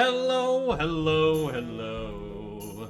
Hello, hello, hello.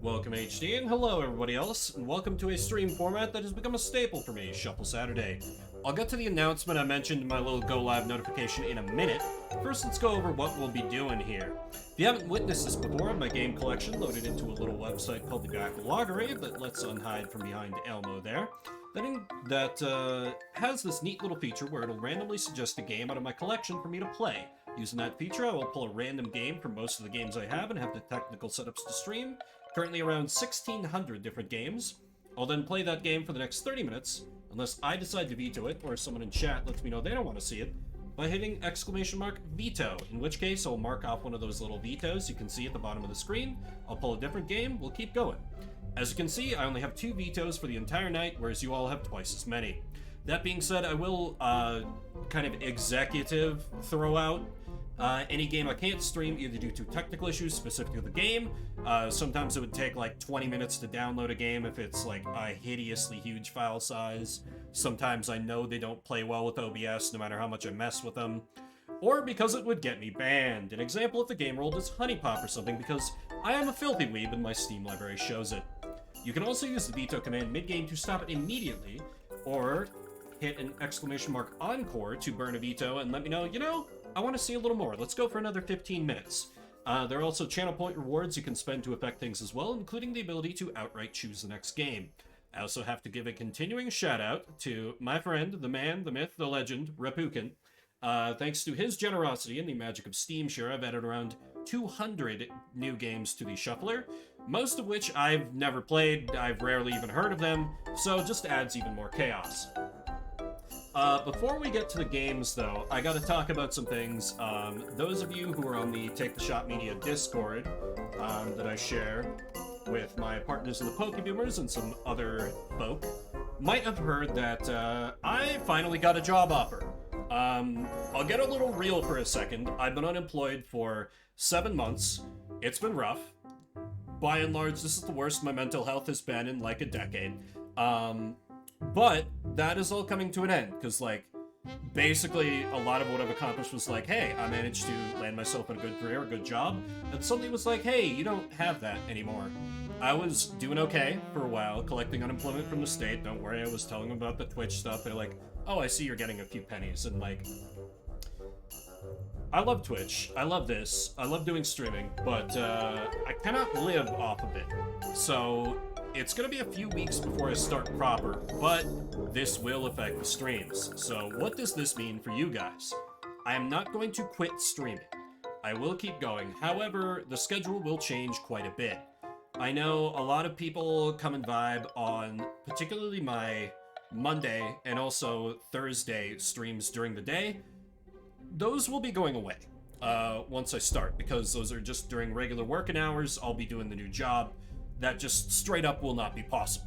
Welcome HD, and hello everybody else, and welcome to a stream format that has become a staple for me, Shuffle Saturday. I'll get to the announcement I mentioned in my little Go Live notification in a minute. First, let's go over what we'll be doing here. If you haven't witnessed this before, my game collection loaded into a little website called the Backloggery that lets unhide from behind Elmo there. That has this neat little feature where it'll randomly suggest a game out of my collection for me to play. Using that feature, I will pull a random game from most of the games I have and have the technical setups to stream. Currently around 1,600 different games. I'll then play that game for the next 30 minutes, unless I decide to veto it, or someone in chat lets me know they don't want to see it, by hitting !veto, in which case I'll mark off one of those little vetoes you can see at the bottom of the screen. I'll pull a different game, we'll keep going. As you can see, I only have 2 vetoes for the entire night, whereas you all have twice as many. That being said, I will kind of executive throw out any game I can't stream, either due to technical issues specific to the game. Sometimes it would take like 20 minutes to download a game if it's like a hideously huge file size. Sometimes I know they don't play well with OBS no matter how much I mess with them. Or because it would get me banned. An example of the game rolled is Honey Pop or something, because I am a filthy weeb and my Steam library shows it. You can also use the veto command mid-game to stop it immediately, or hit an !encore to burn a veto and let me know, you know, I want to see a little more. Let's go for another 15 minutes. There are also channel point rewards you can spend to affect things as well, including the ability to outright choose the next game. I also have to give a continuing shout out to my friend, the man, the myth, the legend, Rapukin. Thanks to his generosity and the magic of Steam share, I've added around 200 new games to the Shuffler, most of which I've never played, I've rarely even heard of them, so it just adds even more chaos. Before we get to the games, though, I gotta talk about some things. Those of you who are on the Take the Shot Media Discord that I share with my partners in the Pokeboomers and some other folk might have heard that I finally got a job offer. I'll get a little real for a second. I've been unemployed for 7 months. It's been rough. By and large, this is the worst my mental health has been in like a decade. But that is all coming to an end, because, like, basically a lot of what I've accomplished was like, hey, I managed to land myself in a good career, a good job, and somebody was like, hey, you don't have that anymore. I was doing okay for a while, collecting unemployment from the state. Don't worry, I was telling them about the Twitch stuff. They're like, oh, I see you're getting a few pennies, and like, I love Twitch, I love this, I love doing streaming, but I cannot live off of it. So it's gonna be a few weeks before I start proper, but this will affect the streams. So what does this mean for you guys? I am not going to quit streaming. I will keep going. However, the schedule will change quite a bit. I know a lot of people come and vibe on particularly my Monday and also Thursday streams during the day. Those will be going away once I start, because those are just during regular working hours. I'll be doing the new job. That just straight up will not be possible.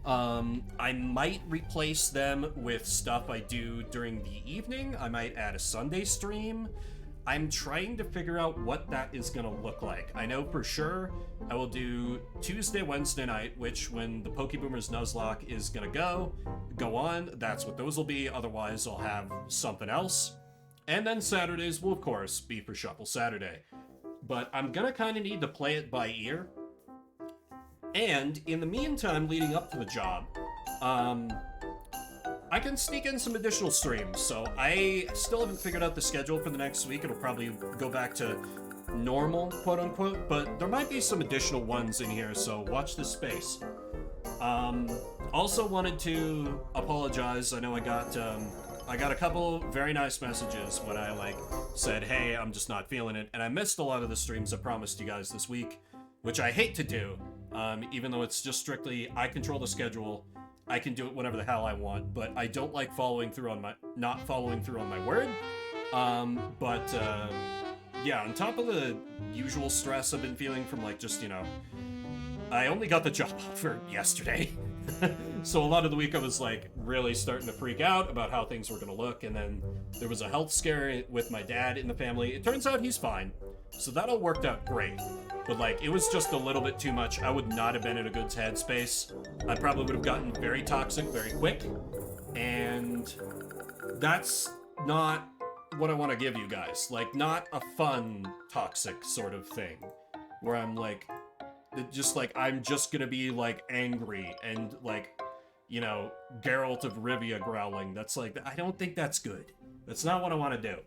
I might replace them with stuff I do during the evening. I might add a Sunday stream. I'm trying to figure out what that is going to look like. I know for sure I will do Tuesday, Wednesday night, which when the Pokeboomers Nuzlocke is going to go on, that's what those will be. Otherwise, I'll have something else. And then Saturdays will, of course, be for Shuffle Saturday. But I'm going to kind of need to play it by ear. And in the meantime, leading up to the job, I can sneak in some additional streams. So I still haven't figured out the schedule for the next week. It'll probably go back to normal, quote unquote, but there might be some additional ones in here, so watch this space. Also wanted to apologize. I know I got a couple very nice messages when I said, hey, I'm just not feeling it, and I missed a lot of the streams I promised you guys this week, which I hate to do. Even though it's just strictly, I control the schedule, I can do it whenever the hell I want, but I don't like not following through on my word. Yeah, on top of the usual stress I've been feeling from I only got the job offer yesterday. So a lot of the week I was really starting to freak out about how things were going to look, and then there was a health scare with my dad in the family. It turns out he's fine, so that all worked out great. But it was just a little bit too much. I would not have been in a good headspace. I probably would have gotten very toxic very quick, and that's not what I want to give you guys. Like, not a fun, toxic sort of thing. Where I'm like, just like, I'm just gonna be like angry and like, you know, Geralt of Rivia growling. That's like, I don't think that's good. That's not what I want to do.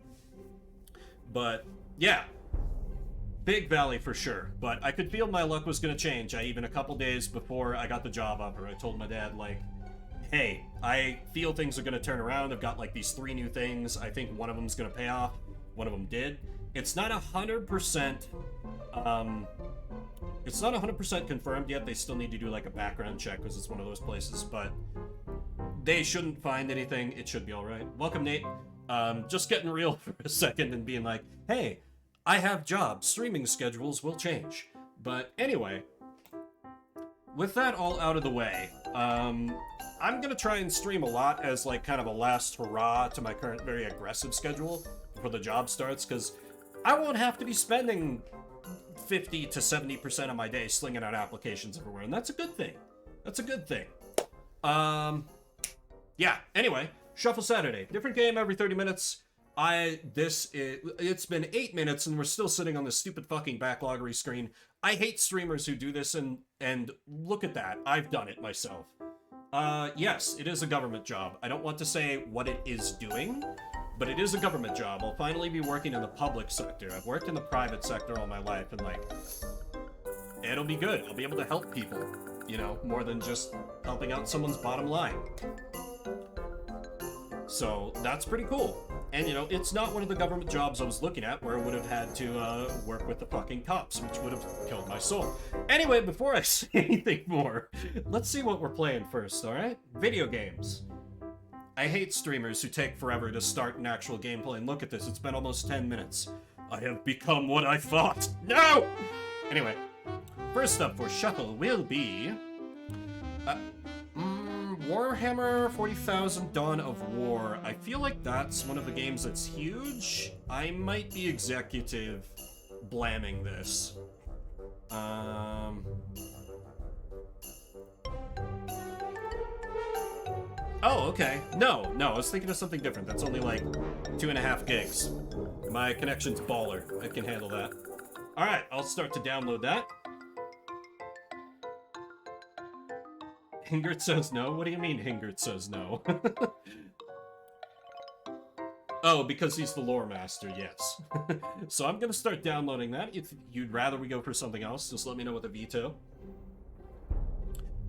But, yeah. Big valley for sure. But I could feel my luck was gonna change. Even a couple days before I got the job offer, I told my dad, like, hey, I feel things are gonna turn around. I've got like these 3 new things. I think one of them's gonna pay off. One of them did. It's not 100%, it's not 100% confirmed yet. They still need to do like a background check because it's one of those places, but they shouldn't find anything. It should be all right. Welcome, Nate. Just getting real for a second and being like, hey, I have jobs. Streaming schedules will change. But anyway, with that all out of the way, I'm gonna try and stream a lot as like kind of a last hurrah to my current very aggressive schedule before the job starts, because I won't have to be spending 50 to 70% of my day slinging out applications everywhere, and that's a good thing. That's a good thing. Yeah, anyway, Shuffle Saturday. Different game every 30 minutes. It's been 8 minutes and we're still sitting on this stupid fucking backloggery screen. I hate streamers who do this, and look at that. I've done it myself. Yes, it is a government job. I don't want to say what it is doing, but it is a government job. I'll finally be working in the public sector. I've worked in the private sector all my life, and like, it'll be good. I'll be able to help people, you know, more than just helping out someone's bottom line. So that's pretty cool. And, you know, it's not one of the government jobs I was looking at where I would have had to work with the fucking cops, which would have killed my soul. Anyway, before I say anything more, let's see what we're playing first, alright? Video games. I hate streamers who take forever to start an actual gameplay, and look at this, it's been almost 10 minutes. I have become what I thought. No! Anyway, first up for Shuffle will be Warhammer 40,000 Dawn of War. I feel like that's one of the games that's huge. I might be executive blamming this. Oh, okay. No, I was thinking of something different. That's only like 2.5 gigs. My connection's baller. I can handle that. Alright, I'll start to download that. Hingert says no? What do you mean Hingert says no? Oh, because he's the lore master, yes. So I'm gonna start downloading that. If you'd rather we go for something else, just let me know with a veto.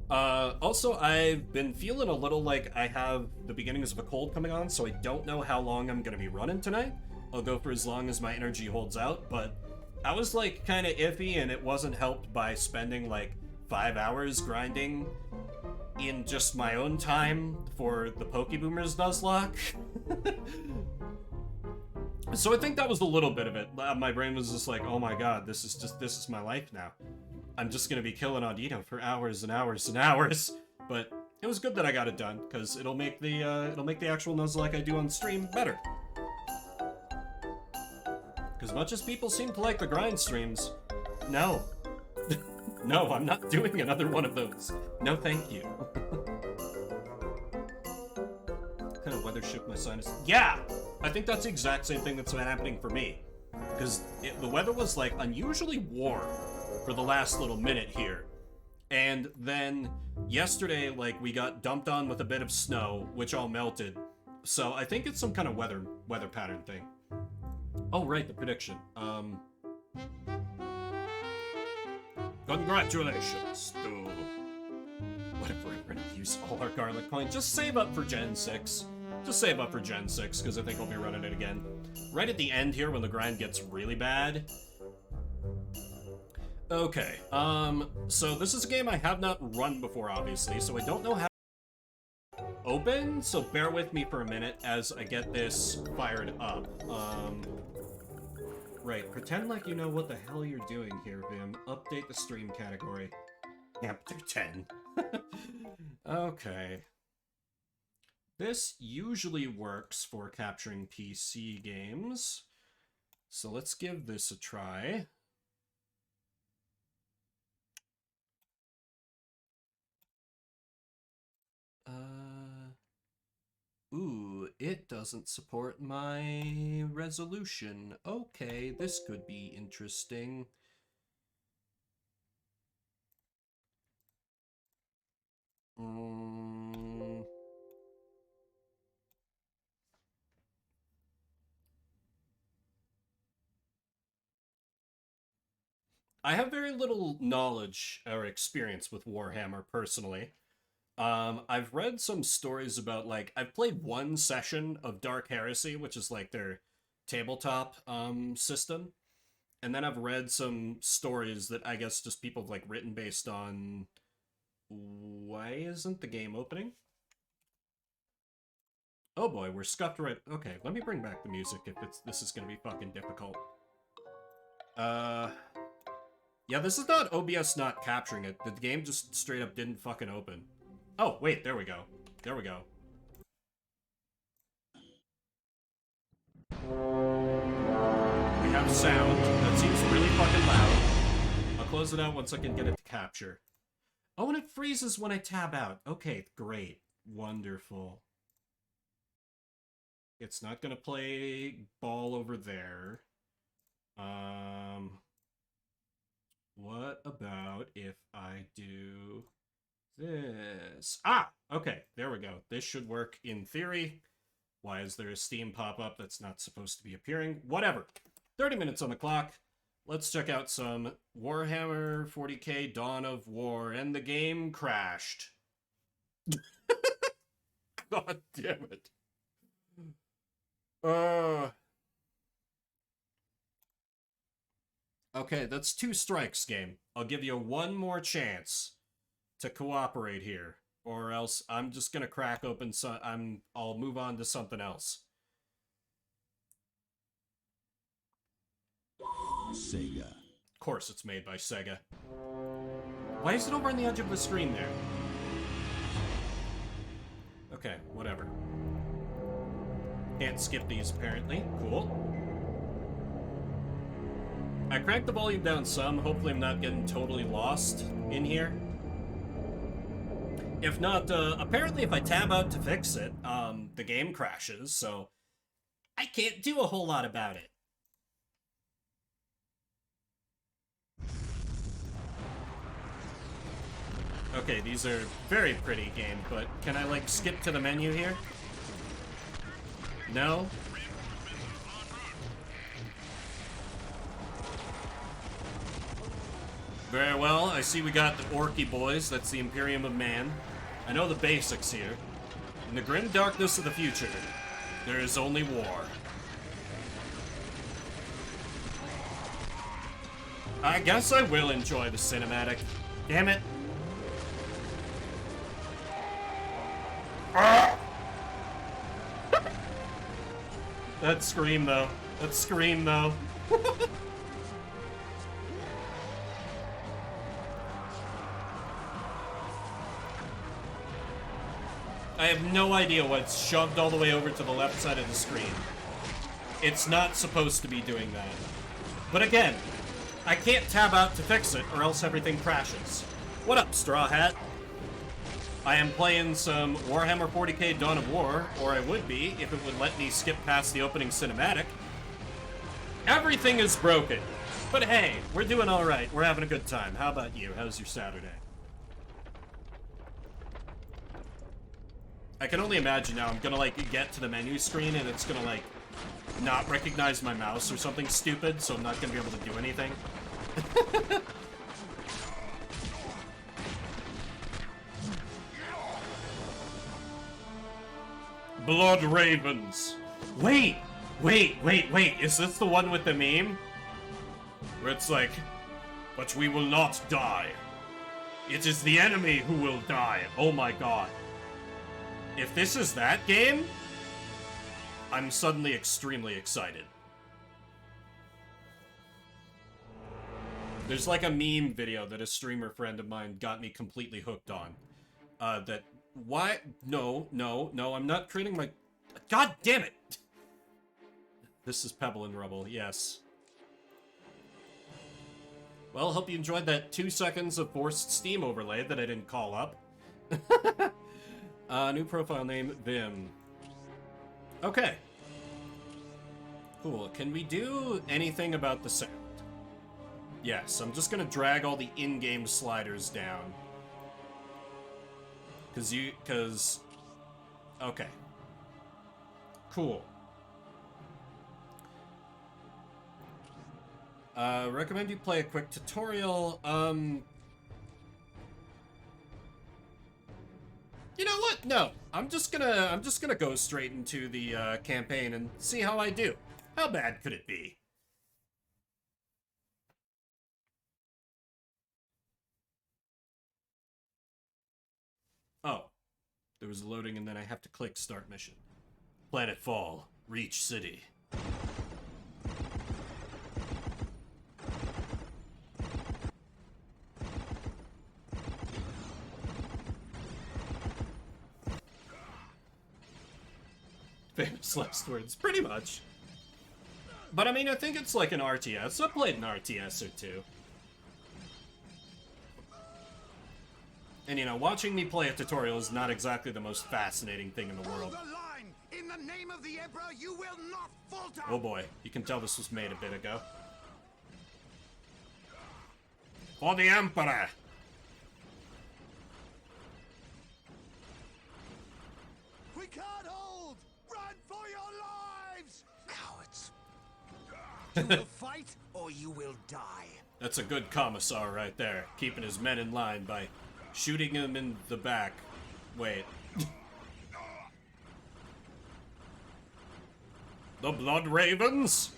Also, I've been feeling a little like I have the beginnings of a cold coming on, so I don't know how long I'm gonna be running tonight. I'll go for as long as my energy holds out, but I was like kind of iffy, and it wasn't helped by spending like 5 hours grinding in just my own time for the Pokeboomers Nuzlocke. So I think that was a little bit of it. My brain was just like, oh my god, this is my life now. I'm just gonna be killing Audino for hours and hours and hours. But it was good that I got it done, because it'll make the actual Nuzlocke I do on stream better. Because much as people seem to like the grind streams, no. No, I'm not doing another one of those. No, thank you. Kind of weather shook my sinus. Yeah! I think that's the exact same thing that's been happening for me. Because the weather was, like, unusually warm for the last little minute here. And then yesterday, like, we got dumped on with a bit of snow, which all melted. So I think it's some kind of weather pattern thing. Oh, right, the prediction. Congratulations to whatever we're gonna use all our garlic coins. Just save up for Gen 6. Just save up for Gen 6, because I think I'll be running it again. Right at the end here, when the grind gets really bad. Okay, so this is a game I have not run before, obviously, so I don't know how to open, so bear with me for a minute as I get this fired up. Right, pretend like you know what the hell you're doing here, Vim. Update the stream category. Chapter 10. Okay. This usually works for capturing PC games. So let's give this a try. Ooh, it doesn't support my resolution. Okay, this could be interesting. I have very little knowledge or experience with Warhammer personally. I've read some stories about, like, I've played one session of Dark Heresy, which is like their tabletop system, and then I've read some stories that I guess just people have like written based on. Why isn't the game opening? Oh boy, we're scuffed right. Okay, let me bring back the music if this is gonna be fucking difficult. Yeah, this is not OBS not capturing it. The game just straight up didn't fucking open. Oh, wait, there we go. There we go. We have sound. That seems really fucking loud. I'll close it out once I can get it to capture. Oh, and it freezes when I tab out. Okay, great. Wonderful. It's not gonna play ball over there. What about if I do this? Ah! Okay, there we go. This should work in theory. Why is there a Steam pop-up that's not supposed to be appearing? Whatever. 30 minutes on the clock. Let's check out some Warhammer 40k Dawn of War, and the game crashed. God damn it. Okay, that's 2 strikes, game. I'll give you one more chance to cooperate here, or else I'm just gonna crack open I'll move on to something else. Sega. Of course it's made by Sega. Why is it over on the edge of the screen there? Okay, whatever. Can't skip these, apparently. Cool. I cranked the volume down some. Hopefully I'm not getting totally lost in here. If not, apparently if I tab out to fix it, the game crashes, so I can't do a whole lot about it. Okay, these are very pretty game, but can I, like, skip to the menu here? No? Very well, I see we got the Orky boys, that's the Imperium of Man. I know the basics here. In the grim darkness of the future, there is only war. I guess I will enjoy the cinematic. Damn it. That scream, though. That scream, though. I have no idea what's shoved all the way over to the left side of the screen. It's not supposed to be doing that. But again, I can't tab out to fix it, or else everything crashes. What up, Straw Hat? I am playing some Warhammer 40k Dawn of War, or I would be if it would let me skip past the opening cinematic. Everything is broken. But hey, we're doing alright. We're having a good time. How about you? How's your Saturday? I can only imagine now I'm gonna, like, get to the menu screen and it's gonna, like, not recognize my mouse or something stupid, so I'm not gonna be able to do anything. Blood Ravens. Wait! Is this the one with the meme? Where it's like, but we will not die. It is the enemy who will die. Oh my god. If this is that game, I'm suddenly extremely excited. There's like a meme video that a streamer friend of mine got me completely hooked on. Why? No, I'm not creating my... God damn it! This is Pebble and Rubble, yes. Well, hope you enjoyed that 2 seconds of forced Steam overlay that I didn't call up. New profile name, Vim. Okay. Cool. Can we do anything about the sound? Yes, I'm just gonna drag all the in-game sliders down. Okay. Cool. Recommend you play a quick tutorial. You know what? No. I'm just gonna go straight into the campaign and see how I do. How bad could it be? Oh. There was loading and then I have to click start mission. Planetfall. Reach city. Famous last words. Pretty much. But I mean, I think it's like an RTS. I've played an RTS or two. And you know, watching me play a tutorial is not exactly the most fascinating thing in the world. Hold the line! In the name of the Emperor, you will not falter! Oh boy, you can tell this was made a bit ago. For the Emperor! We can't hold! Run for your lives! Cowards! You will fight, or you will die. That's a good commissar right there, keeping his men in line by shooting him in the back. Wait. The Blood Ravens?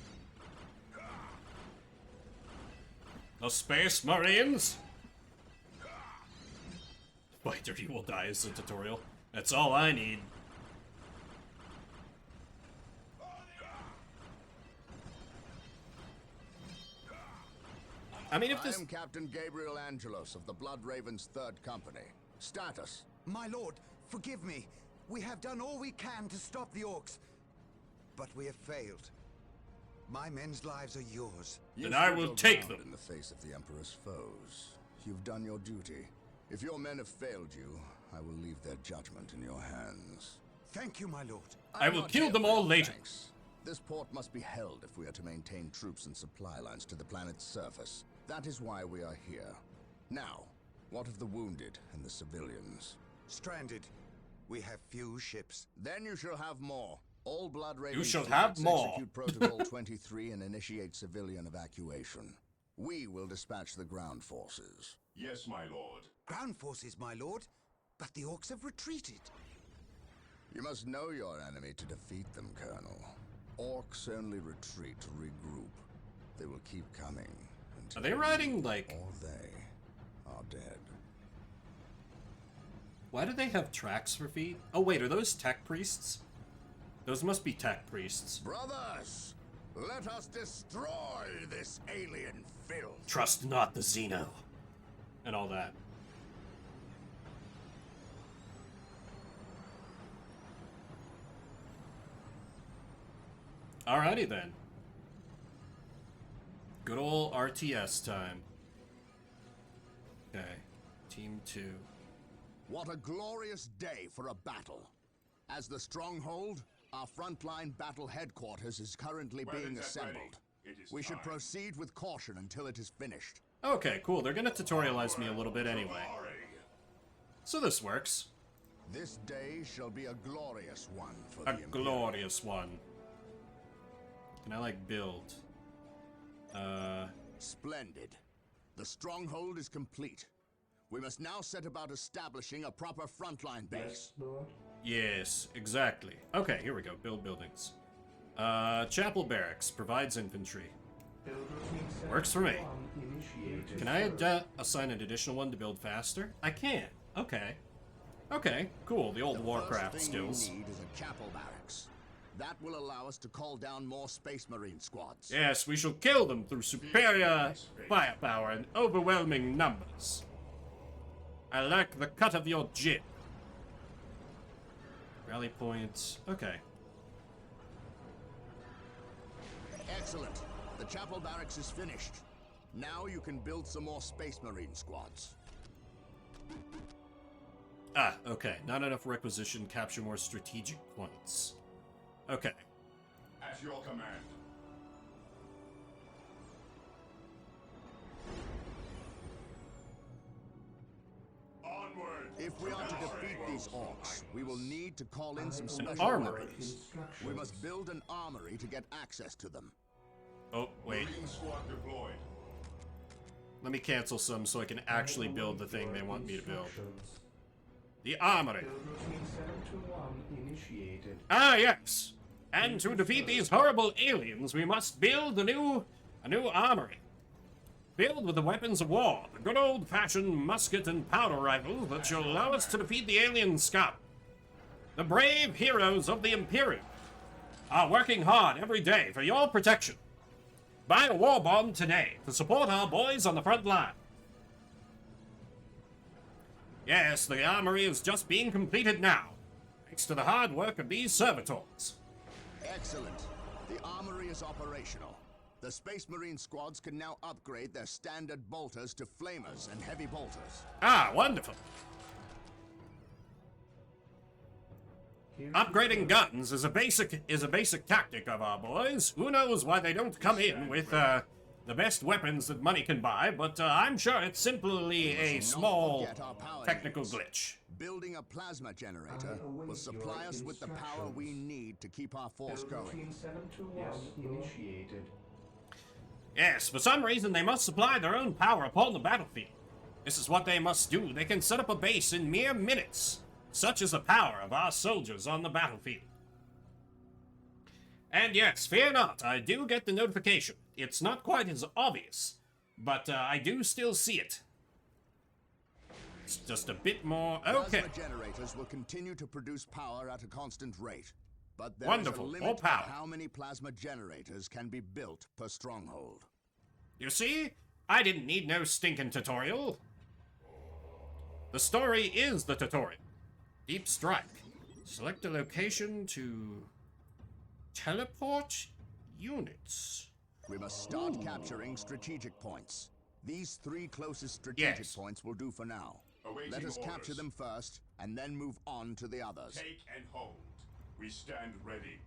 The Space Marines? Fighter, you will die as a tutorial. That's all I need. I mean, if this... I am Captain Gabriel Angelos of the Blood Ravens 3rd Company. Status. My lord, forgive me. We have done all we can to stop the orcs. But we have failed. My men's lives are yours. Then I will take them. In the face of the Emperor's foes. You've done your duty. If your men have failed you, I will leave their judgment in your hands. Thank you, my lord. I will kill them all later. Thanks. This port must be held if we are to maintain troops and supply lines to the planet's surface. That is why we are here. Now, what of the wounded and the civilians? Stranded. We have few ships. Then you shall have more. All Blood Ravens You shall have more. execute Protocol 23 and initiate civilian evacuation. We will dispatch the ground forces. Yes, my lord. Ground forces, my lord. But the orcs have retreated. You must know your enemy to defeat them, Colonel. Orcs only retreat to regroup. They will keep coming. Are they riding, like... Or they are dead. Why do they have tracks for feet? Oh wait, are those tech priests? Those must be tech priests. Brothers, let us destroy this alien filth. Trust not the Xeno. And all that. Alrighty then. Good old RTS time. Okay. Team 2. What a glorious day for a battle. As the stronghold, our frontline battle headquarters is currently being assembled. We should proceed with caution until it is finished. Okay, cool. They're gonna tutorialize me a little bit anyway. So this works. This day shall be a glorious one for A the Imperium. glorious one. Can I, like, build? Splendid. The stronghold is complete. We must now set about establishing a proper frontline base. Yes, exactly. Okay, here we go. Build buildings. Chapel Barracks provides infantry. Works for me. Can I assign an additional one to build faster? I can. Okay. Okay, cool. The old Warcraft First thing skills. we need is a chapel barracks. That will allow us to call down more Space Marine squads. Yes, we shall kill them through superior firepower and overwhelming numbers. I like the cut of your jib. Rally points. Okay. Excellent. The chapel barracks is finished. Now you can build some more Space Marine squads. Ah, okay. Not enough requisition. Capture more strategic points. Okay. At your command. Onward. If we are to defeat these orcs, we will need to call in some special armory. weapons. We must build an armory to get access to them. Oh, wait. Marine squad deployed. Let me cancel some so I can actually build the thing they want me to build. The armory. Ah, yes. And to defeat these horrible aliens, we must build a new armory. Filled with the weapons of war, the good old-fashioned musket and powder rifles that shall allow us to defeat the alien scum. The brave heroes of the Imperium are working hard every day for your protection. Buy a war bond today to support our boys on the front line. Yes, the armory is just being completed now, thanks to the hard work of these servitors. Excellent. The armory is operational. The Space Marine squads can now upgrade their standard bolters to flamers and heavy bolters. Ah, wonderful. Upgrading guns is a basic tactic of our boys. Who knows why they don't come in with the best weapons that money can buy, but I'm sure it's simply a small technical glitch. Building a plasma generator will supply us with the power we need to keep our force going. Yes, for some reason they must supply their own power upon the battlefield. This is what they must do. They can set up a base in mere minutes. Such is the power of our soldiers on the battlefield. And yes, fear not, I do get the notification. It's not quite as obvious, but I do still see it. It's just a bit more... Okay. Plasma generators will continue to produce power at a constant rate. But there Wonderful. is a More limit power. to how many plasma generators can be built per stronghold. You see? I didn't need no stinking tutorial. The story is the tutorial. Deep strike. Select a location to teleport units. We must start capturing strategic points. These 3 closest strategic Yes. points will do for now. Awaiting Let us orders. capture them first, and then move on to the others. Take and hold. We stand ready.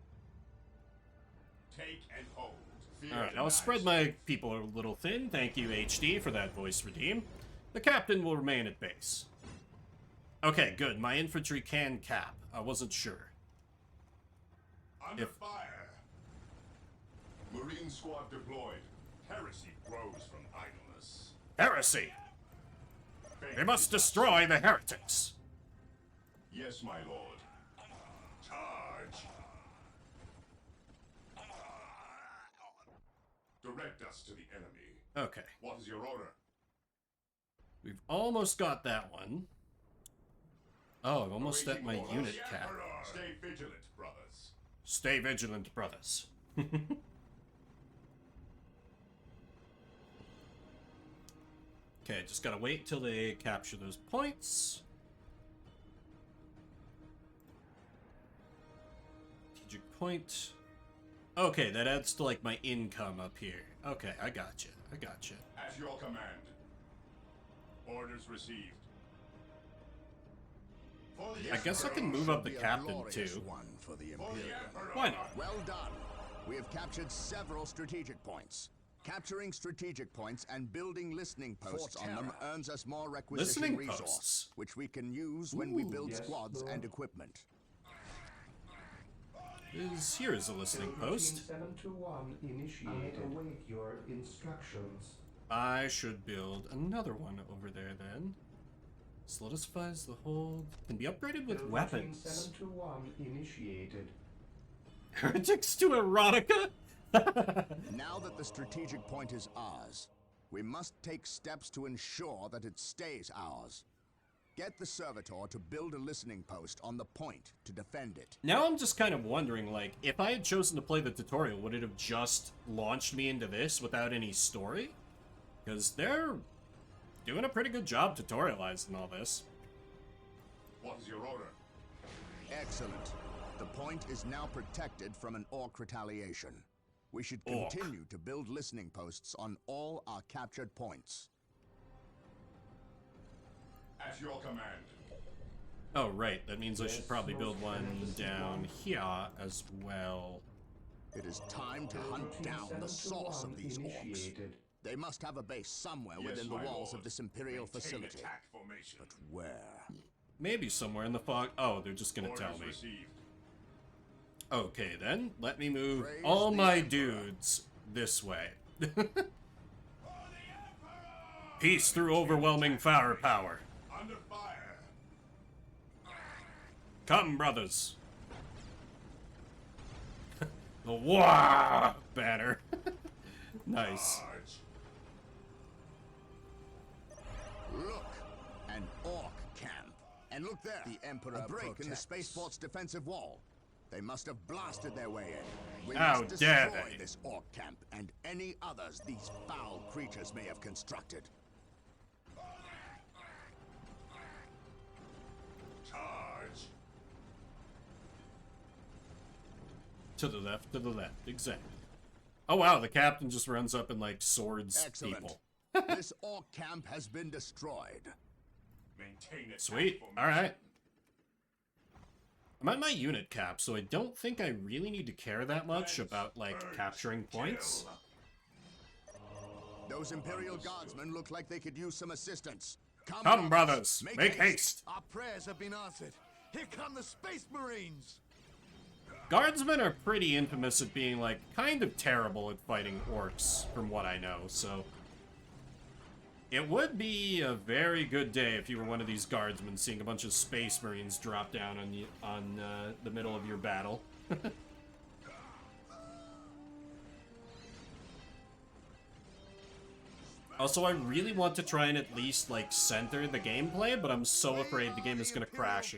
Take and hold. Fear Alright, I'll denied. spread my people a little thin. Thank you, HD, for that voice redeem. The captain will remain at base. Okay, good. My infantry can cap. I wasn't sure. Under If- fire. Marine squad deployed. Heresy grows from idleness. Heresy! Faith We must is not- destroy the heretics. Yes, my lord. Charge. Direct us to the enemy. Okay, What is your order? we've almost got that one. Oh, I've almost set my Awaiting unit orders. cap. Stay vigilant, brothers. Stay vigilant, brothers. Okay, just gotta wait till they capture those points. Strategic point. Okay, that adds to like my income up here. Okay, I gotcha. I gotcha. At your command. Orders received. For the I guess I can move up the Be a captain glorious too. one for the For the Imperium. Emperor. Why not? Well done. We have captured several strategic points. Capturing strategic points and building listening posts on them earns us more requisition Listening resource, posts. which we can use when we build squads and equipment. Here is a listening post. 721 initiated. I await your instructions. I should build another one over there then. Solidifies the hold. Can be upgraded with weapons. 721 initiated. Heretics to erotica? Now that the strategic point is ours, we must take steps to ensure that it stays ours. Get the servitor to build a listening post on the point to defend it. Now I'm just kind of wondering, like, if I had chosen to play the tutorial, would it have just launched me into this without any story? Because they're doing a pretty good job tutorializing all this. What is your order? Excellent. The point is now protected from an orc retaliation. We should Orc. continue to build listening posts on all our captured points. At your command. Oh, right. That means I should probably build one down here as well. It is time to hunt down the source of these orcs. Initiated. They must have a base somewhere Yes, within the my walls lord. of this Imperial Maintain facility. attack formation. But where? Maybe somewhere in the fog. Oh, they're just gonna tell Orders me. received. Okay, then. Let me move Praise all the my Emperor. dudes this way. Peace through overwhelming firepower. Under fire. Come, brothers. The Wah banner. Nice. Charge. Look, an orc camp. And look there, the Emperor. A break in the spaceport's defensive wall. They must have blasted their way in. We How must dare destroy they. this orc camp and any others these foul creatures may have constructed. Charge. To the left, exactly. Oh wow, the captain just runs up and like swords Excellent. people. This orc camp has been destroyed. Maintain attack Sweet. formation. Alright. I'm at my unit cap, so I don't think I really need to care that much about, like, capturing points. Those Imperial Guardsmen look like they could use some assistance. Come, brothers, make haste! Our prayers have been answered. Here come the Space Marines! Guardsmen are pretty infamous at being, like, kind of terrible at fighting orcs, from what I know, so... It would be a very good day if you were one of these guardsmen seeing a bunch of space marines drop down on you, on the middle of your battle. Also, I really want to try and at least, like, center the gameplay, but I'm so afraid the game is going to crash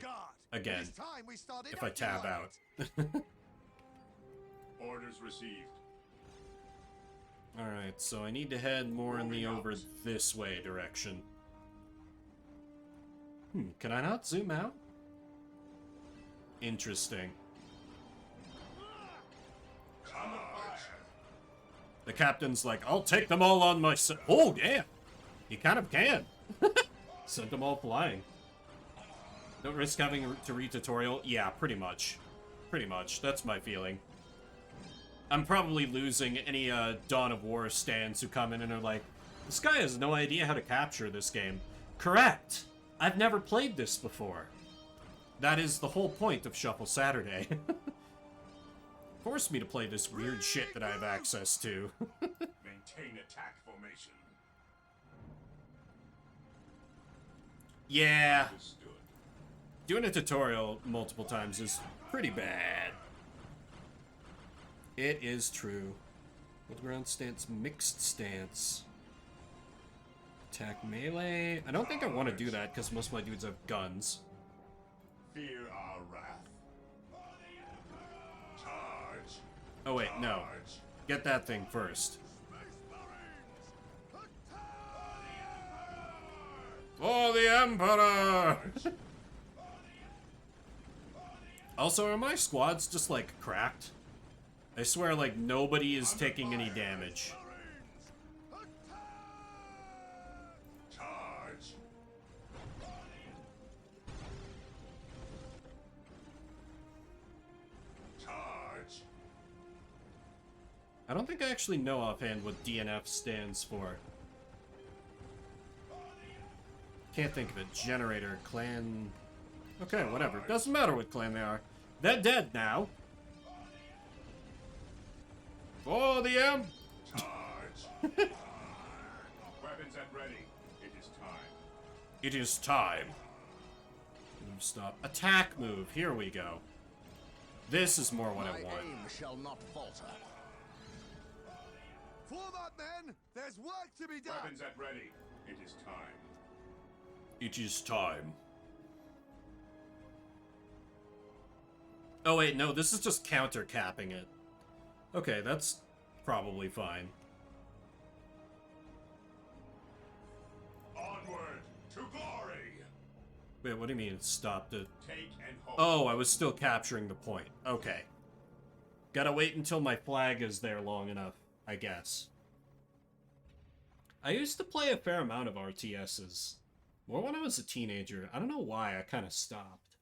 again if I tab out. Orders received. Alright, so I need to head more in the over this way direction. Can I not zoom out? Interesting. The captain's like, I'll take them all on myself. Oh, damn! He kind of can. Sent them all flying. Don't risk having to retutorial? Yeah, pretty much. Pretty much. That's my feeling. I'm probably losing any Dawn of War stands who come in and are like, this guy has no idea how to capture this game. Correct! I've never played this before. That is the whole point of Shuffle Saturday. Force me to play this weird shit that I have access to. Maintain attack formation. Yeah, Understood. doing a tutorial multiple times is pretty bad. It is true. Hold ground stance, mixed stance. Attack melee. I don't think I want to do that because most of my dudes have guns. Fear our wrath. Charge. Oh wait, no. Charge. Get that thing first. For the Emperor! Also, are my squads just, like, cracked? I swear, like, nobody is taking any damage. Charge. Charge. I don't think I actually know offhand what DNF stands for. Can't think of it. Generator, clan... Okay, whatever. Doesn't matter what clan they are. They're dead now. For the M. Charge. Weapons at ready. It is time. It is time. Move, stop. Attack move. Here we go. This is more what My I want. aim shall not falter. Form up, men! There's work to be done! Weapons at ready. It is time. It is time. Oh wait, no, this is just counter-capping it. Okay, that's probably fine. Onward to glory. Wait, what do you mean it stopped it? Take and hold. Oh, I was still capturing the point. Okay. Gotta wait until my flag is there long enough, I guess. I used to play a fair amount of RTSs Or when I was a teenager. I don't know why I kind of stopped.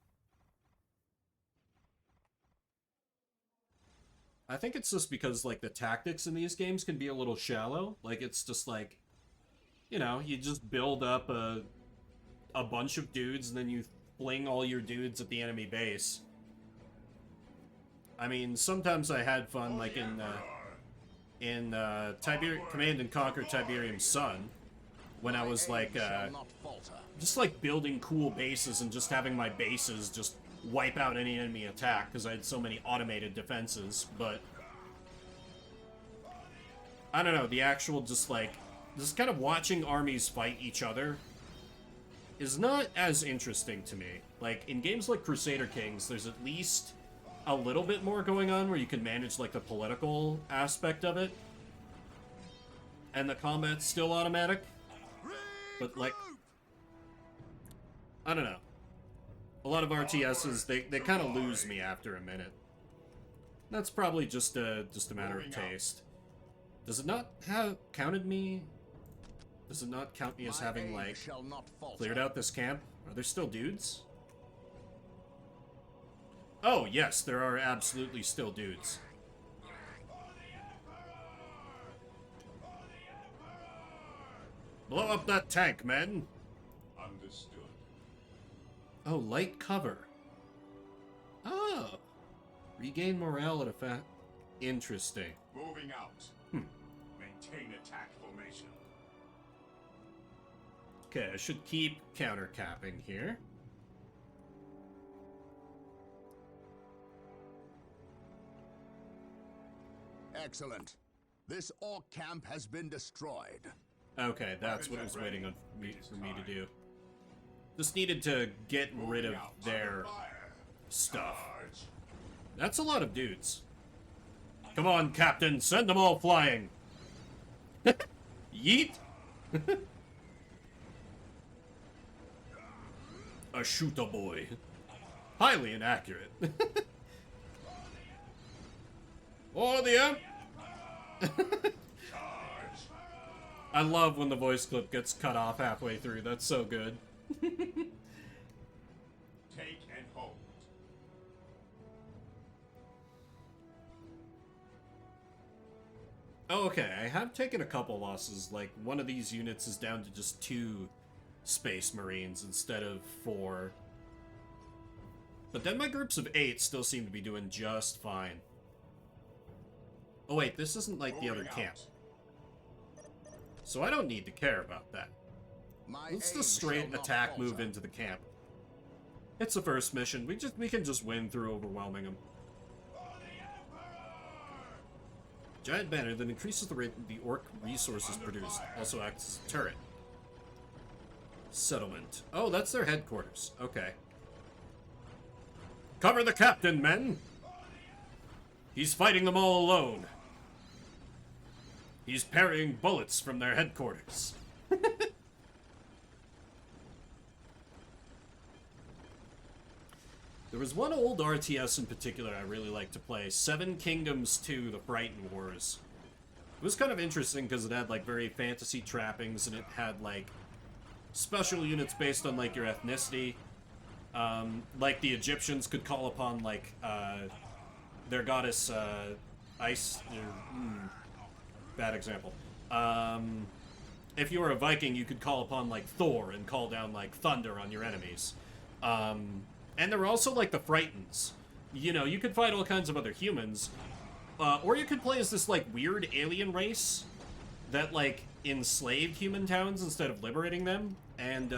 I think it's just because, like, the tactics in these games can be a little shallow. Like, it's just like, you know, you just build up a bunch of dudes and then you fling all your dudes at the enemy base. I mean, sometimes I had fun, like in Command and Conquer Tiberium's Sun, when I was like, just like building cool bases and just having my bases just wipe out any enemy attack because I had so many automated defenses. But I don't know, the actual just kind of watching armies fight each other is not as interesting to me. Like, in games like Crusader Kings, there's at least a little bit more going on where you can manage, like, the political aspect of it. And the combat's still automatic. But, like, I don't know. A lot of RTSs, they kind of lose me after a minute. That's probably just a matter of taste. Does it not have counted me? Does it not count me as having, like, cleared out this camp? Are there still dudes? Oh, yes, there are absolutely still dudes. Blow up that tank, men! Understood. Oh, light cover. Oh. Regain morale at a fat... Interesting. Moving out. Maintain attack formation. Okay, I should keep counter-capping here. Excellent. This orc camp has been destroyed. Okay, that's what I was waiting on for me to do. Just needed to get rid of their stuff. That's a lot of dudes. Come on, Captain, send them all flying. Yeet. A shooter boy. Highly inaccurate. Oh, the I love when the voice clip gets cut off halfway through. That's so good. Take and hold. Oh, okay, I have taken a couple losses. Like, one of these units is down to just 2 Space Marines instead of 4. But then my groups of 8 still seem to be doing just fine. Oh wait, this isn't like the other camp. So I don't need to care about that. Let's just straight attack move into the camp. It's the first mission. We can just win through overwhelming them. Giant banner that increases the rate the orc resources produced. Also acts as a turret. Settlement. Oh, that's their headquarters. Okay. Cover the captain, men! He's fighting them all alone. He's parrying bullets from their headquarters. There was one old RTS in particular I really liked to play, Seven Kingdoms 2, The Frightened Wars. It was kind of interesting because it had, like, very fantasy trappings, and it had, like, special units based on, like, your ethnicity. Like, the Egyptians could call upon, like, their goddess, Ice... bad example. If you were a Viking, you could call upon, like, Thor and call down, like, thunder on your enemies. And there were also, like, the Frightens. You know, you could fight all kinds of other humans. Or you could play as this, like, weird alien race that, like, enslaved human towns instead of liberating them. And,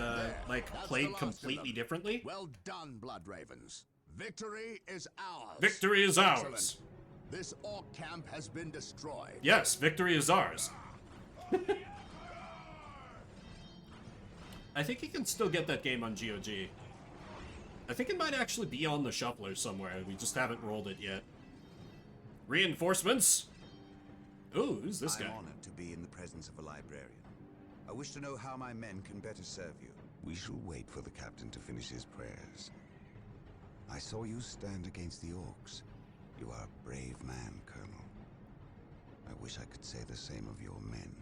like, played completely differently. Well done, Blood Ravens. Victory is ours. Victory is Excellent. ours. This orc camp has been destroyed. Yes, victory is ours. I think you can still get that game on GOG. I think it might actually be on the shuffler somewhere. We just haven't rolled it yet. Reinforcements? Ooh, who's this guy? I'm honored to be in the presence of a librarian. I wish to know how my men can better serve you. We shall wait for the captain to finish his prayers. I saw you stand against the orcs. You are a brave man, Colonel. I wish I could say the same of your men.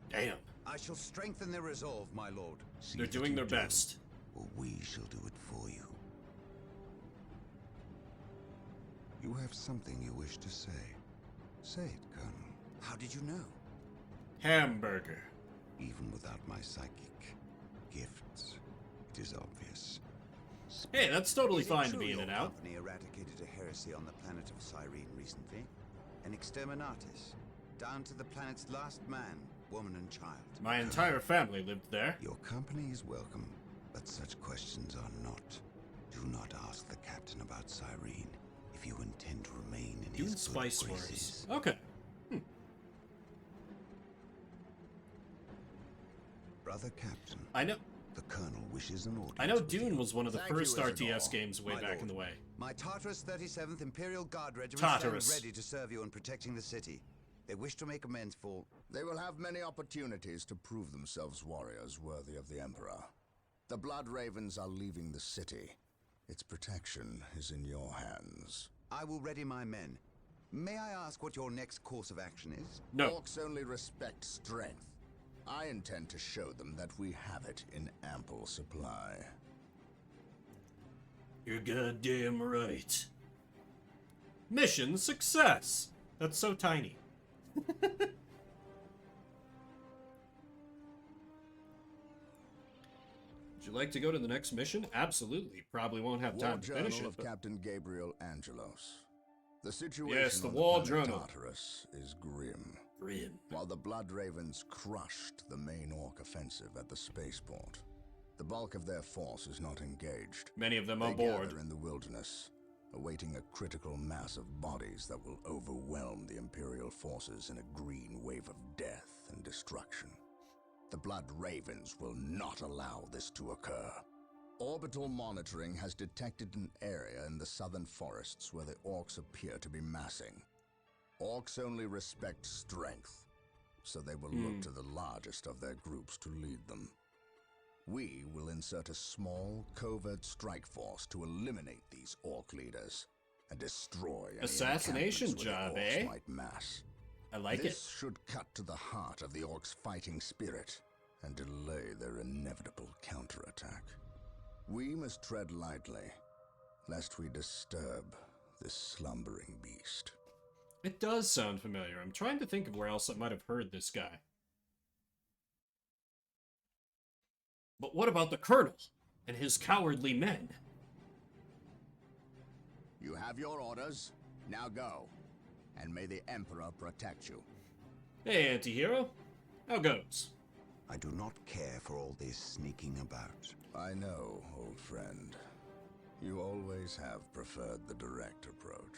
Damn. I I shall strengthen their resolve, my lord. See They're that doing you their do, best. or we shall do it for you. You have something you wish to say. Say it, Colonel. How did you know? Hamburger. Even without my psychic gifts, it is obvious. Hey, that's totally Is it fine to true be in your and out. company eradicated a heresy on the planet of Cyrene recently? An exterminatus, down to the planet's last man, woman, and child. My entire family lived there. Your company is welcome, but such questions are not. Do not ask the captain about Cyrene if you intend to remain in Doing his spice good wars. graces. Okay. Brother Captain, I know. the Colonel wishes an audience I know with you. Dune was one of the Thank you, first RTS Isidore. games way My back lord. in the way. My Tartarus 37th Imperial Guard Regiment Tartarus. stands ready to serve you in protecting the city. They wish to make amends for... They will have many opportunities to prove themselves warriors worthy of the Emperor. The Blood Ravens are leaving the city. Its protection is in your hands. I will ready my men. May I ask what your next course of action is? No. Orcs only respect strength. I intend to show them that we have it in ample supply. You're goddamn right. Mission success! That's so tiny. Would you like to go to the next mission? Absolutely. Probably won't have War time to finish Journal it. of But... Captain Gabriel Angelos. The situation Yes, the on War the planet Journal. Tartarus is grim. Grim. While the Blood Ravens crushed the main Orc offensive at the spaceport, the bulk of their force is not engaged. Many of them They on board. gather in the wilderness, awaiting a critical mass of bodies that will overwhelm the Imperial forces in a green wave of death and destruction. The Blood Ravens will not allow this to occur. Orbital monitoring has detected an area in the southern forests where the Orcs appear to be massing. Orcs only respect strength, so they will look to the largest of their groups to lead them. We will insert a small, covert strike force to eliminate these Orc leaders and destroy any Assassination encampments where job, the Orcs eh? might mass. I like This it. should cut to the heart of the Orcs' fighting spirit and delay their inevitable counterattack. We must tread lightly, lest we disturb this slumbering beast. It does sound familiar. I'm trying to think of where else I might have heard this guy. But what about the Colonel and his cowardly men? You have your orders. Now go. And may the Emperor protect you. Hey, anti-hero. How goes? I do not care for all this sneaking about. I know, old friend. You always have preferred the direct approach.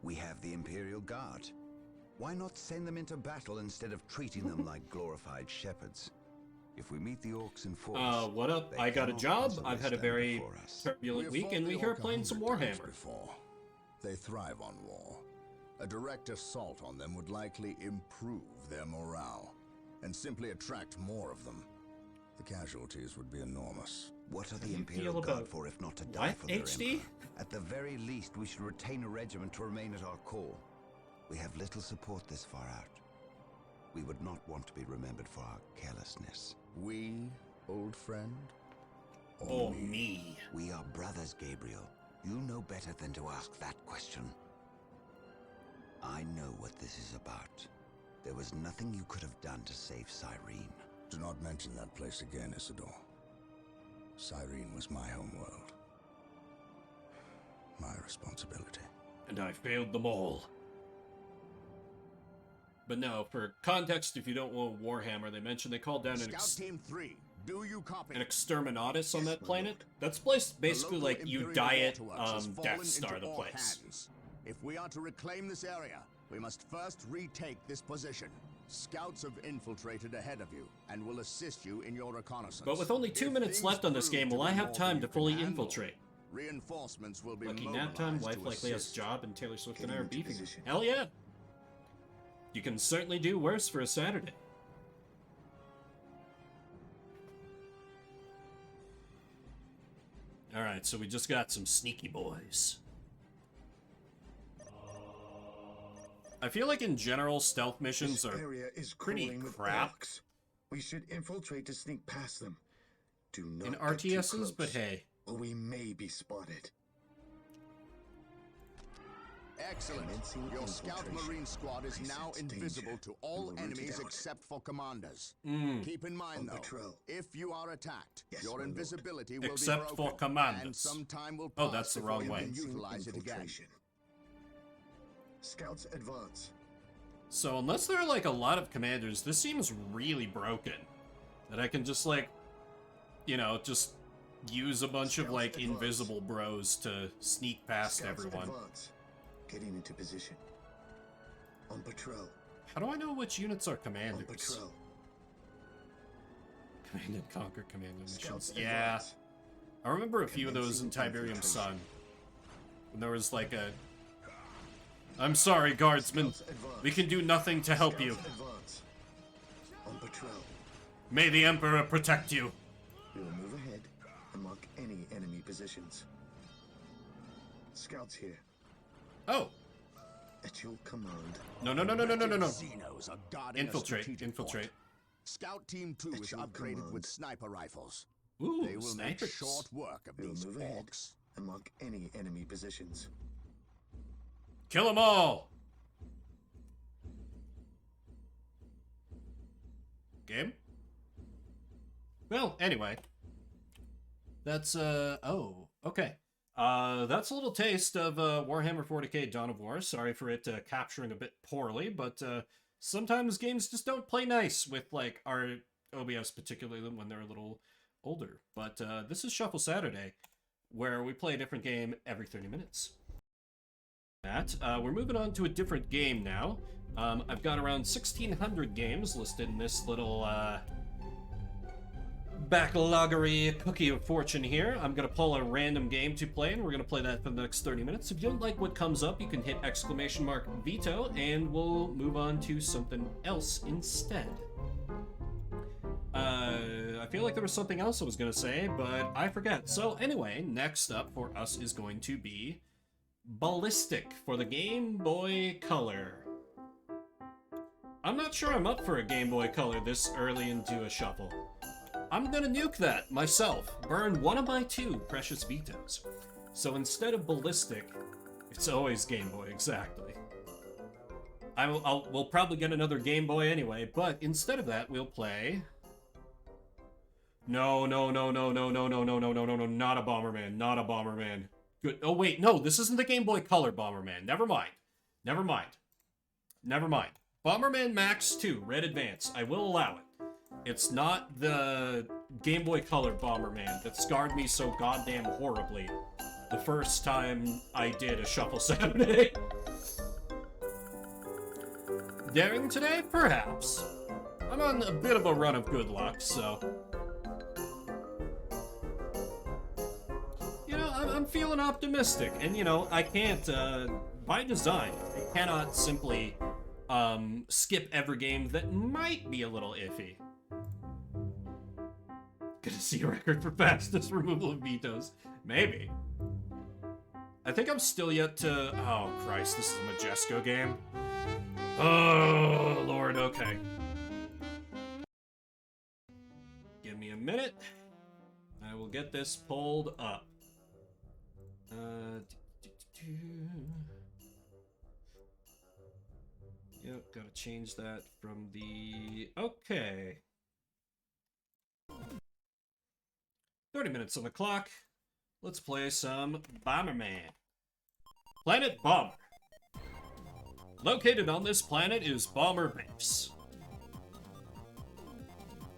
We have the Imperial Guard. Why not send them into battle instead of treating them like glorified shepherds? If we meet the Orcs in force... What up? they I got a cannot job. possibly I've had a stand very before us. turbulent We have week, fought and the we hear Orc playing some 100 times Warhammer. before. They thrive on war. A direct assault on them would likely improve their morale, and simply attract more of them. The casualties would be enormous. What are do the you Imperial feel Guard about for if not to die what, for their HD? Emperor? At the very least, we should retain a regiment to remain at our core. We have little support this far out. We would not want to be remembered for our carelessness. We, old friend? Oh, Or me. We are brothers, Gabriel. You know better than to ask that question. I know what this is about. There was nothing you could have done to save Cyrene. Do not mention that place again, Isidore. Cyrene was my homeworld. My responsibility. And I failed them all. But no, for context, if you don't know Warhammer, they mentioned they called down an Scout Team 3, do you copy? exterminatus on Yes, that my planet. lord. That's place The basically local like you Imperial diet waterworks has fallen Death Star into the Orc place. hands. If we are to reclaim this area, we must first retake this position. Scouts have infiltrated ahead of you and will assist you in your reconnaissance. But with only 2 If minutes things left on this prove game, to will be I have more time than to you fully can handle, infiltrate? Reinforcements will be Lucky nap time, mobilized wife to likely has assist. job, and Taylor Swift and I are Getting into beefing. position. Hell yeah! You can certainly do worse for a Saturday. Alright, so we just got some sneaky boys. I feel like in general, stealth missions This are area is pretty crawling with crap. orcs. We should infiltrate to sneak past them. Do not In get too RTSs, but close, hey. or we may be spotted. Excellent. Commencing Your scout infiltration. marine squad is I now sense invisible danger. to all We will root it enemies out. except for commanders. Keep in mind, On though, patrol. if you are attacked, Yes, your my lord. invisibility will Except be for broken, commanders. and some time will Oh, pass that's the before wrong you way. can Commencing utilize it again. infiltration. Scouts advance. So unless there are like a lot of commanders, this seems really broken. That I can just like, you know, just use a bunch of Scouts like advance. invisible bros to sneak past Scouts everyone. advance. Getting into position. On patrol. How do I know which units are On commanders? patrol. Command and Conquer commando missions. Scouts Yeah. advance. I remember a few of those in Commencing Tiberium infiltration. Sun. When there was like a... I'm sorry, guardsmen. Scouts advance. We can do nothing to help you. Scouts advance. On patrol. May the Emperor protect you. We will move ahead and mark any enemy positions. Scouts here. Oh. At your command. No. Xenos are guarding a Infiltrate, strategic infiltrate. point. Scout Team 2 At is your upgraded command. with sniper rifles. Ooh, They will make snipers. short work of We will these move ahead orcs. and mark any enemy positions. Kill them all! Game? Well, anyway. That's, oh, okay. That's a little taste of Warhammer 40k Dawn of War. Sorry for it capturing a bit poorly, but sometimes games just don't play nice with, like, our OBS, particularly when they're a little older. But this is Shuffle Saturday, where we play a different game every 30 minutes. We're moving on to a different game now. I've got around 1,600 games listed in this little backloggery cookie of fortune here. I'm going to pull a random game to play, and we're going to play that for the next 30 minutes. If you don't like what comes up, you can hit ! veto, and we'll move on to something else instead. I feel like there was something else I was going to say, but I forget. So anyway, next up for us is going to be Ballistic for the Game Boy Color. I'm not sure I'm up for a Game Boy Color this early into a shuffle. I'm gonna nuke that myself. Burn one of my 2 precious vetoes. So instead of Ballistic, it's always Game Boy, exactly. We'll probably get another Game Boy anyway, but instead of that, we'll play... No, not a Bomberman, not a Bomberman. Good. Oh wait, no, this isn't the Game Boy Color Bomberman. Never mind. Bomberman Max 2, Red Advance. I will allow it. It's not the Game Boy Color Bomberman that scarred me so goddamn horribly the first time I did a Shuffle Saturday. Daring today? Perhaps. I'm on a bit of a run of good luck, so... You know, I'm feeling optimistic, and you know, I can't, by design, I cannot simply, skip every game that might be a little iffy. Gonna see a record for fastest removal of vetoes. Maybe. I think I'm still yet to... Oh, Christ, this is a Majesco game. Oh, Lord, okay. Give me a minute. I will get this pulled up. Yep, gotta change that from the... Okay. 30 minutes on the clock. Let's play some Bomberman. Planet Bomber. Located on this planet is Bomber Base.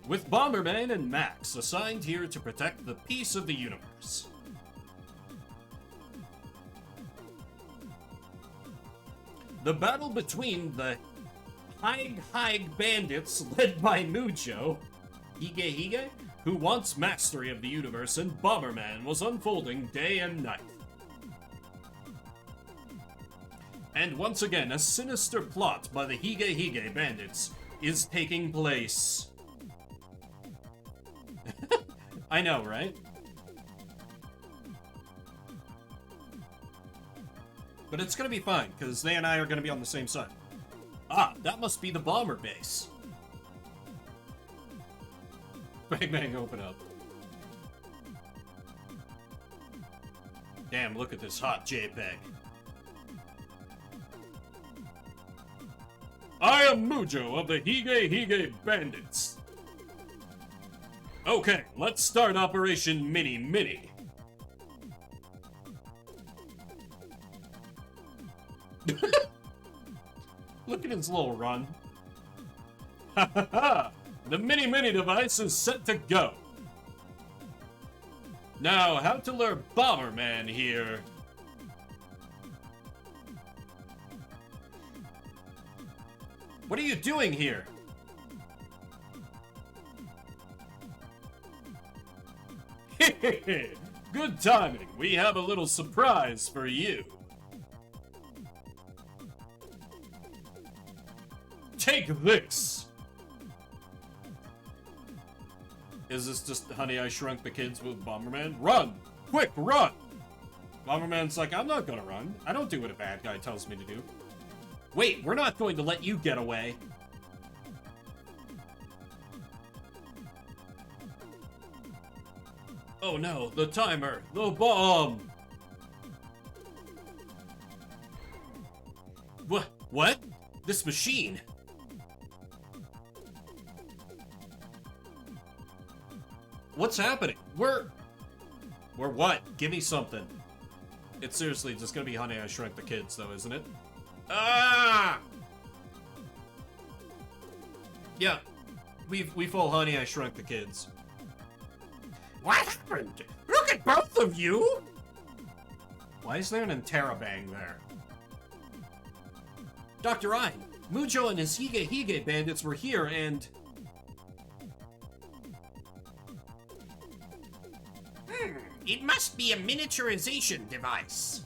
With Bomberman and Max assigned here to protect the peace of the universe. The battle between the Haig bandits led by Mujo, Hige, who wants mastery of the universe, and Bomberman was unfolding day and night. And once again, a sinister plot by the Hige bandits is taking place. I know, right? But it's gonna be fine, because they and I are gonna be on the same side. Ah, that must be the bomber base. Bang bang, open up. Damn, look at this hot JPEG. I am Mujo of the Hige Bandits. Okay, let's start Operation Mini Mini. Look at his little run. Ha ha ha! The Mini Mini device is set to go. Now, how to lure Bomberman here. What are you doing here? Good timing. We have a little surprise for you. Take this. Is this just Honey, I Shrunk the Kids with Bomberman? Run! Quick, run! Bomberman's like, I'm not gonna run. I don't do what a bad guy tells me to do. Wait, we're not going to let you get away. Oh no, the timer, the bomb! What? This machine? What's happening? We're what? Give me something. It's seriously just gonna be Honey, I Shrunk the Kids though, isn't it? Ah! Yeah, we fall Honey, I Shrunk the Kids. What happened? Look at both of you! Why is there an interrobang there? Dr. Ein, Mujo and his Hige bandits were here and... It must be a miniaturization device.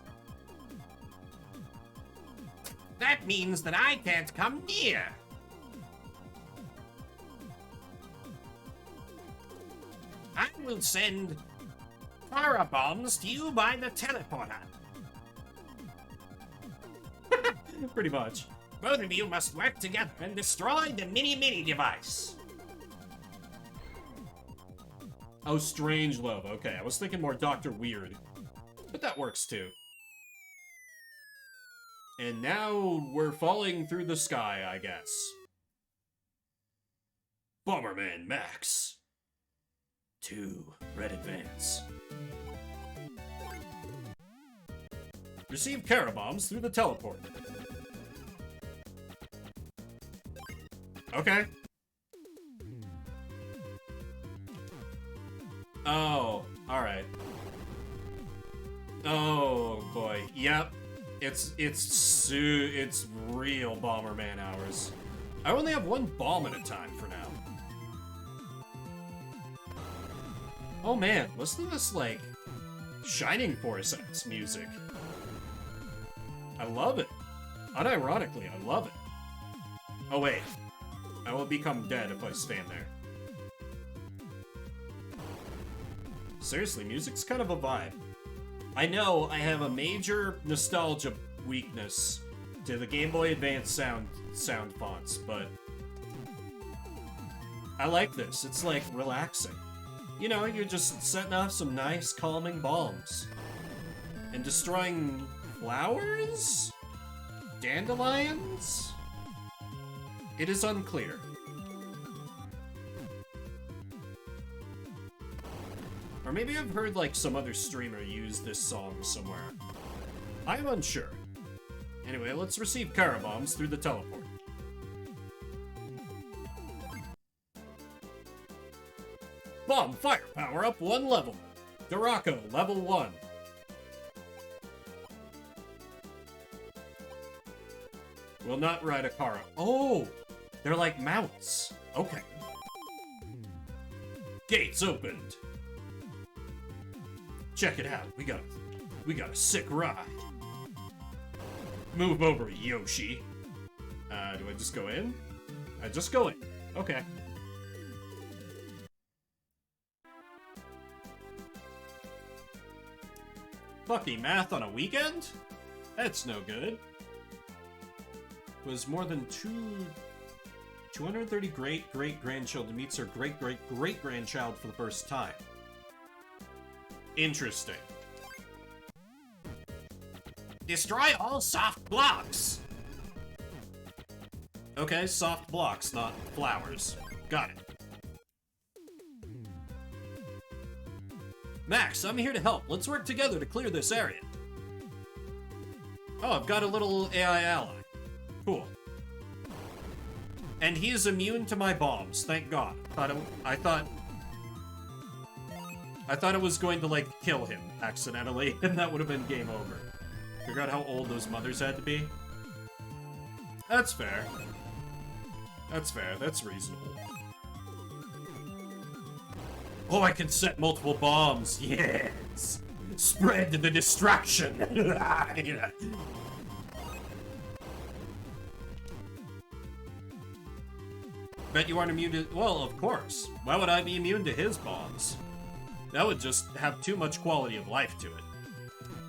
That means that I can't come near. I will send fire bombs to you by the teleporter. Pretty much. Both of you must work together and destroy the mini device. Oh, Strange Love. Okay, I was thinking more Dr. Weird. But that works too. And now we're falling through the sky, I guess. Bomberman Max. 2. Red Advance. Receive Carabombs through the teleport. Okay. Oh, alright. Oh boy. Yep. It's real Bomberman hours. I only have one bomb at a time for now. Oh man, listen to this, like, Shining Force music. I love it. Unironically, I love it. Oh wait. I will become dead if I stand there. Seriously, music's kind of a vibe. I know I have a major nostalgia weakness to the Game Boy Advance sound fonts, but I like this. It's like relaxing. You know, you're just setting off some nice calming bombs. And destroying flowers? Dandelions? It is unclear. Or maybe I've heard like some other streamer use this song somewhere. I'm unsure. Anyway, let's receive Carabombs through the teleport. Bomb firepower up 1 level. Duraco, level 1. Will not ride a car. Oh! They're like mounts. Okay. Gates opened. Check it out. We got a sick ride. Move over, Yoshi. Do I just go in? I just go in. Okay. Fucking math on a weekend? That's no good. Was more than 2 230 great-great-grandchildren meets her great-great-great-grandchild for the first time. Interesting. Destroy all soft blocks! Okay, soft blocks, not flowers. Got it. Max, I'm here to help. Let's work together to clear this area. Oh, I've got a little AI ally. Cool. And he is immune to my bombs, thank God. I thought it was going to, like, kill him accidentally, and that would have been game over. Figure out how old those mothers had to be. That's fair. That's fair, that's reasonable. Oh, I can set multiple bombs, yes! Spread the distraction! Bet you aren't immune to... Well, of course. Why would I be immune to his bombs? That would just have too much quality of life to it.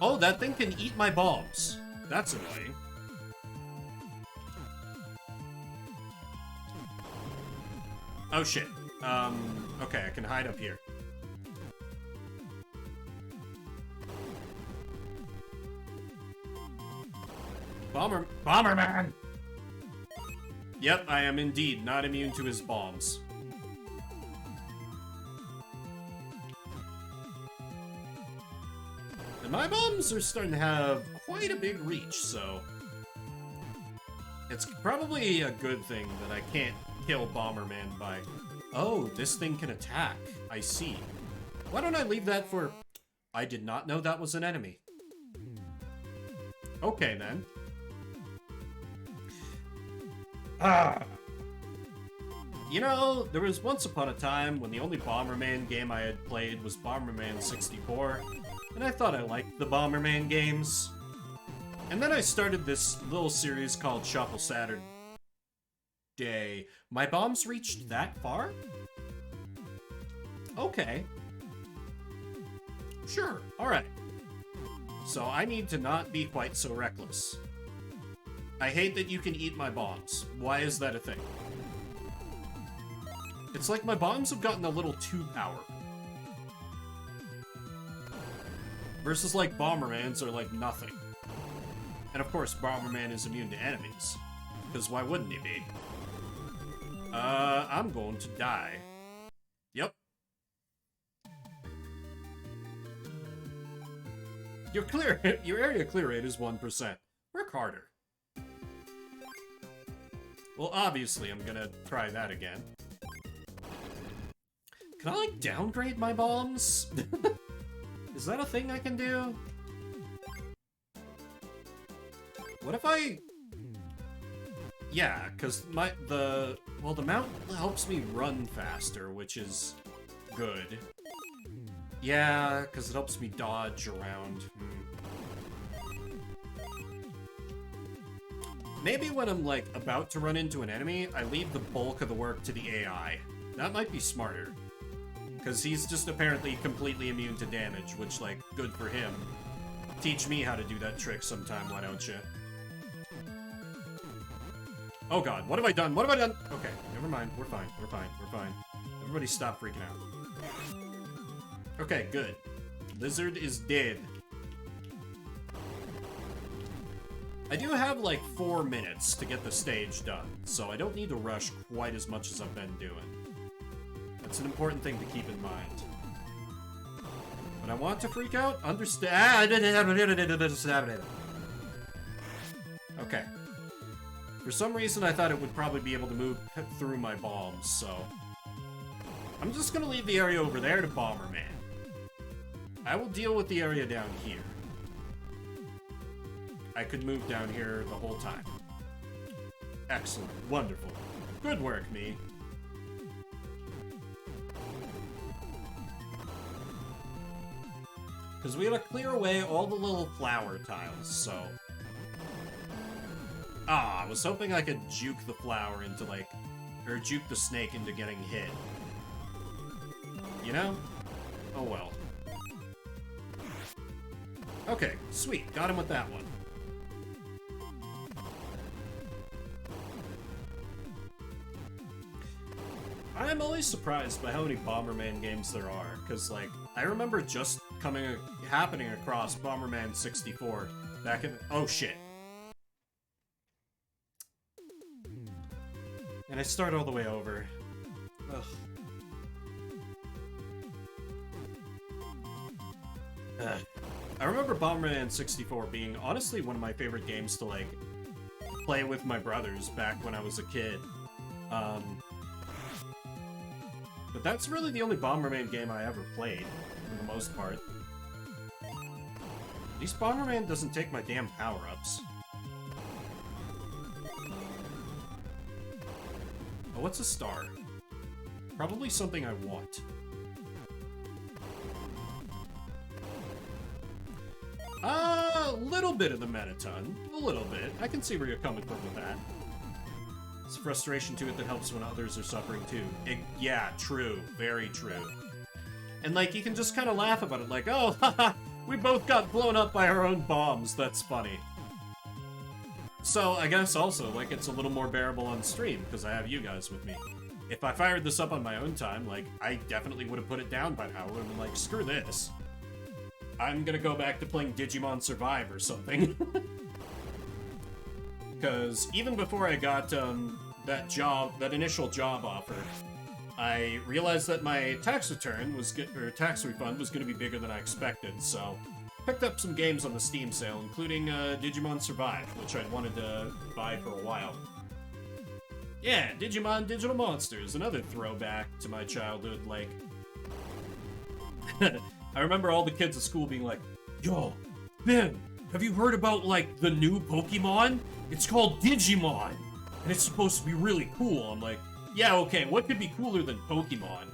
Oh, that thing can eat my bombs. That's annoying. Oh, shit. Okay, I can hide up here. Bomberman! Yep, I am indeed not immune to his bombs. And my bombs are starting to have quite a big reach, so... It's probably a good thing that I can't kill Bomberman by... Oh, this thing can attack. I see. Why don't I leave that for... I did not know that was an enemy. Okay, then. You know, there was once upon a time when the only Bomberman game I had played was Bomberman 64, and I thought I liked the Bomberman games. And then I started this little series called Shuffle Saturday. My bombs reached that far? Okay. Sure, alright. So I need to not be quite so reckless. I hate that you can eat my bombs. Why is that a thing? It's like my bombs have gotten a little too powerful. Versus like Bombermans are like nothing. And of course Bomberman is immune to enemies. Because why wouldn't he be? I'm going to die. Yep. Your area clear rate is 1%. Work harder. Well, obviously, I'm gonna try that again. Can I, like, downgrade my bombs? Is that a thing I can do? What if I... Yeah, because the mount helps me run faster, which is good. Yeah, because it helps me dodge around. Maybe when I'm, like, about to run into an enemy, I leave the bulk of the work to the AI. That might be smarter. Because he's just apparently completely immune to damage, which, like, good for him. Teach me how to do that trick sometime, why don't you? Oh god, what have I done? What have I done? Okay, never mind. We're fine. We're fine. We're fine. Everybody stop freaking out. Okay, good. Lizard is dead. I do have like 4 minutes to get the stage done, so I don't need to rush quite as much as I've been doing. That's an important thing to keep in mind. But I want to freak out? Understand? Okay. For some reason, I thought it would probably be able to move through my bombs, so... I'm just gonna leave the area over there to Bomberman. I will deal with the area down here. I could move down here the whole time. Excellent. Wonderful. Good work, me. Because we gotta clear away all the little flower tiles, so... Ah, I was hoping I could juke the flower into, like... Or juke the snake into getting hit. You know? Oh well. Okay, sweet. Got him with that one. really surprised by how many Bomberman games there are, because, like, I remember just happening across Bomberman 64 back in... Oh, shit. And I start all the way over. Ugh. I remember Bomberman 64 being honestly one of my favorite games to, like, play with my brothers back when I was a kid. But that's really the only Bomberman game I ever played, for the most part. At least Bomberman doesn't take my damn power-ups. Oh, what's a star? Probably something I want. A little bit of the Metaton. A little bit. I can see where you're coming from with that. It's frustration to it that helps when others are suffering too. Yeah, true. Very true. And, like, you can just kind of laugh about it, like, oh, haha, we both got blown up by our own bombs. That's funny. So, I guess also, like, it's a little more bearable on stream, because I have you guys with me. If I fired this up on my own time, like, I definitely would have put it down by now. I would have been like, screw this. I'm gonna go back to playing Digimon Survive or something. Because even before I got that initial job offer, I realized that my tax return tax refund was going to be bigger than I expected. So, picked up some games on the Steam sale, including Digimon Survive, which I'd wanted to buy for a while. Yeah, Digimon Digital Monsters, another throwback to my childhood. Like, I remember all the kids at school being like, "Yo, Ben, have you heard about, like, the new Pokemon? It's called Digimon, and it's supposed to be really cool." I'm like, yeah, okay, what could be cooler than Pokemon?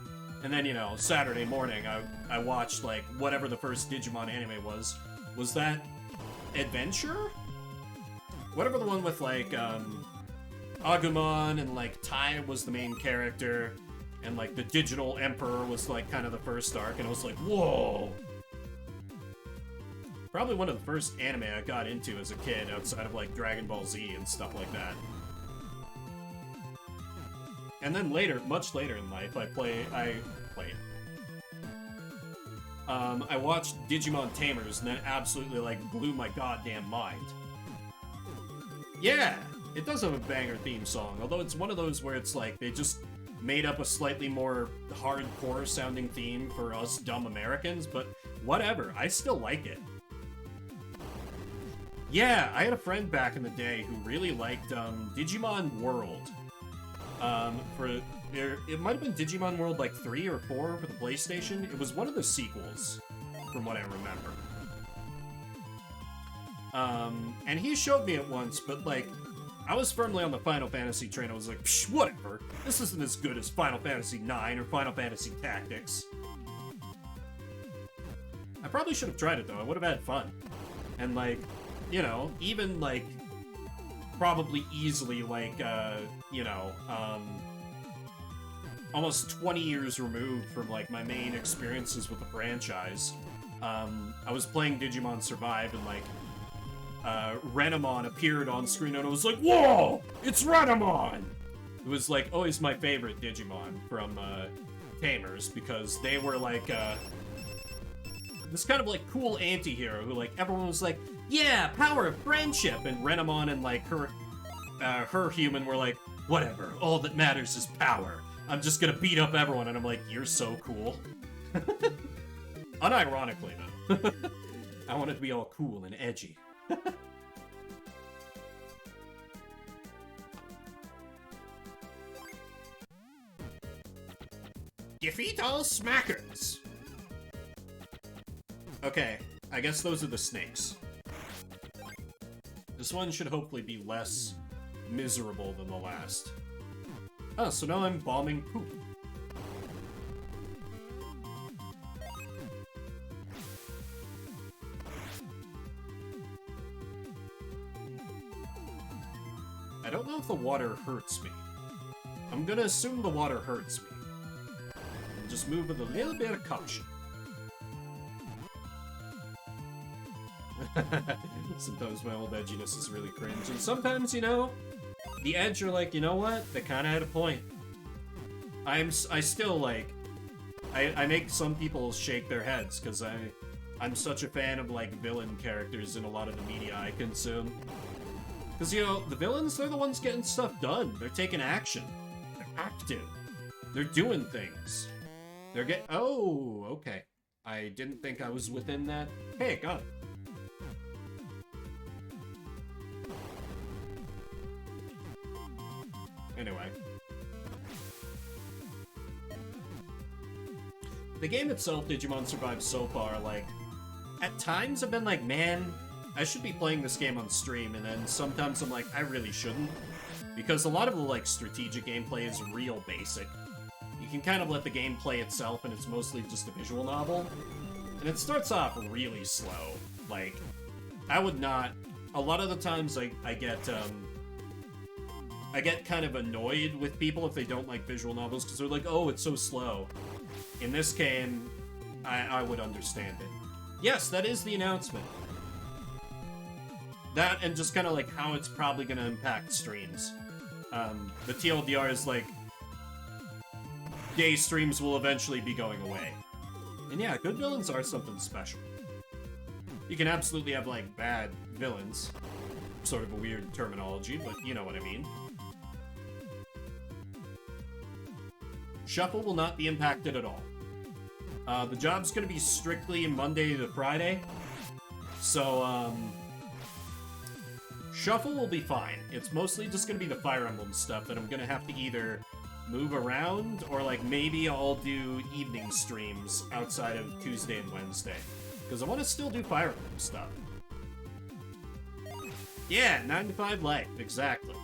And then, you know, Saturday morning, I watched, like, whatever the first Digimon anime was. Was that Adventure? Whatever the one with, like, Agumon and, like, Tai was the main character, and, like, the Digital Emperor was, like, kind of the first arc, and I was like, whoa! Probably one of the first anime I got into as a kid, outside of, like, Dragon Ball Z and stuff like that. And then later, much later in life, I watched Digimon Tamers, and that absolutely, like, blew my goddamn mind. Yeah, it does have a banger theme song, although it's one of those where it's like, they just made up a slightly more hardcore sounding theme for us dumb Americans, but whatever, I still like it. Yeah, I had a friend back in the day who really liked Digimon World. It might have been Digimon World like 3 or 4 for the PlayStation. It was one of the sequels, from what I remember. And he showed me it once, but like, I was firmly on the Final Fantasy train. I was like, psh, whatever. This isn't as good as Final Fantasy IX or Final Fantasy Tactics. I probably should have tried it though. I would have had fun. And like, you know, even like, probably easily like, you know, almost 20 years removed from like my main experiences with the franchise. I was playing Digimon Survive and like, Renamon appeared on screen and I was like, whoa! It's Renamon! It was like always my favorite Digimon from Tamers, because they were like this kind of like cool anti-hero who like everyone was like, yeah, power of friendship, and Renamon and like her human were like, whatever, all that matters is power. I'm just gonna beat up everyone, and I'm like, you're so cool. Unironically though. I wanted to be all cool and edgy. Defeat all smackers! Okay, I guess those are the snakes. This one should hopefully be less miserable than the last. Oh, so now I'm bombing poop. I don't know if the water hurts me. I'm gonna assume the water hurts me. And just move with a little bit of caution. Sometimes my old edginess is really cringe, and sometimes, you know, the edge are like, you know what? They kinda had a point. I still, like, I make some people shake their heads, because I'm such a fan of, like, villain characters in a lot of the media I consume. Because, you know, the villains, they're the ones getting stuff done. They're taking action. They're active. They're doing things. Oh, okay. I didn't think I was within that. Hey, got it. Anyway. The game itself, Digimon Survive, so far, like, at times I've been like, man, I should be playing this game on stream, and then sometimes I'm like, I really shouldn't. Because a lot of the, like, strategic gameplay is real basic. You can kind of let the game play itself, and it's mostly just a visual novel. And it starts off really slow. Like, I would not... A lot of the times I get kind of annoyed with people if they don't like visual novels, because they're like, oh, it's so slow. In this game, I would understand it. Yes, that is the announcement. That, and just kind of like how it's probably going to impact streams. The TLDR is like, day streams will eventually be going away. And yeah, good villains are something special. You can absolutely have, like, bad villains. Sort of a weird terminology, but you know what I mean. Shuffle will not be impacted at all. The job's gonna be strictly Monday to Friday. So, Shuffle will be fine. It's mostly just gonna be the Fire Emblem stuff that I'm gonna have to either move around, or, like, maybe I'll do evening streams outside of Tuesday and Wednesday. Because I want to still do Fire Emblem stuff. Yeah, 9 to 5 life, exactly.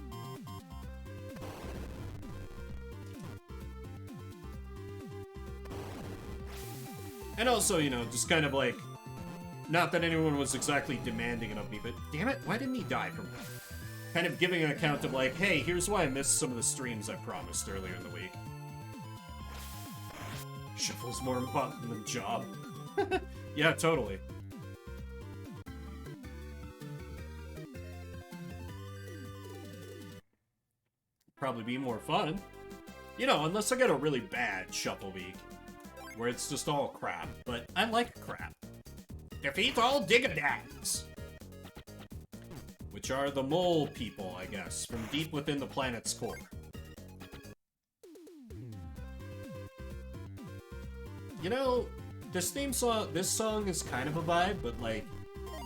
And also, you know, just kind of like, not that anyone was exactly demanding it of me, but damn it, why didn't he die from that? Kind of giving an account of like, hey, here's why I missed some of the streams I promised earlier in the week. Shuffle's more important than the job. Yeah, totally. Probably be more fun. You know, unless I get a really bad Shuffle week, where it's just all crap. But I like crap. Defeat all Digadags! Which are the mole people, I guess, from deep within the planet's core. You know, this song is kind of a vibe, but like,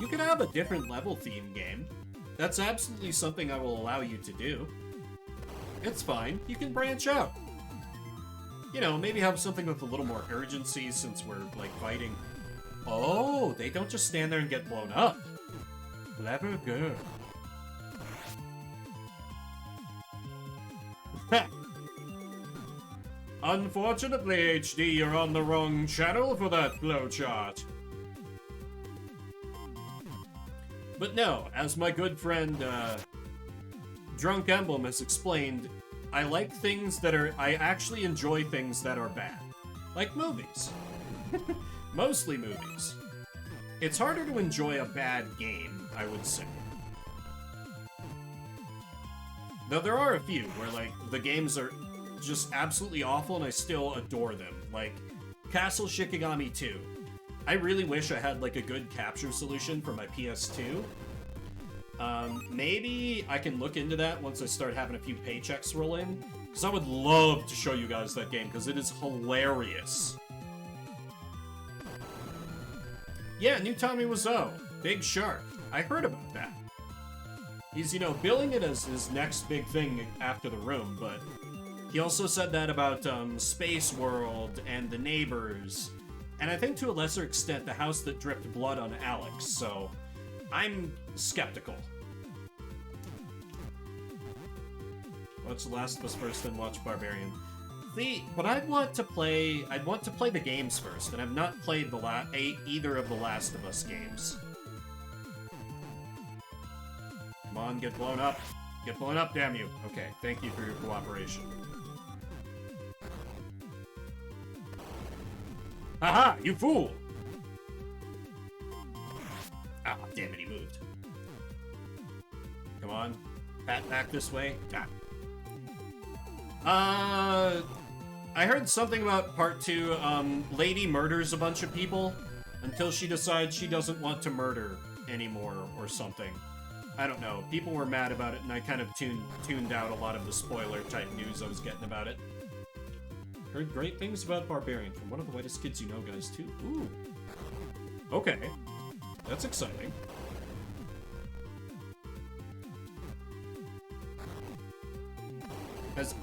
you could have a different level theme game. That's absolutely something I will allow you to do. It's fine, you can branch out. You know, maybe have something with a little more urgency since we're, like, fighting. Oh, they don't just stand there and get blown up. Clever girl. Unfortunately, HD, you're on the wrong channel for that flowchart. But no, as my good friend, Drunk Emblem has explained, I like things that are... I actually enjoy things that are bad. Like movies. Mostly movies. It's harder to enjoy a bad game, I would say. Though there are a few where, like, the games are just absolutely awful and I still adore them. Like, Castle Shikigami 2. I really wish I had, like, a good capture solution for my PS2. Maybe I can look into that once I start having a few paychecks roll in. Because I would love to show you guys that game, because it is hilarious. Yeah, new Tommy Wiseau. Big Shark. I heard about that. He's, you know, billing it as his next big thing after The Room, but he also said that about Space World and The Neighbors, and I think to a lesser extent The House That Dripped Blood on Alex, so I'm skeptical. Watch The Last of Us first, then watch Barbarian. See, but I'd want to play the games first, and I've not played either of the Last of Us games. Come on, get blown up. Get blown up, damn you. Okay, thank you for your cooperation. Haha, you fool! Ah, damn it, he moved. Come on. Back this way. Ah. I heard something about part 2, lady murders a bunch of people until she decides she doesn't want to murder anymore or something. I don't know. People were mad about it, and I kind of tuned out a lot of the spoiler-type news I was getting about it. Heard great things about Barbarian from one of the whitest kids you know, guys, too. Ooh. Okay. That's exciting. Damn it.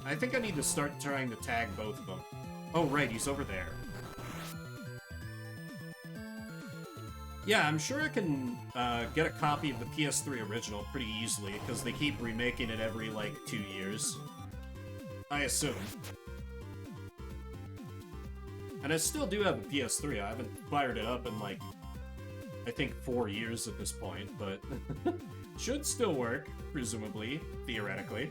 I think I need to start trying to tag both of them. Oh, right, he's over there. Yeah, I'm sure I can get a copy of the PS3 original pretty easily, because they keep remaking it every, like, 2 years. I assume. And I still do have a PS3. I haven't fired it up in, like, I think 4 years at this point, but should still work, presumably, theoretically.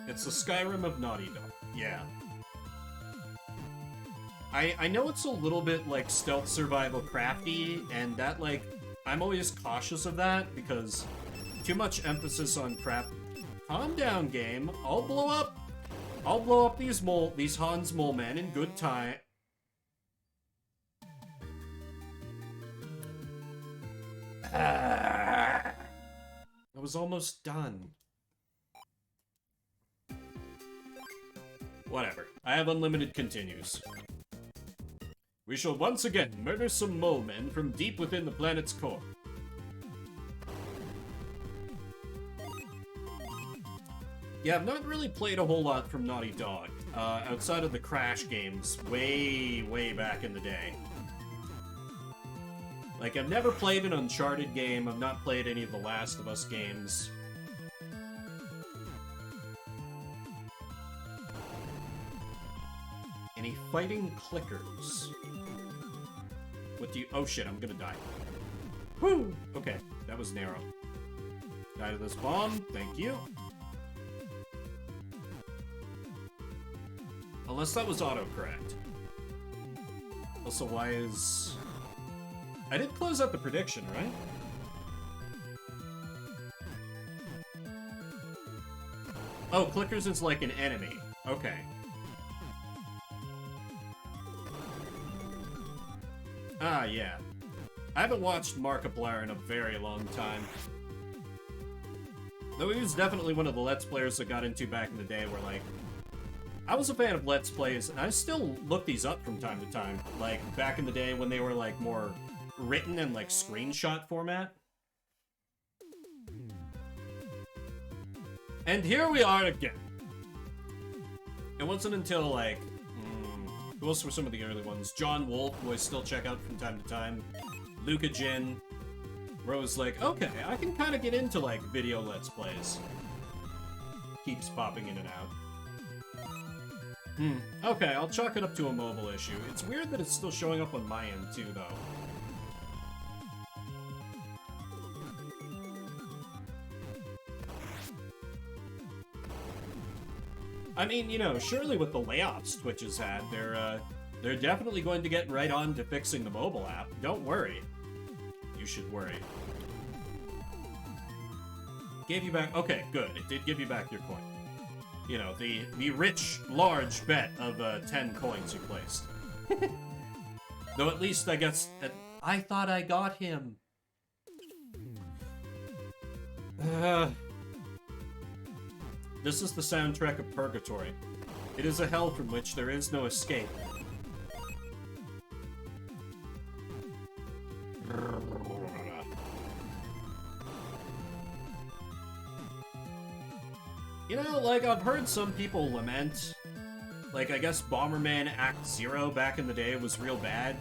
It's the Skyrim of Naughty Dog. Yeah. I know it's a little bit, like, stealth survival crafty, and that, like, I'm always cautious of that, because too much emphasis on craft. Calm down, game. I'll blow up these Hans mole men in good time. I was almost done. Whatever. I have unlimited continues. We shall once again murder some mole men from deep within the planet's core. Yeah, I've not really played a whole lot from Naughty Dog, outside of the Crash games way, way back in the day. Like, I've never played an Uncharted game, I've not played any of the Last of Us games. Any fighting clickers? What do you— oh shit, I'm gonna die. Woo! Okay, that was narrow. Die to this bomb, thank you. Unless that was autocorrect. Also, why is... I did close out the prediction, right? Oh, clickers is like an enemy. Okay. Ah, yeah. I haven't watched Markiplier in a very long time. Though he was definitely one of the Let's Players that got into back in the day where, like... I was a fan of Let's Plays, and I still look these up from time to time. Like, back in the day when they were, like, more written in, like, screenshot format. And here we are again. It wasn't until, like... who else were some of the early ones? John Wolfe, who I still check out from time to time. Luca Jin. Where I was like, okay, I can kind of get into, like, video Let's Plays. Keeps popping in and out. Okay, I'll chalk it up to a mobile issue. It's weird that it's still showing up on my end, too, though. I mean, you know, surely with the layoffs Twitch has had, they're definitely going to get right on to fixing the mobile app. Don't worry. You should worry. Gave you back... okay, good. It did give you back your coin. You know, the rich, large bet of 10 coins you placed. Though at least I guess... I thought I got him. This is the soundtrack of Purgatory. It is a hell from which there is no escape. You know, like, I've heard some people lament, like, I guess Bomberman Act Zero back in the day was real bad.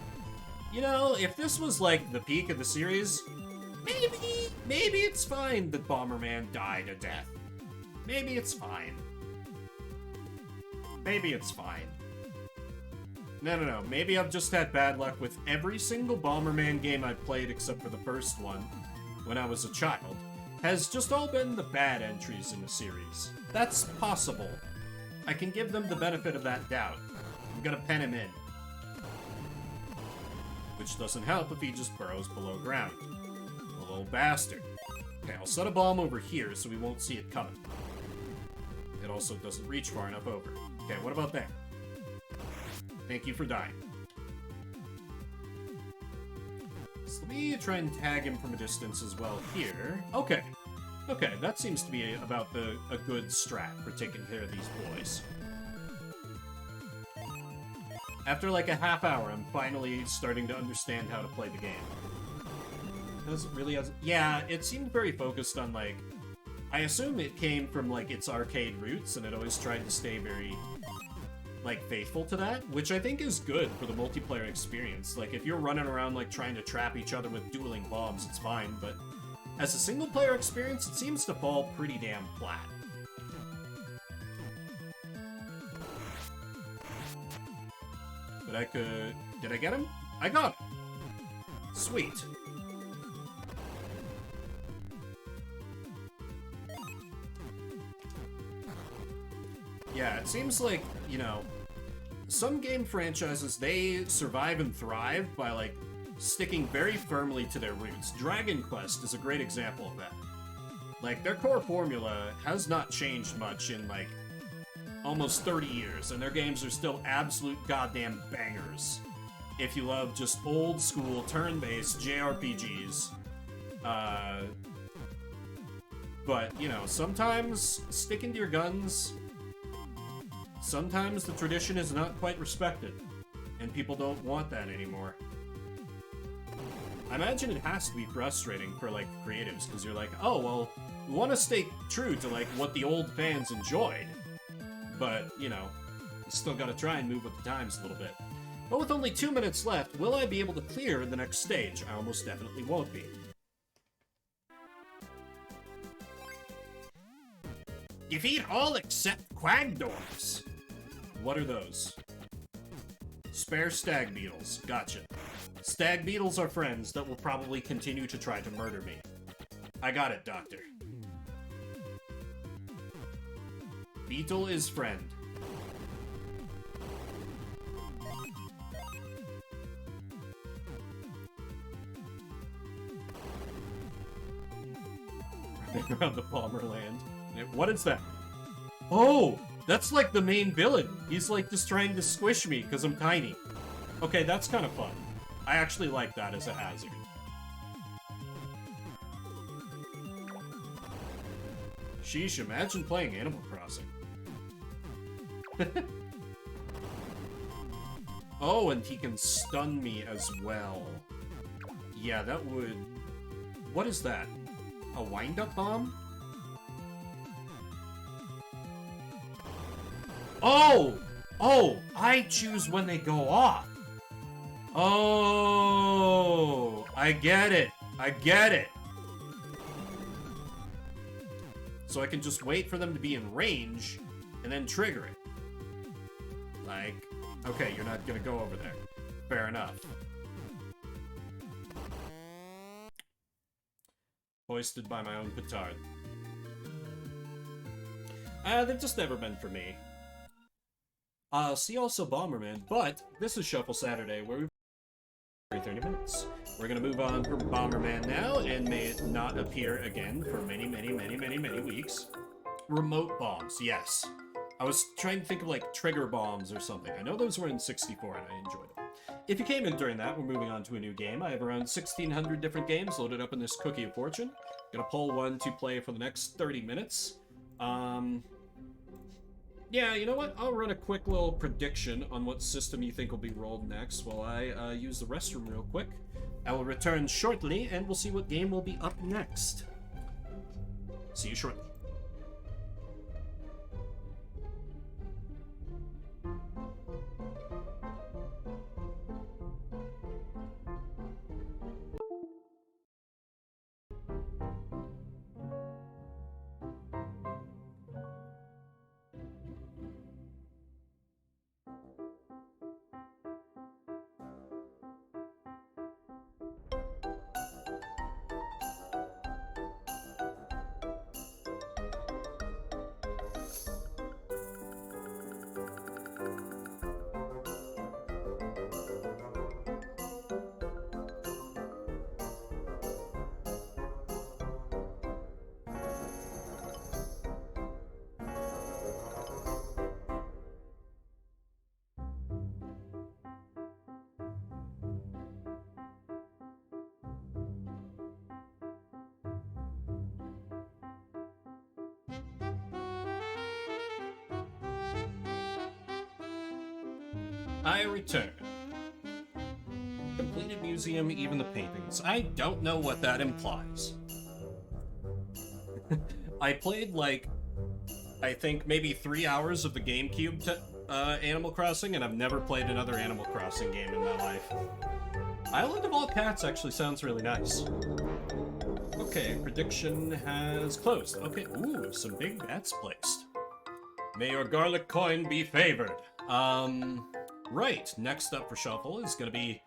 You know, if this was, like, the peak of the series, maybe it's fine that Bomberman died a death. Maybe it's fine. Maybe it's fine. No. Maybe I've just had bad luck with every single Bomberman game I've played except for the first one, when I was a child, has just all been the bad entries in the series. That's possible. I can give them the benefit of that doubt. I'm gonna pen him in. Which doesn't help if he just burrows below ground. little bastard. Okay, I'll set a bomb over here so we won't see it coming. It also doesn't reach far enough over. Okay, what about there? Thank you for dying. So let me try and tag him from a distance as well here. Okay. Okay, that seems to be about a good strat for taking care of these boys. After like a half hour, I'm finally starting to understand how to play the game. Does it really has... Yeah, it seemed very focused on, like... I assume it came from, like, its arcade roots, and it always tried to stay very, like, faithful to that, which I think is good for the multiplayer experience. Like, if you're running around, like, trying to trap each other with dueling bombs, it's fine, but as a single-player experience, it seems to fall pretty damn flat. But I could... Did I get him? I got him! Sweet. Yeah, it seems like, you know, some game franchises, they survive and thrive by, like, sticking very firmly to their roots. Dragon Quest is a great example of that. Like, their core formula has not changed much in, like, almost 30 years, and their games are still absolute goddamn bangers. If you love just old-school, turn-based JRPGs. But, you know, sometimes sticking to your guns... Sometimes the tradition is not quite respected, and people don't want that anymore. I imagine it has to be frustrating for, like, creatives, because you're like, oh, well, we want to stay true to, like, what the old fans enjoyed. But, you know, you still gotta try and move with the times a little bit. But with only 2 minutes left, will I be able to clear the next stage? I almost definitely won't be. Defeat all except Quagdorfs. What are those? Spare stag beetles. Gotcha. Stag beetles are friends that will probably continue to try to murder me. I got it, Doctor. Beetle is friend. Around the Palmer land. What is that? Oh! That's like the main villain. He's like just trying to squish me because I'm tiny. Okay, that's kind of fun. I actually like that as a hazard. Sheesh, imagine playing Animal Crossing. Oh, and he can stun me as well. Yeah, that would... What is that? A wind-up bomb? Oh! Oh! I choose when they go off. Oh! I get it. I get it. So I can just wait for them to be in range and then trigger it. Like, okay, you're not gonna go over there. Fair enough. Hoisted by my own petard. They've just never been for me. See also Bomberman, but this is Shuffle Saturday, where we every 30 minutes. We're gonna move on from Bomberman now, and may it not appear again for many, many, many, many, many weeks. Remote bombs, yes. I was trying to think of, like, trigger bombs or something. I know those were in 64, and I enjoyed them. If you came in during that, we're moving on to a new game. I have around 1,600 different games loaded up in this Cookie of Fortune. Gonna pull one to play for the next 30 minutes. Yeah, you know what? I'll run a quick little prediction on what system you think will be rolled next while I use the restroom real quick. I will return shortly, and we'll see what game will be up next. See you shortly. I return. Completed museum, even the paintings. I don't know what that implies. I played, like, I think maybe 3 hours of the GameCube Animal Crossing, and I've never played another Animal Crossing game in my life. Island of All Cats actually sounds really nice. Okay, prediction has closed. Okay, ooh, some big bets placed. May your garlic coin be favored. Right, next up for Shuffle is gonna be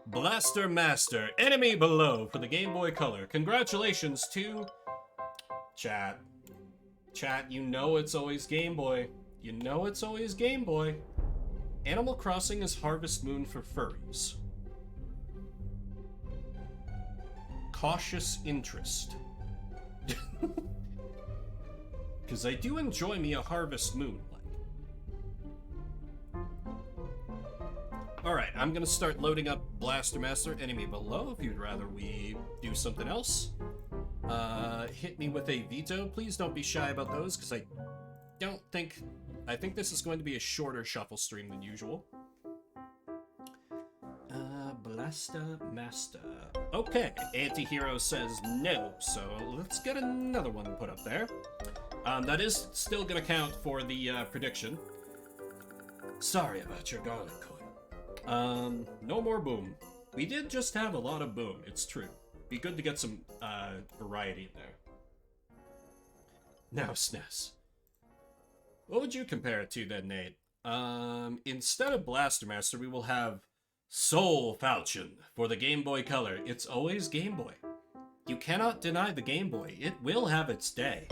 Blaster Master, Enemy Below for the Game Boy Color. Congratulations to Chat. Chat, you know it's always Game Boy. You know it's always Game Boy. Animal Crossing is Harvest Moon for furries. Cautious interest. Because I do enjoy me a Harvest Moon. Alright, I'm gonna start loading up Blaster Master, Enemy Below, if you'd rather we do something else. Hit me with a veto. Please don't be shy about those, because I think this is going to be a shorter Shuffle stream than usual. Blaster Master. Okay, Antihero says no, so let's get another one put up there. That is still gonna count for the prediction. Sorry about your garlic coin. No more boom. We did just have a lot of boom, it's true. Be good to get some variety in there. Now, SNES. What would you compare it to then, Nate? Instead of Blaster Master, we will have Soul Falchion for the Game Boy Color. It's always Game Boy. You cannot deny the Game Boy. It will have its day.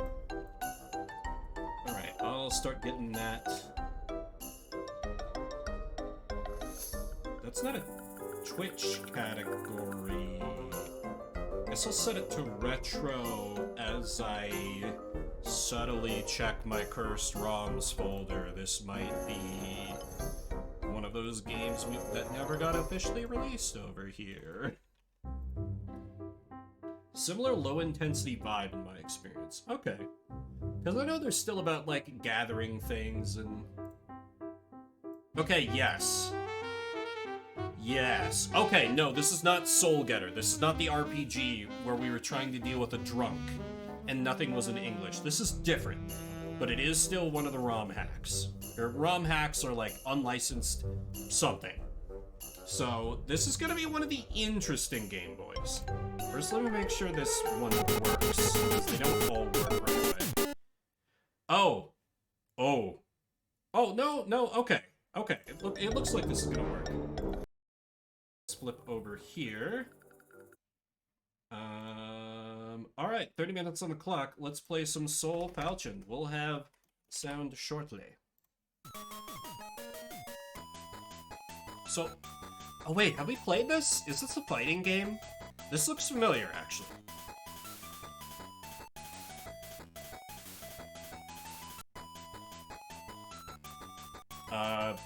Alright, I'll start getting that. That's not a Twitch category. Guess I'll set it to retro as I subtly check my cursed ROMs folder. This might be one of those games that never got officially released over here. Similar low-intensity vibe in my experience. Okay. Because I know there's still about, like, gathering things and... Okay, yes. Yes. Okay, no, this is not Soul Getter. This is not the RPG where we were trying to deal with a drunk and nothing was in English. This is different, but it is still one of the ROM hacks. Or ROM hacks are like unlicensed something. So this is gonna be one of the interesting Game Boys. First, let me make sure this one works, because they don't all work right away. Oh. Oh. Oh, no, okay. Okay, it looks like this is gonna work. Let's flip over here. Alright, 30 minutes on the clock. Let's play some Soul Falchion. We'll have sound shortly. So, oh wait, have we played this? Is this a fighting game? This looks familiar, actually.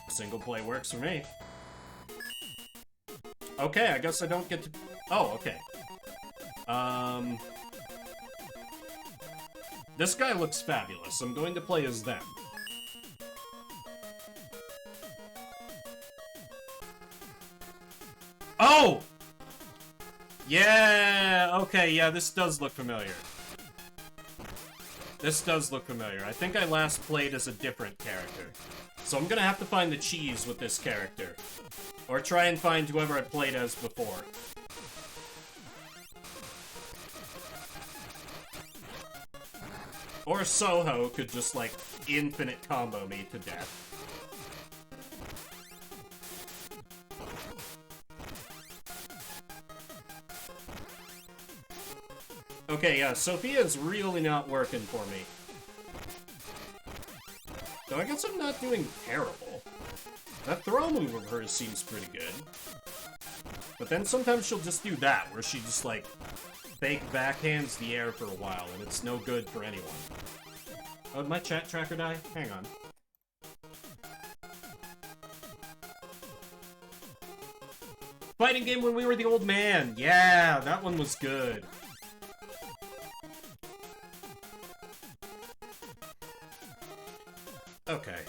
Single play works for me. Okay, I guess I don't get to... Oh, okay. This guy looks fabulous. I'm going to play as them. Oh! Yeah! Okay, yeah, this does look familiar. This does look familiar. I think I last played as a different character. So I'm gonna have to find the cheese with this character. Or try and find whoever I played as before. Or Soho could just, like, infinite combo me to death. Okay, yeah, Sophia's really not working for me. Though I guess I'm not doing terrible. That throw move of hers seems pretty good. But then sometimes she'll just do that, where she just, like, fake backhands the air for a while, and it's no good for anyone. Oh, did my chat tracker die? Hang on. Fighting game when we were the old man! Yeah, that one was good. Okay.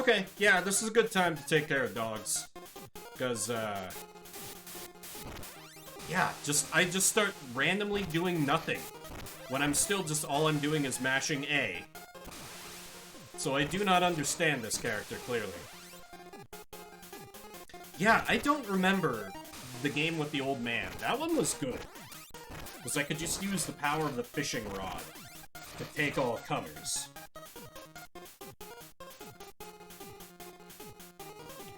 Okay, yeah, this is a good time to take care of dogs. Because, yeah, I just start randomly doing nothing. When I'm still just, all I'm doing is mashing A. So I do not understand this character, clearly. Yeah, I don't remember the game with the old man. That one was good. Because I could just use the power of the fishing rod to take all comers.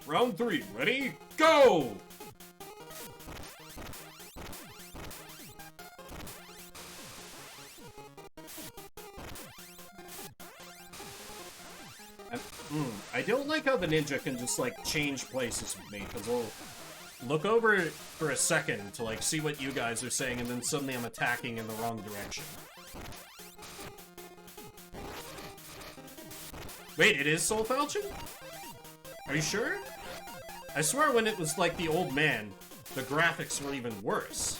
Round 3, ready? Go! I don't like how the ninja can just, like, change places with me, because we'll look over for a second to, like, see what you guys are saying, and then suddenly I'm attacking in the wrong direction. Wait, it is Soul Falchion? Are you sure? I swear when it was, like, the old man, the graphics were even worse.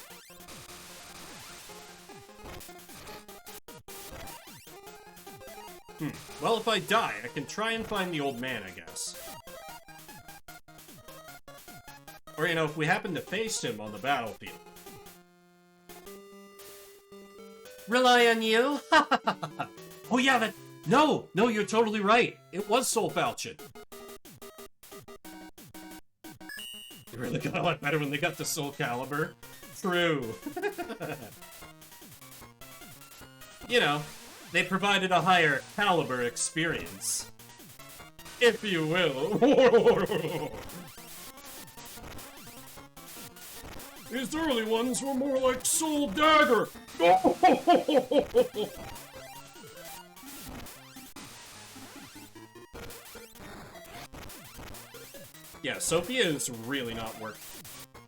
Well, if I die, I can try and find the old man, I guess. Or, you know, if we happen to face him on the battlefield. Rely on you? Oh yeah, that... No, you're totally right. It was Soul Falchion. It really got a lot better when they got to Soul Calibur. True. You know, they provided a higher caliber experience. If you will. These early ones were more like Soul Dagger. Yeah, Sophia is really not working.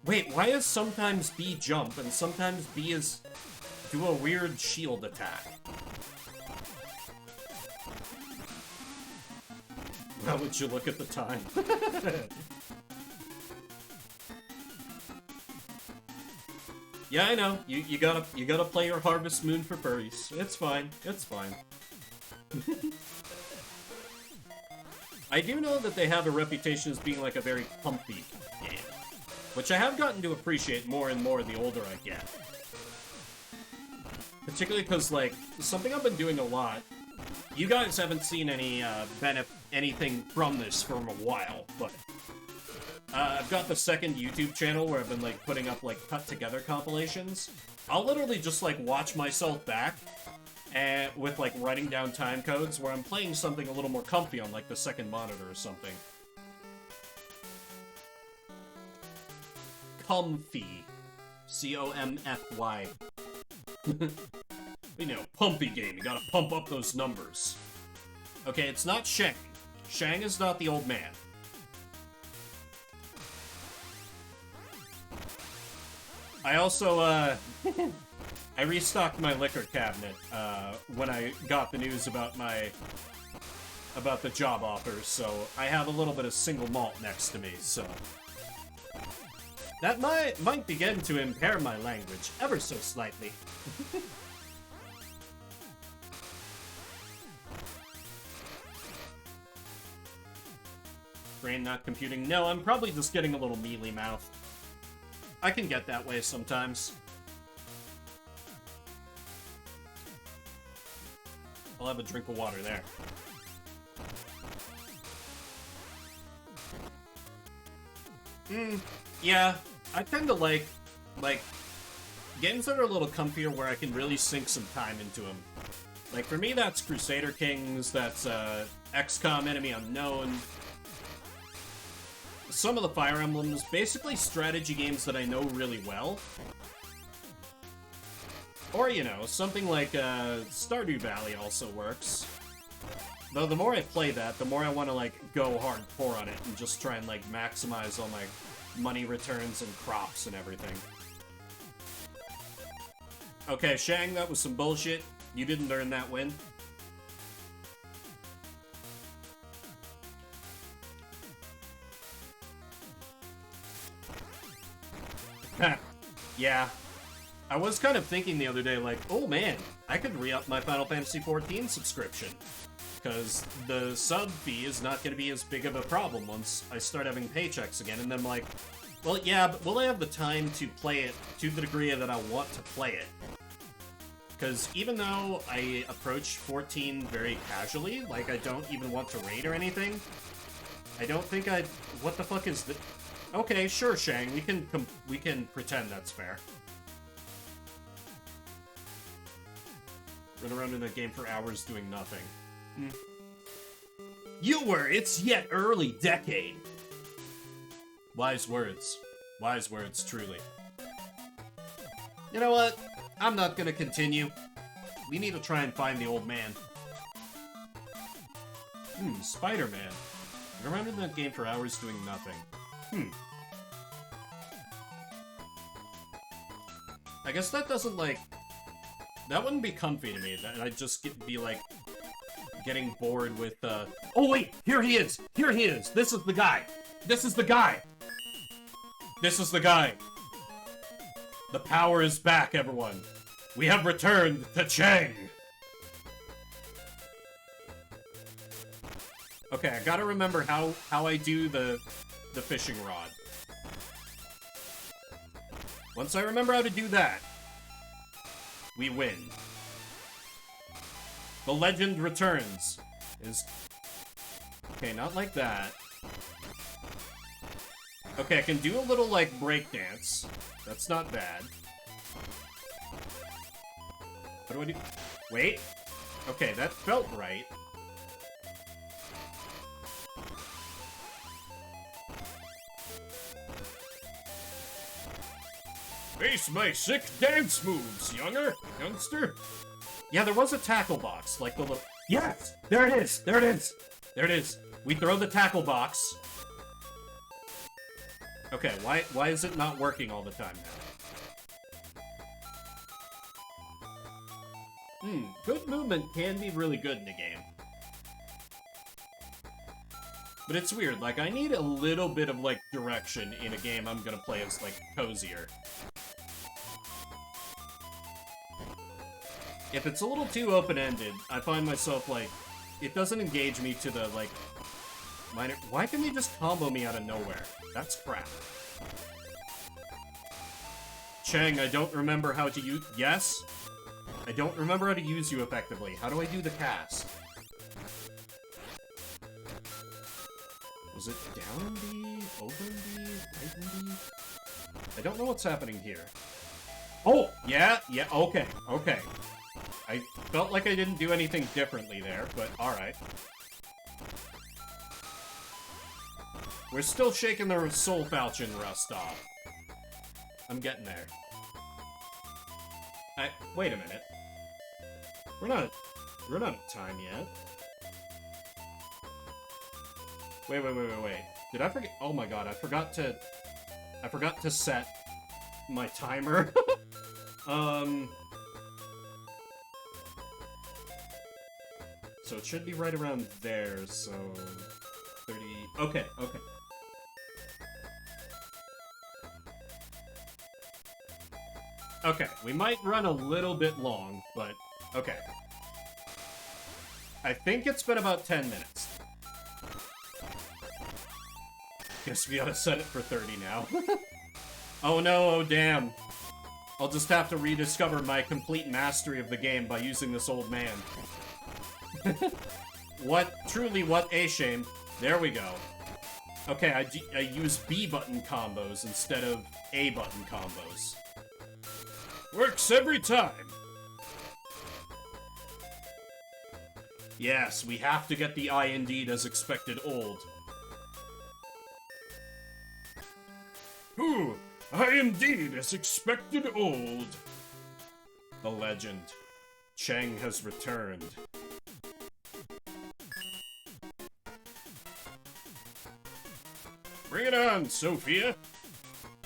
Wait, why is sometimes B jump and sometimes B is do a weird shield attack? How would you look at the time? Yeah, I know. You gotta play your Harvest Moon for furries. It's fine. It's fine. I do know that they have a reputation as being like a very pumpy game, which I have gotten to appreciate more and more the older I get. Particularly because, like, something I've been doing a lot. You guys haven't seen anything from this for a while, but I've got the second YouTube channel where I've been, like, putting up, like, cut-together compilations. I'll literally just, like, watch myself back and with, like, writing down time codes where I'm playing something a little more comfy on, like, the second monitor or something. Comfy. C-O-M-F-Y. You know, pumpy game. You gotta pump up those numbers. Okay, it's not Shang. Shang is not the old man. I also, I restocked my liquor cabinet, when I got the news about the job offers, so I have a little bit of single malt next to me, so... That might begin to impair my language, ever so slightly. Brain not computing. No, I'm probably just getting a little mealy mouth. I can get that way sometimes. I'll have a drink of water there. Yeah, I tend to like, games that are a little comfier where I can really sink some time into them. Like, for me, that's Crusader Kings, that's, XCOM Enemy Unknown. Some of the Fire Emblems, basically strategy games that I know really well. Or, you know, something like, Stardew Valley also works. Though the more I play that, the more I want to, like, go hardcore on it and just try and, like, maximize all my money returns and crops and everything. Okay, Shang, that was some bullshit. You didn't earn that win. Yeah. I was kind of thinking the other day, like, oh man, I could re-up my Final Fantasy XIV subscription. because the sub fee is not going to be as big of a problem once I start having paychecks again, and then I'm like, well, yeah, but will I have the time to play it to the degree that I want to play it? Because even though I approach 14 very casually, like I don't even want to raid or anything, I don't think I'd... What the fuck is this? Okay, sure, Shang, we can pretend that's fair. Run around in a game for hours doing nothing. You were, it's yet early decade. Wise words. Wise words, truly. You know what? I'm not gonna continue. We need to try and find the old man. Spider-Man. Run around in that game for hours doing nothing. I guess that doesn't, like... That wouldn't be comfy to me. I'd just be, like, getting bored with, Oh, wait! Here he is! Here he is! This is the guy! This is the guy! This is the guy! The power is back, everyone! We have returned to Chang! Okay, I gotta remember how I do the fishing rod. Once I remember how to do that, we win. The legend returns. Okay, not like that. Okay, I can do a little, like, breakdance. That's not bad. What do I do? Wait. Okay, that felt right. Face my sick dance moves, youngster. Yeah, there was a tackle box, like the little... Yes! There it is! There it is! There it is! We throw the tackle box. Okay, why is it not working all the time now? Good movement can be really good in a game. But it's weird, like, I need a little bit of, like, direction in a game I'm gonna play as, like, cozier. If it's a little too open-ended, I find myself, like, it doesn't engage me to the, like, minor... Why can they just combo me out of nowhere? That's crap. Chang, I don't remember how to use... Yes? I don't remember how to use you effectively. How do I do the cast? Was it down B? Over B? Right B? I don't know what's happening here. Oh! Yeah, okay, okay. I felt like I didn't do anything differently there, but alright. We're still shaking the Soul Falchion rust off. I'm getting there. Wait a minute. We're not at time yet. Wait. Did I forget? Oh my god, I forgot to set my timer. So it should be right around there, so... 30... Okay. Okay, we might run a little bit long, but... Okay. I think it's been about 10 minutes. Guess we gotta set it for 30 now. Oh no, oh damn. I'll just have to rediscover my complete mastery of the game by using this old man. What a shame. There we go. Okay, I use B button combos instead of A button combos. Works every time. Yes, we have to get the I indeed as expected old. Who? I indeed as expected old. The legend. Chang has returned. Bring it on, Sophia.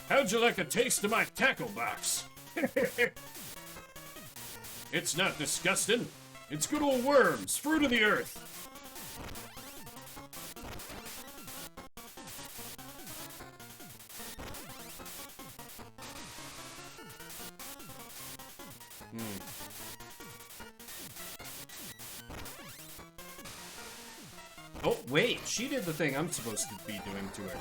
How'd you like a taste of my tackle box? It's not disgusting. It's good old worms, fruit of the earth. Oh, wait, she did the thing I'm supposed to be doing to her.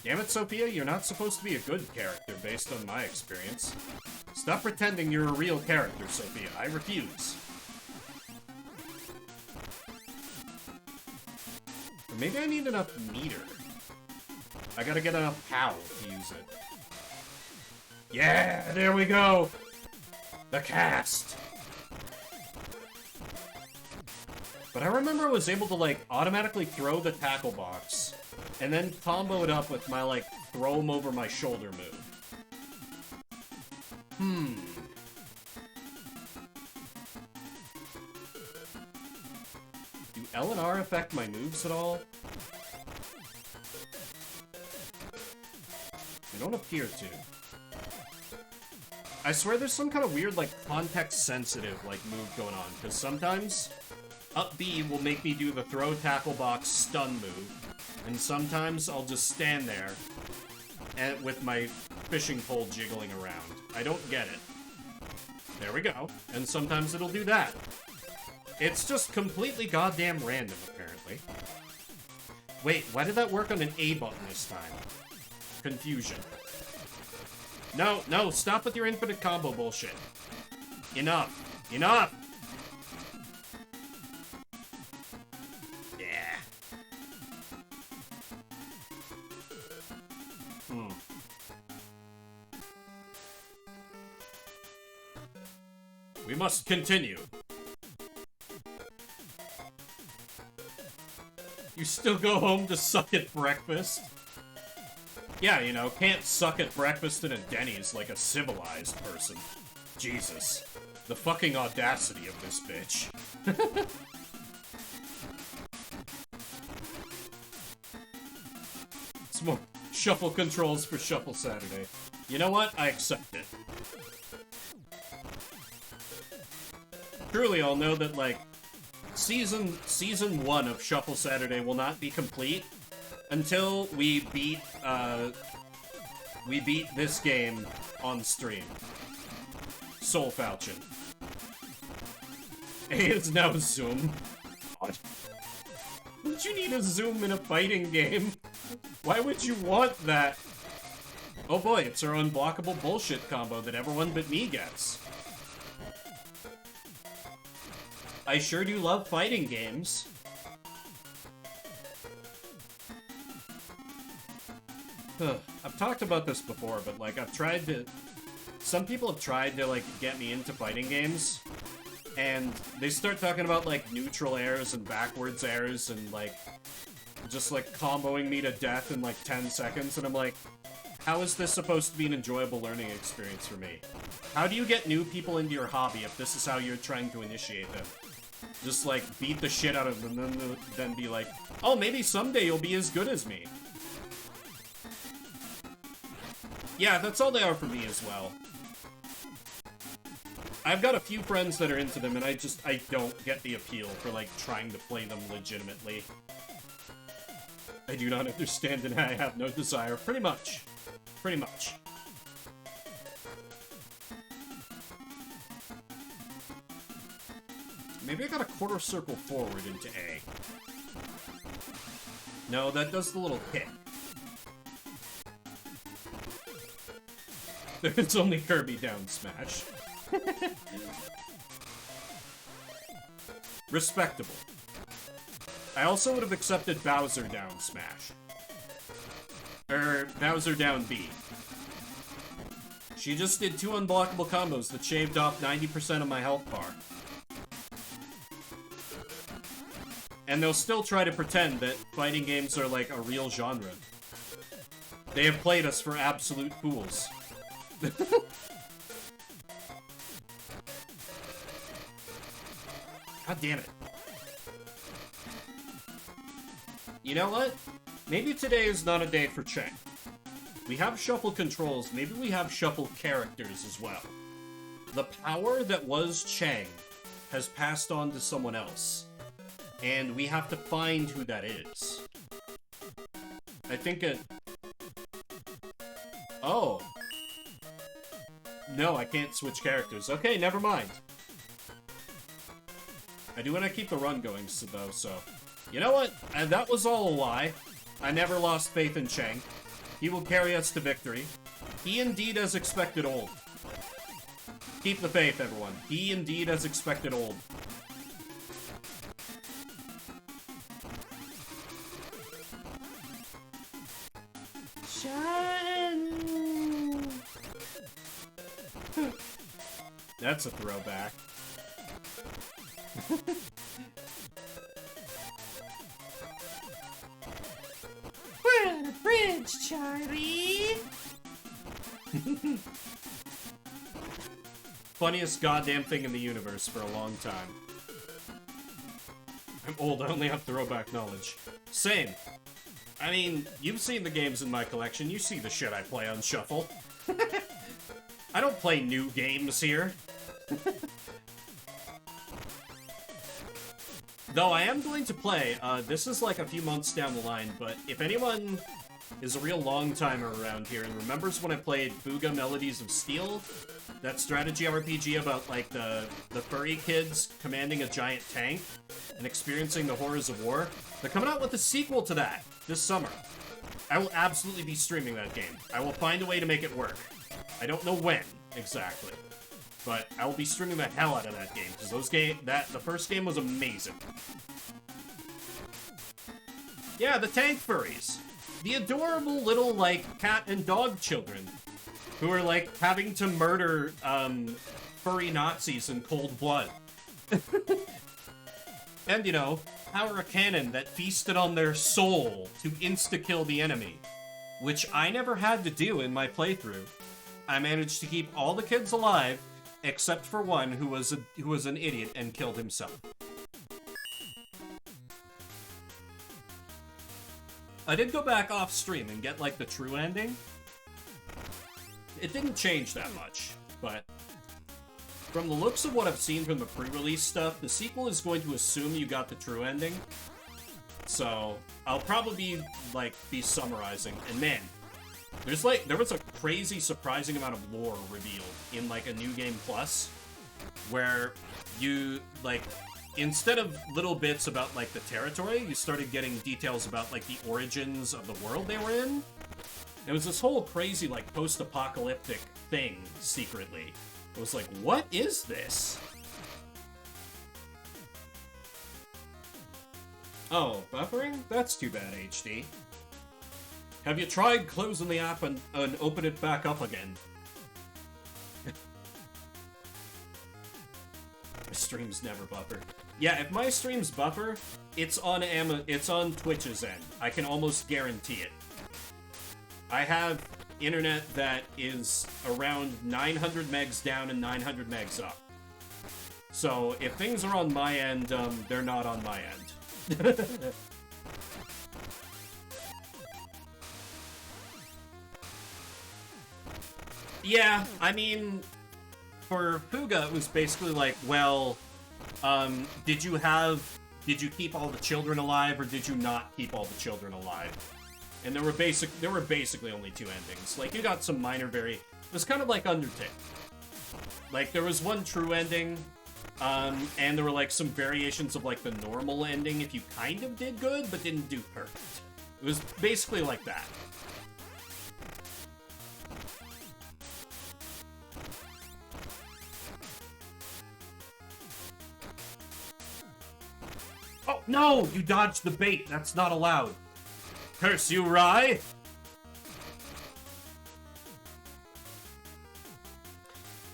Damn it, Sophia, you're not supposed to be a good character based on my experience. Stop pretending you're a real character, Sophia. I refuse. Or maybe I need enough meter. I gotta get enough POW to use it. Yeah, there we go! The cast! But I remember I was able to, like, automatically throw the tackle box, and then combo it up with my, like, throw him over my shoulder move. Do L and R affect my moves at all? They don't appear to. I swear there's some kind of weird, like, context-sensitive, like, move going on, because sometimes up B will make me do the throw tackle box stun move, and sometimes I'll just stand there and with my fishing pole jiggling around. I don't get it. There we go. And sometimes it'll do that. It's just completely goddamn random, apparently. Wait, why did that work on an A button this time? Confusion. No, no, stop with your infinite combo bullshit. Enough. Enough! Yeah. We must continue. You still go home to suck at breakfast? Yeah, you know, can't suck at breakfast in a Denny's like a civilized person. Jesus. The fucking audacity of this bitch. It's more shuffle controls for Shuffle Saturday. You know what? I accept it. Truly, I'll know that, like, Season 1 of Shuffle Saturday will not be complete until we beat this game on stream. Soul Falchion. A is now Zoom. God. Would you need a Zoom in a fighting game? Why would you want that? Oh boy, it's our unblockable bullshit combo that everyone but me gets. I sure do love fighting games. I've talked about this before, but, like, some people have tried to, like, get me into fighting games, and they start talking about, like, neutral airs and backwards airs and, like, just, like, comboing me to death in, like, 10 seconds, and I'm like, how is this supposed to be an enjoyable learning experience for me? How do you get new people into your hobby if this is how you're trying to initiate them? Just, like, beat the shit out of them and then be like, oh, maybe someday you'll be as good as me. Yeah, that's all they are for me as well. I've got a few friends that are into them, and I don't get the appeal for, like, trying to play them legitimately. I do not understand, and I have no desire. Pretty much. Pretty much. Maybe I got a quarter circle forward into A. No, that does the little kick. It's only Kirby down smash. Respectable. I also would have accepted Bowser down smash. Bowser down B. She just did 2 unblockable combos that shaved off 90% of my health bar. And they'll still try to pretend that fighting games are like a real genre. They have played us for absolute fools. God damn it. You know what? Maybe today is not a day for Cheng. We have shuffle controls, maybe we have shuffle characters as well. The power that was Cheng has passed on to someone else. And we have to find who that is. I think it... Oh. No, I can't switch characters. Okay, never mind. I do want to keep the run going, though, so... You know what? And that was all a lie. I never lost faith in Cheng. He will carry us to victory. He indeed has expected old. Keep the faith, everyone. He indeed has expected old. That's a throwback. We're on a bridge, Charlie! Funniest goddamn thing in the universe for a long time. I'm old, I only have throwback knowledge. Same. I mean, you've seen the games in my collection, you see the shit I play on Shuffle. I don't play new games here. Though I am going to play, this is like a few months down the line, but if anyone is a real long-timer around here and remembers when I played Booga Melodies of Steel, that strategy RPG about, like, the furry kids commanding a giant tank and experiencing the horrors of war, they're coming out with a sequel to that this summer. I will absolutely be streaming that game. I will find a way to make it work. I don't know when, exactly. But I will be streaming the hell out of that game, because the first game was amazing. Yeah, the tank furries. The adorable little, like, cat and dog children who are, like, having to murder, furry Nazis in cold blood. And, you know, power a cannon that feasted on their soul to insta-kill the enemy, which I never had to do in my playthrough. I managed to keep all the kids alive, except for one who was an idiot and killed himself. I did go back off stream and get, like, the true ending. It didn't change that much, but from the looks of what I've seen from the pre-release stuff, the sequel is going to assume you got the true ending. So, I'll probably, like, be summarizing. And man, there was a crazy, surprising amount of lore revealed in, like, a New Game Plus, where you, like, instead of little bits about, like, the territory, you started getting details about, like, the origins of the world they were in. It was this whole crazy, like, post-apocalyptic thing, secretly. It was like, what is this? Oh, buffering? That's too bad, HD. Have you tried closing the app and open it back up again? My streams never buffer. Yeah, if my streams buffer, it's on Twitch's end. I can almost guarantee it. I have internet that is around 900 megs down and 900 megs up. So if things are on my end, they're not on my end. Yeah, I mean, for Fuga, it was basically like, well, did you keep all the children alive, or did you not keep all the children alive? And there were basically only two endings. Like, you got some minor it was kind of like Undertale. Like, there was one true ending, and there were, like, some variations of, like, the normal ending if you kind of did good, but didn't do perfect. It was basically like that. Oh, no! You dodged the bait! That's not allowed! Curse you, Rye!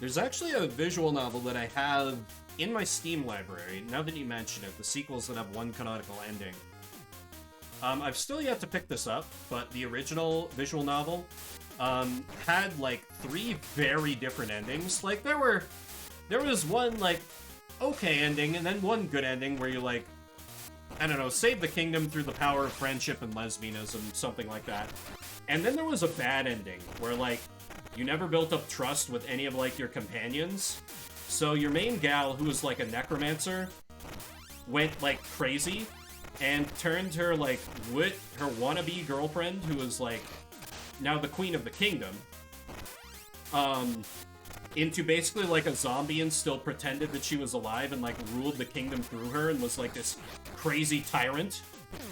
There's actually a visual novel that I have in my Steam library, now that you mention it, the sequels that have one canonical ending. I've still yet to pick this up, but the original visual novel had, like, 3 very different endings. Like, there was one, like, okay ending, and then one good ending where you, like, I don't know, save the kingdom through the power of friendship and lesbianism, something like that. And then there was a bad ending, where, like, you never built up trust with any of, like, your companions. So your main gal, who was, like, a necromancer, went, like, crazy, and turned her, like, her wannabe girlfriend, who was, like, now the queen of the kingdom, into basically like a zombie and still pretended that she was alive and like ruled the kingdom through her and was like this crazy tyrant.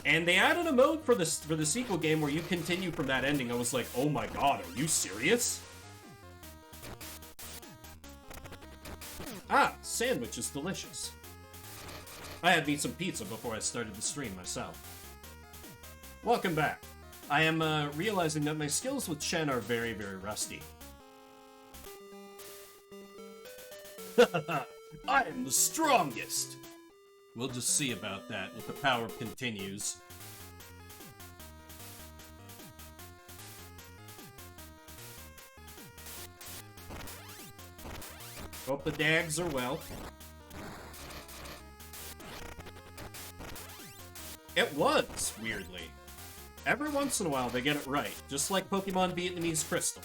And they added a mode for the sequel game where you continue from that ending. I was like, oh my god, are you serious? Ah, sandwich is delicious. I had me some pizza before I started the stream myself. Welcome back. I am realizing that my skills with Shen are very, very rusty. I am the strongest! We'll just see about that if the power continues. Hope the dags are well. It was, weirdly. Every once in a while they get it right, just like Pokemon Vietnamese Crystal.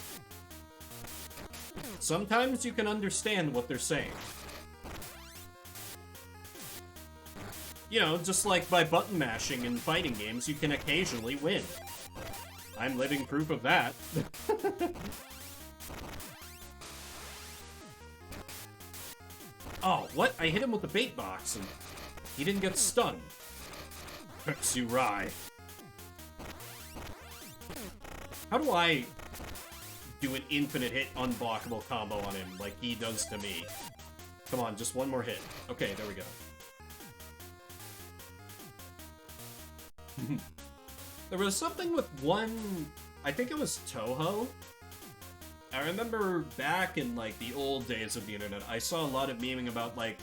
Sometimes you can understand what they're saying. You know, just like by button mashing in fighting games, you can occasionally win. I'm living proof of that. Oh, what? I hit him with the bait box and he didn't get stunned. Curse you, Rye. How do I do an infinite hit unblockable combo on him like he does to me? Come on, just one more hit. Okay, there we go. There was something with one... I think it was Toho. I remember back in, like, the old days of the internet, I saw a lot of memeing about, like,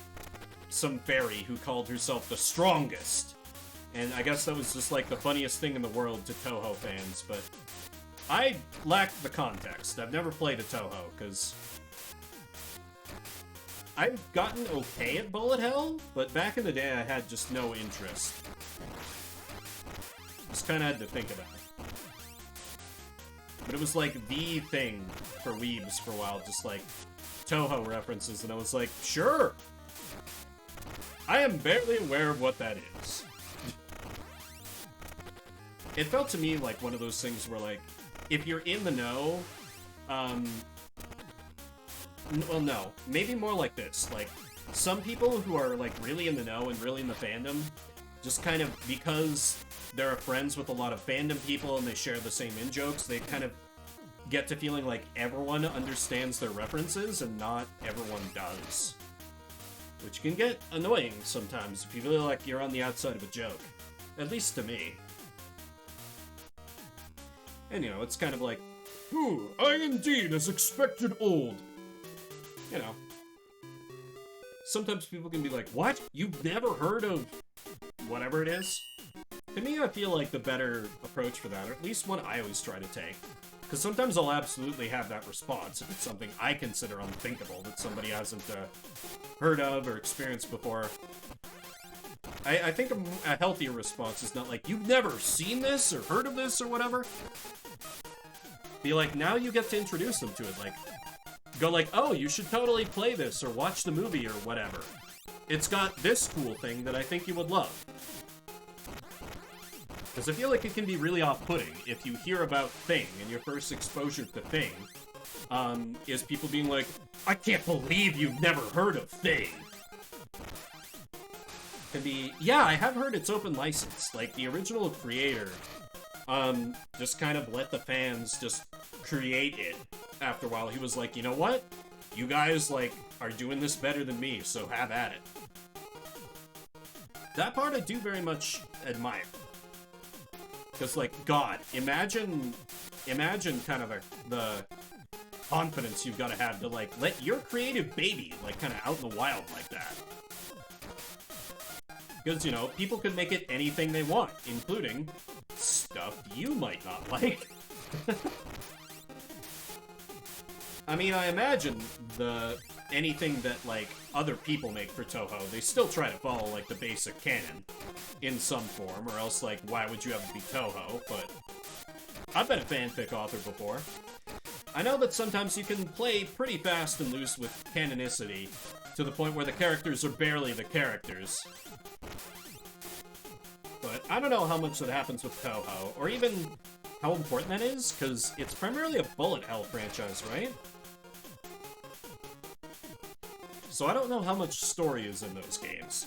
some fairy who called herself the strongest. And I guess that was just, like, the funniest thing in the world to Toho fans, but... I lack the context. I've never played a Toho, because... I've gotten okay at Bullet Hell, but back in the day I had just no interest. Just kind of had to think about it. But it was like the thing for weebs for a while, just like Toho references, and I was like, sure! I am barely aware of what that is. It felt to me like one of those things where, like, if you're in the know, well, no. Maybe more like this. Like, some people who are, like, really in the know and really in the fandom, just kind of, because they're friends with a lot of fandom people and they share the same in-jokes, they kind of get to feeling like everyone understands their references and not everyone does. Which can get annoying sometimes if you feel like you're on the outside of a joke. At least to me. And, you know, it's kind of like, ooh, I indeed, as expected, old. You know. Sometimes people can be like, what? You've never heard of whatever it is? To me, I feel like the better approach for that, or at least one I always try to take. Because sometimes I'll absolutely have that response if it's something I consider unthinkable that somebody hasn't heard of or experienced before. I think a healthier response is not like, you've never seen this or heard of this or whatever. Be like, now you get to introduce them to it. Like, go like, oh, you should totally play this or watch the movie or whatever. It's got this cool thing that I think you would love. Because I feel like it can be really off-putting if you hear about Thing and your first exposure to Thing is people being like, I can't believe you've never heard of Thing. Can be, yeah, I have heard it's open license. Like, the original creator just kind of let the fans just create it after a while. He was like, you know what? You guys, like, are doing this better than me, so have at it. That part I do very much admire. Because, like, God, imagine kind of the confidence you've got to have to, like, let your creative baby, like, kind of out in the wild like that. Because, you know, people can make it anything they want, including stuff you might not like. I mean, I imagine anything that, like, other people make for Toho, they still try to follow, like, the basic canon in some form, or else, like, why would you have it be Toho? But I've been a fanfic author before. I know that sometimes you can play pretty fast and loose with canonicity, to the point where the characters are barely the characters. But I don't know how much that happens with Toho, or even how important that is, because it's primarily a bullet hell franchise, right? so I don't know how much story is in those games.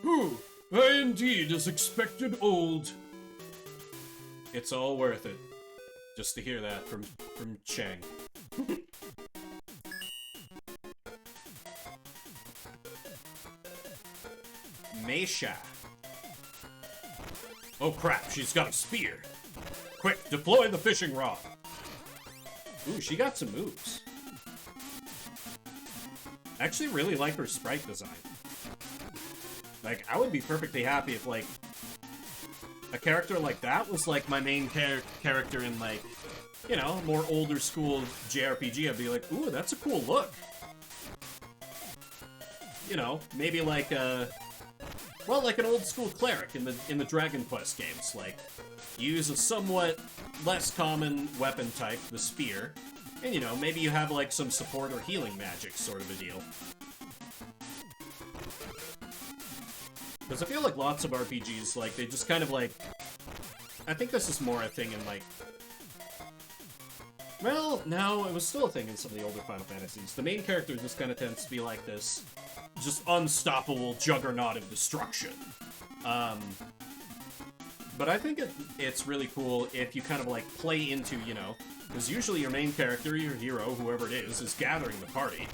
Whew, I indeed is expected old. It's all worth it, just to hear that from Cheng. Meisha. Oh crap, she's got a spear. Quick, deploy the fishing rod. Ooh, she got some moves. I actually really like her sprite design. Like, I would be perfectly happy if, like, a character like that was, like, my main character in, like, you know, more older school JRPG. I'd be like, ooh, that's a cool look. You know, maybe like, well, like an old school cleric in the Dragon Quest games. Like, you use a somewhat less common weapon type, the spear, and you know, maybe you have like some support or healing magic sort of a deal. Because I feel like lots of RPGs, like, they just kind of like, I think this is more a thing in like, well, no, it was still a thing in some of the older Final Fantasies. The main character just kind of tends to be like this just unstoppable juggernaut of destruction. But I think it's really cool if you kind of, like, play into, you know, because usually your main character, your hero, whoever it is gathering the party.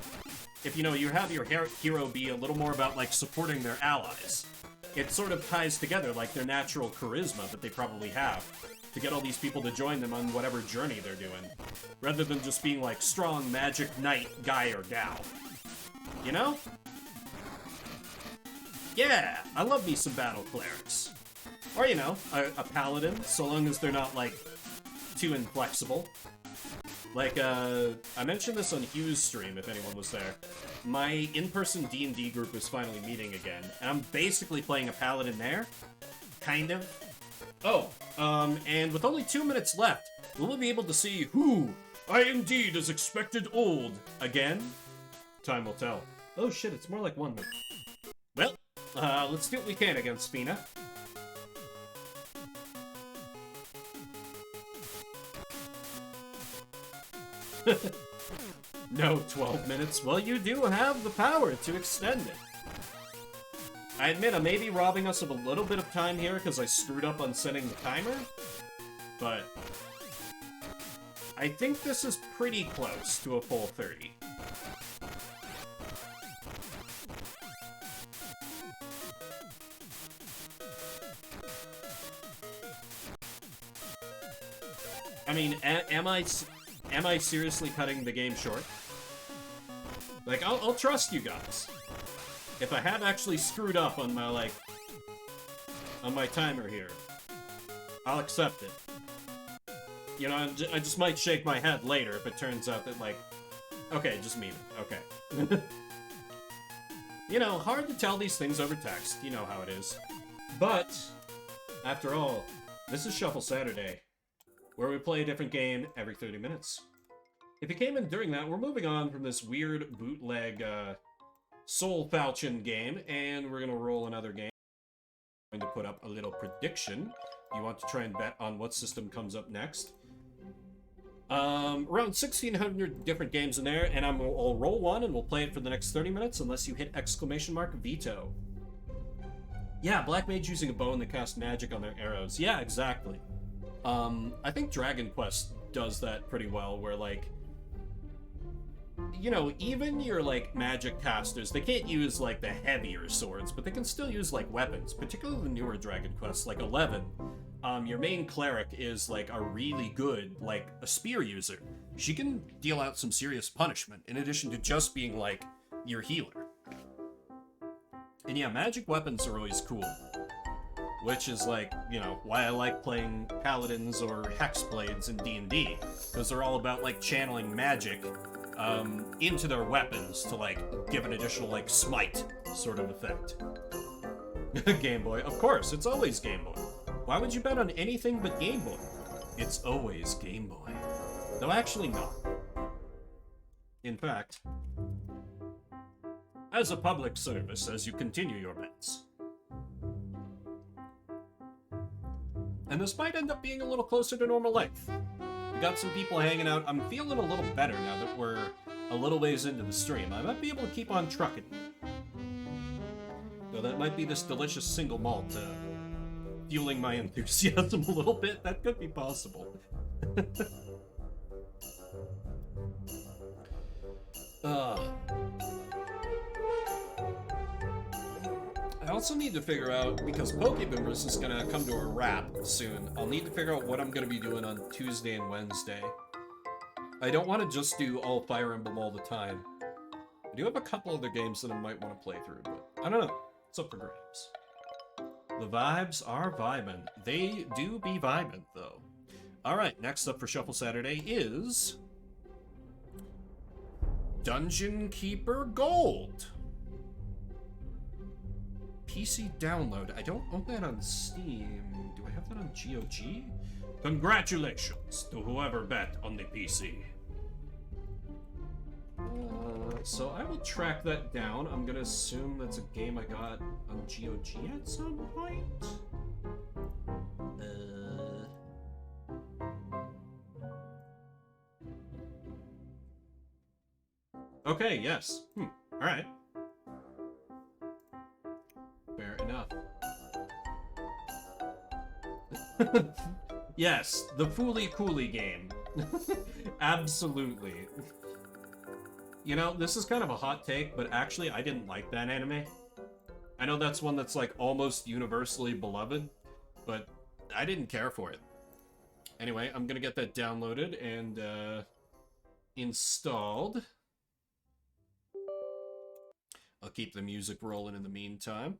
If, you know, you have your hero be a little more about, like, supporting their allies, it sort of ties together, like, their natural charisma that they probably have to get all these people to join them on whatever journey they're doing, rather than just being, like, strong magic knight guy or gal. You know? Yeah, I love me some battle clerics. Or, you know, a paladin, so long as they're not, like, too inflexible. Like, I mentioned this on Hugh's stream, if anyone was there. My in-person D&D group is finally meeting again, and I'm basically playing a paladin there. Kind of. Oh, and with only 2 minutes left, we'll be able to see who I indeed is expected old again. Time will tell. Oh shit, it's more like 1 minute. Well, let's do what we can against Fina. No 12 minutes. Well, you do have the power to extend it. I admit I may be robbing us of a little bit of time here because I screwed up on setting the timer, but I think this is pretty close to a full 30. I mean, am I seriously cutting the game short? Like, I'll trust you guys. If I have actually screwed up on my, like, on my timer here, I'll accept it. You know, I just might shake my head later if it turns out that, like, okay, just mean it, okay. You know, hard to tell these things over text, you know how it is. But, after all, this is Shuffle Saturday, where we play a different game every 30 minutes. If you came in during that, we're moving on from this weird bootleg, Soul Falchion game, and we're gonna roll another game. I'm going to put up a little prediction. You want to try and bet on what system comes up next. Around 1,600 different games in there, and I'll roll one and we'll play it for the next 30 minutes unless you hit ! Veto. Yeah, Black Mage using a bow and they cast magic on their arrows. Yeah, exactly. I think Dragon Quest does that pretty well, where, like, you know, even your, like, magic casters, they can't use, like, the heavier swords, but they can still use, like, weapons, particularly the newer Dragon Quests, like 11. Your main cleric is, like, a really good, like, a spear user. She can deal out some serious punishment, in addition to just being, like, your healer. And yeah, magic weapons are always cool. Which is, like, you know, why I like playing paladins or hexblades in D&D, because they're all about, like, channeling magic into their weapons to, like, give an additional, like, smite sort of effect. Game Boy. Of course, it's always Game Boy. Why would you bet on anything but Game Boy? It's always Game Boy. Though actually not. In fact, as a public service, as you continue your bets. And this might end up being a little closer to normal length. got some people hanging out. I'm feeling a little better now that we're a little ways into the stream. I might be able to keep on trucking. Though that might be this delicious single malt fueling my enthusiasm a little bit. That could be possible. I also need to figure out, because Pokebimbers is gonna come to a wrap soon, I'll need to figure out what I'm gonna be doing on Tuesday and Wednesday. I don't want to just do all Fire Emblem all the time. I do have a couple other games that I might want to play through, but I don't know. It's up for grabs. The vibes are vibin'. They do be vibin', though. Alright, next up for Shuffle Saturday is... Dungeon Keeper Gold. PC download. I don't own that on Steam. Do I have that on GOG? Congratulations to whoever bet on the PC. So I will track that down. I'm gonna assume that's a game I got on GOG at some point. Okay, yes. Alright. Fair enough. Yes, the Fooly Cooly game. Absolutely. You know, this is kind of a hot take, but actually I didn't like that anime. I know that's one that's like almost universally beloved, but I didn't care for it. Anyway, I'm gonna get that downloaded and installed. I'll keep the music rolling in the meantime.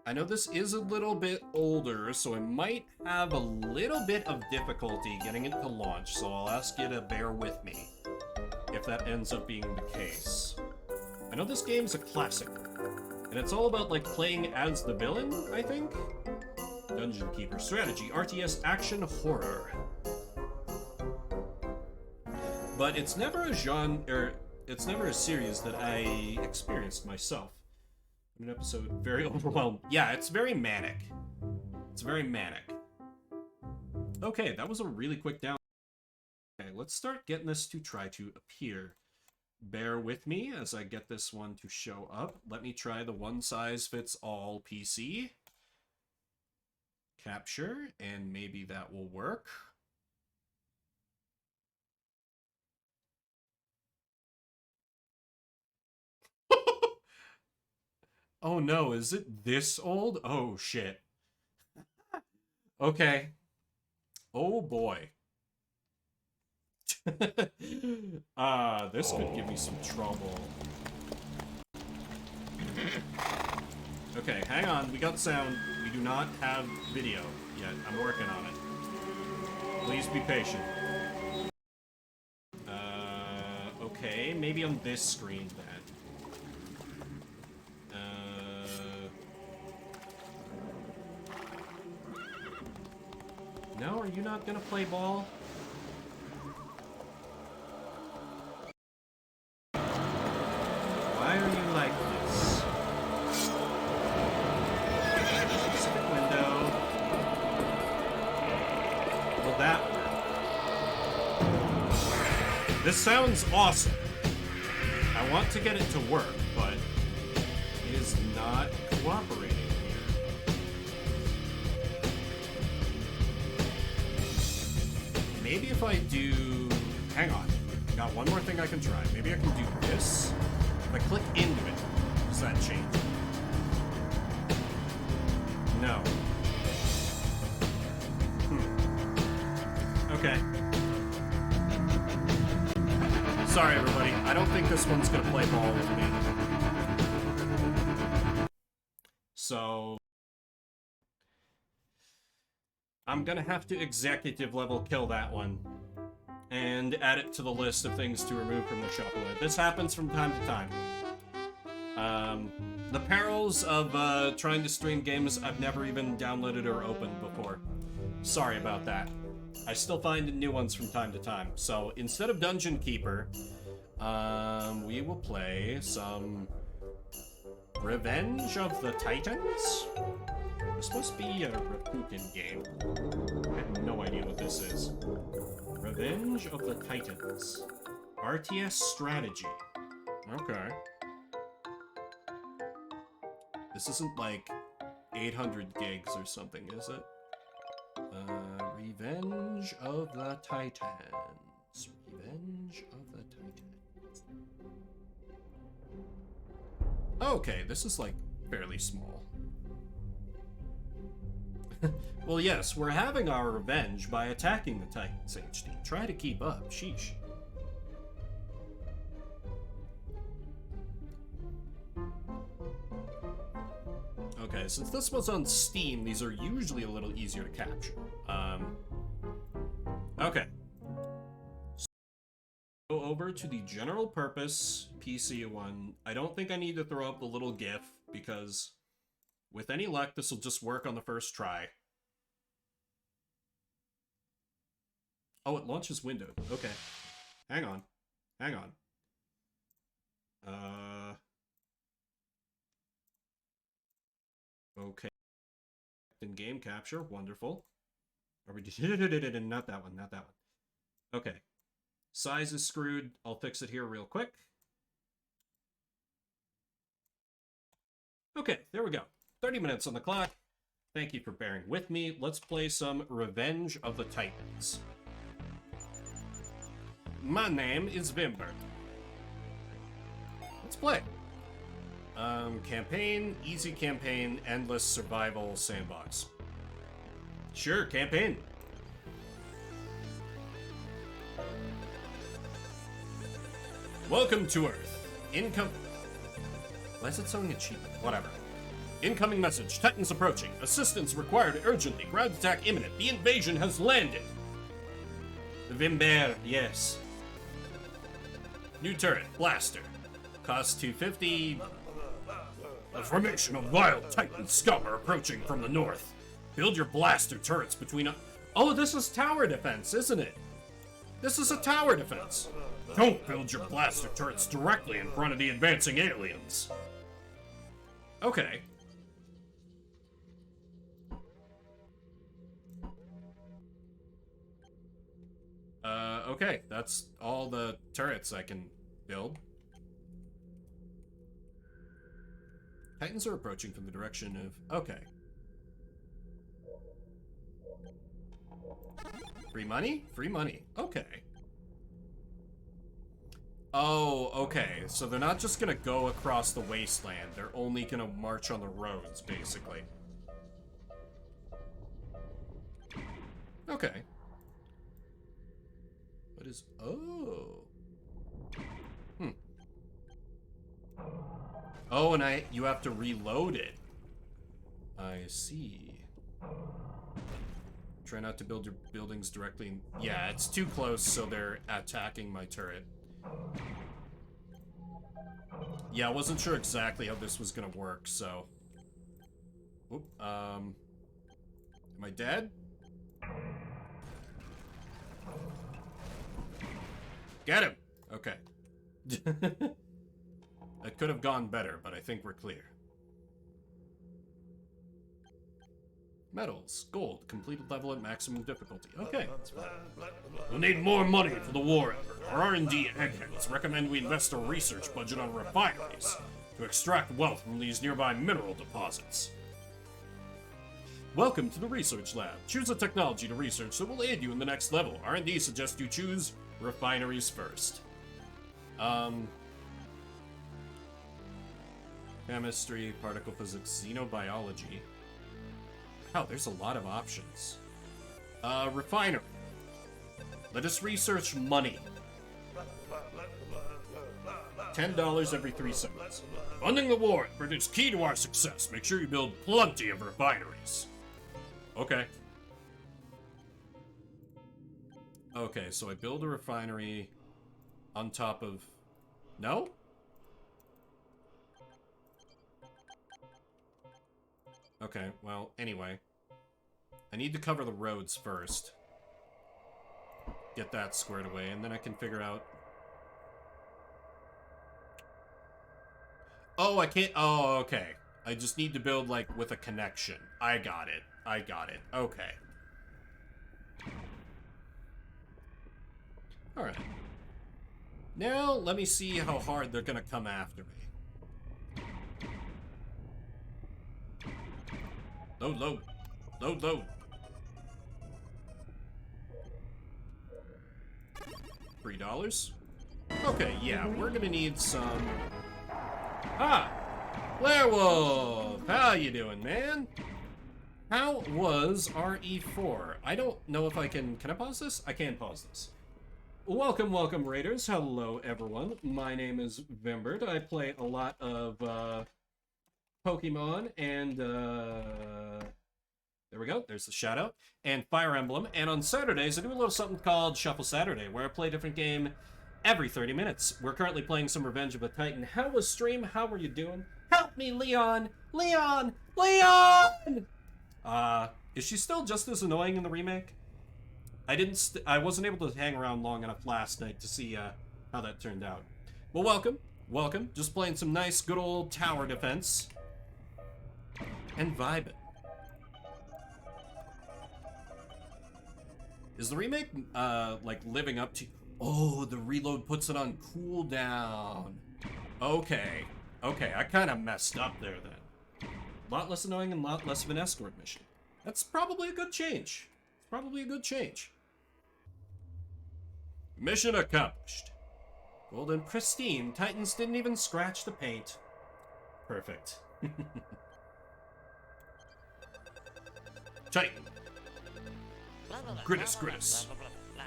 I know this is a little bit older, so I might have a little bit of difficulty getting it to launch, so I'll ask you to bear with me if that ends up being the case. I know this game's a classic, and it's all about, like, playing as the villain, I think? Dungeon Keeper Strategy, RTS Action Horror. But it's never a genre, or it's never a series that I experienced myself. An episode very overwhelmed. Yeah, it's very manic. It's very manic. Okay, that was a really quick down. Okay, let's start getting this to try to appear. Bear with me as I get this one to show up. Let me try the one-size-fits-all PC. Capture, and maybe that will work. Oh no, is it this old? Oh shit. Okay. Oh boy. This could give me some trouble. Okay, hang on. We got sound. We do not have video yet. I'm working on it. Please be patient. Okay, maybe on this screen then. No, are you not gonna play ball? Why are you like this? Specific window. Will that work? This sounds awesome. I want to get it to work, but it is not cooperating. Maybe if I do... Hang on. Got one more thing I can try. Maybe I can do this. If I click into it, does that change? No. Okay. Sorry, everybody. I don't think this one's gonna play ball with me. So... I'm gonna have to executive level kill that one and add it to the list of things to remove from the shuffle. This happens from time to time. The perils of trying to stream games I've never even downloaded or opened before. Sorry about that. I still find new ones from time to time. So instead of Dungeon Keeper, we will play some Revenge of the Titans. There's supposed to be a Raputin game. I have no idea what this is. Revenge of the Titans. RTS strategy. Okay. This isn't like 800 gigs or something, is it? Revenge of the Titans. Revenge of the Titans. Okay, this is like fairly small. Well, yes, we're having our revenge by attacking the Titans, HD. Try to keep up. Sheesh. Okay, since this was on Steam, these are usually a little easier to capture. Okay. So go over to the general purpose PC one. I don't think I need to throw up the little GIF, because with any luck, this will just work on the first try. Oh, it launches windowed. Okay. Hang on. Hang on. Okay. In game capture. Wonderful. Are we... Not that one. Not that one. Okay. Size is screwed. I'll fix it here real quick. Okay, there we go. 30 minutes on the clock. Thank you for bearing with me. Let's play some Revenge of the Titans. My name is Vimber. Let's play. Campaign, easy campaign, endless survival sandbox. Sure, campaign. Welcome to Earth. Why is it showing achievement? Whatever. Incoming message. Titans approaching. Assistance required urgently. Ground attack imminent. The invasion has landed. The Vimber, yes. New turret. Blaster. Cost 250. A formation of wild Titan scum are approaching from the north. Build your blaster turrets between... Oh, this is tower defense, isn't it? This is a tower defense. Don't build your blaster turrets directly in front of the advancing aliens. Okay. Okay, that's all the turrets I can build. Titans are approaching from the direction of... Okay. Free money? Free money. Okay. Oh, okay. So they're not just gonna go across the wasteland. They're only gonna march on the roads, basically. Okay. What is... Oh. Hmm. Oh, and you have to reload it. I see. Try not to build your buildings directly in... Yeah, it's too close, so they're attacking my turret. Yeah, I wasn't sure exactly how this was gonna work, so... Oop, am I dead? Get him! Okay. It could have gone better, but I think we're clear. Metals, gold, completed level at maximum difficulty. Okay, that's fine. We'll need more money for the war effort. Our R&D eggheads recommend we invest a research budget on refineries to extract wealth from these nearby mineral deposits. Welcome to the research lab. Choose a technology to research that will aid you in the next level. R&D suggests you choose refineries first. Chemistry, particle physics, xenobiology. Wow, there's a lot of options. Refinery. Let us research money. $10 every 3 seconds. Funding the war effort is key to our success. Make sure you build plenty of refineries. Okay. Okay, so I build a refinery on top of... No? Okay, well, anyway. I need to cover the roads first. Get that squared away, and then I can figure out... Oh, I can't... Oh, okay. I just need to build, like, with a connection. I got it. I got it. Okay. Alright. Now, let me see how hard they're gonna come after me. Load, load. Load, load. $3. Okay, yeah, we're gonna need some... Ah! Werewolf! How you doing, man? How was RE4? I don't know if I can... Can I pause this? I can pause this. Welcome, welcome, Raiders. Hello, everyone. My name is Vimbert. I play a lot of Pokemon and... There we go. There's the shout out. And Fire Emblem. And on Saturdays, I do a little something called Shuffle Saturday, where I play a different game every 30 minutes. We're currently playing some Revenge of the Titan. How was stream? How are you doing? Help me, Leon! Leon! Leon! Is she still just as annoying in the remake? I wasn't able to hang around long enough last night to see how that turned out. Well, welcome. Welcome. Just playing some nice, good old tower defense. And vibing. Is the remake, like, living up to... Oh, the reload puts it on cooldown. Okay. Okay, I kind of messed up there, then. A lot less annoying and a lot less of an escort mission. That's probably a good change. It's probably a good change. Mission accomplished. Golden pristine. Titans didn't even scratch the paint. Perfect. Titan. Gridus, Gridus.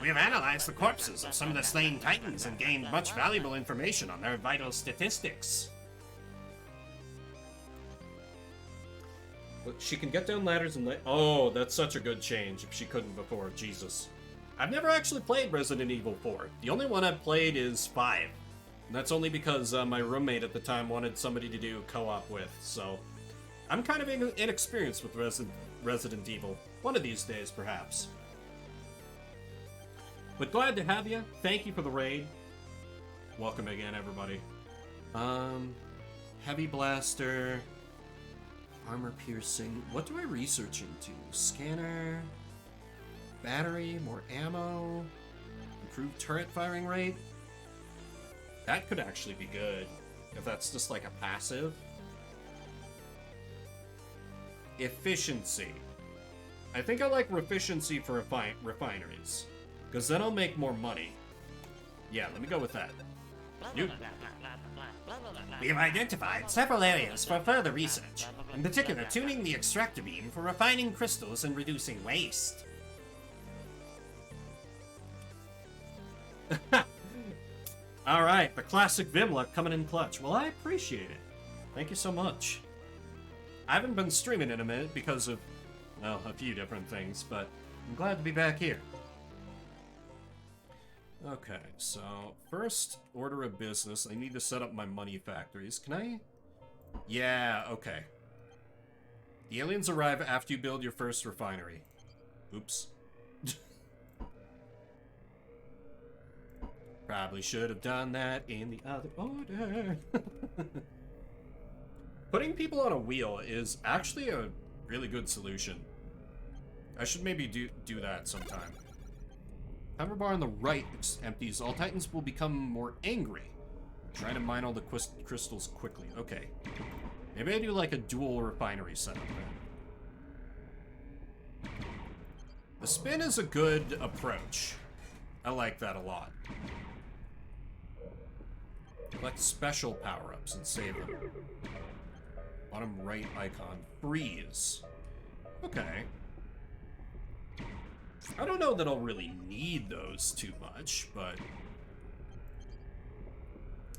We have analyzed the corpses of some of the slain Titans and gained much valuable information on their vital statistics. She can get down ladders and... Oh, that's such a good change if she couldn't before. Jesus. I've never actually played Resident Evil 4. The only one I've played is 5. And that's only because my roommate at the time wanted somebody to do co-op with, so... I'm kind of inexperienced with Resident Evil. One of these days, perhaps. But glad to have you. Thank you for the raid. Welcome again, everybody. Heavy blaster... Armor piercing. What do I research into? Scanner. Battery. More ammo. Improved turret firing rate. That could actually be good. If that's just like a passive. Efficiency. I think I like efficiency for refineries. Because then I'll make more money. Yeah, let me go with that. We have identified several areas for further research, in particular tuning the extractor beam for refining crystals and reducing waste. Alright, the classic Vimla coming in clutch. Well, I appreciate it. Thank you so much. I haven't been streaming in a minute because of, well, a few different things, but I'm glad to be back here. Okay, so first order of business, I need to set up my money factories. Can I? Yeah, okay. The aliens arrive after you build your first refinery. Oops. Probably should have done that in the other order. Putting people on a wheel is actually a really good solution. I should maybe do that sometime. Timer bar on the right empties. All Titans will become more angry. Trying to mine all the crystals quickly. Okay. Maybe I do like a dual refinery setup then. The spin is a good approach. I like that a lot. Collect special power-ups and save them. Bottom right icon. Freeze. Okay. I don't know that I'll really need those too much, but...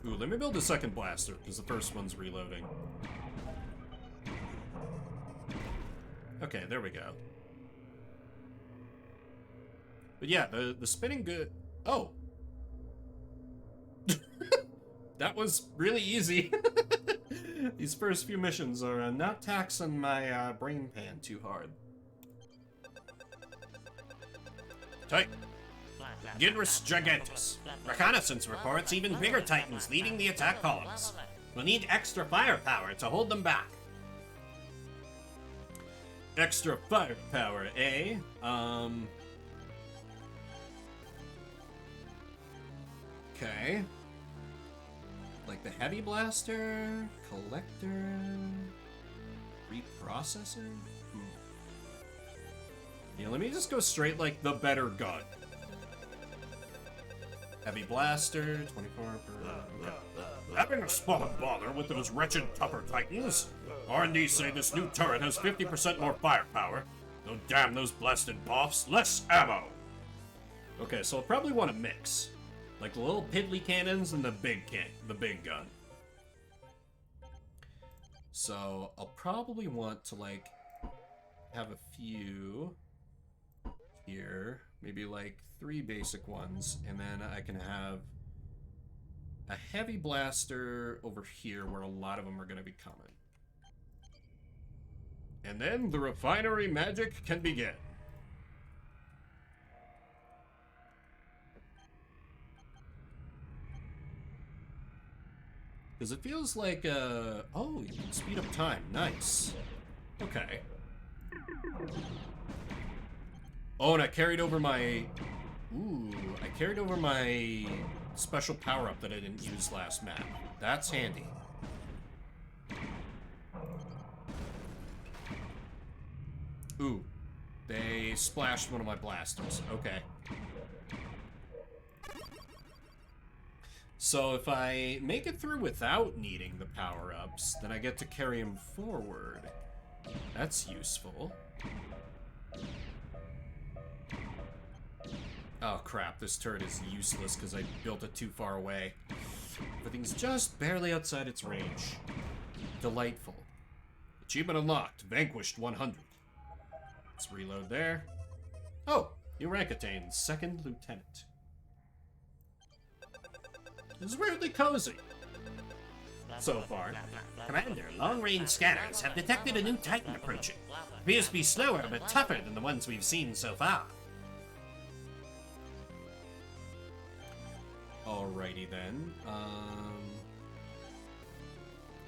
Ooh, let me build a second blaster, because the first one's reloading. Okay, there we go. But yeah, the spinning good... Oh! That was really easy. These first few missions are not taxing my brain pan too hard. Titan. Gidrus Gigantus. Reconnaissance reports even bigger Titans leading the attack columns. We'll need extra firepower to hold them back. Extra firepower, eh? Okay. Like the heavy blaster, collector, reprocessor? Yeah, let me just go straight like the better gun. Heavy blaster, 24 per... Okay. Having a spot bother with those wretched Tupper Titans. R&D say this new turret has 50% more firepower. Though damn those blasted boffs, less ammo! Okay, so I'll probably want to mix. Like the little piddly cannons and the big gun. So I'll probably want to like have a few here, maybe like 3 basic ones, and then I can have a heavy blaster over here where a lot of them are going to be coming. And then the refinery magic can begin. Because it feels like, oh, you can speed up time. Nice. Okay. Oh, and I carried over my... Ooh, I carried over my special power-up that I didn't use last map. That's handy. Ooh, they splashed one of my blasters. Okay. So if I make it through without needing the power-ups, then I get to carry him forward. That's useful. Oh crap, this turret is useless because I built it too far away. Everything's just barely outside its range. Delightful. Achievement unlocked. Vanquished 100. Let's reload there. Oh, new rank attained. 2nd Lieutenant. This is weirdly cozy. So far. Commander, long-range scanners have detected a new Titan approaching. Appears to be slower but tougher than the ones we've seen so far. Alrighty then.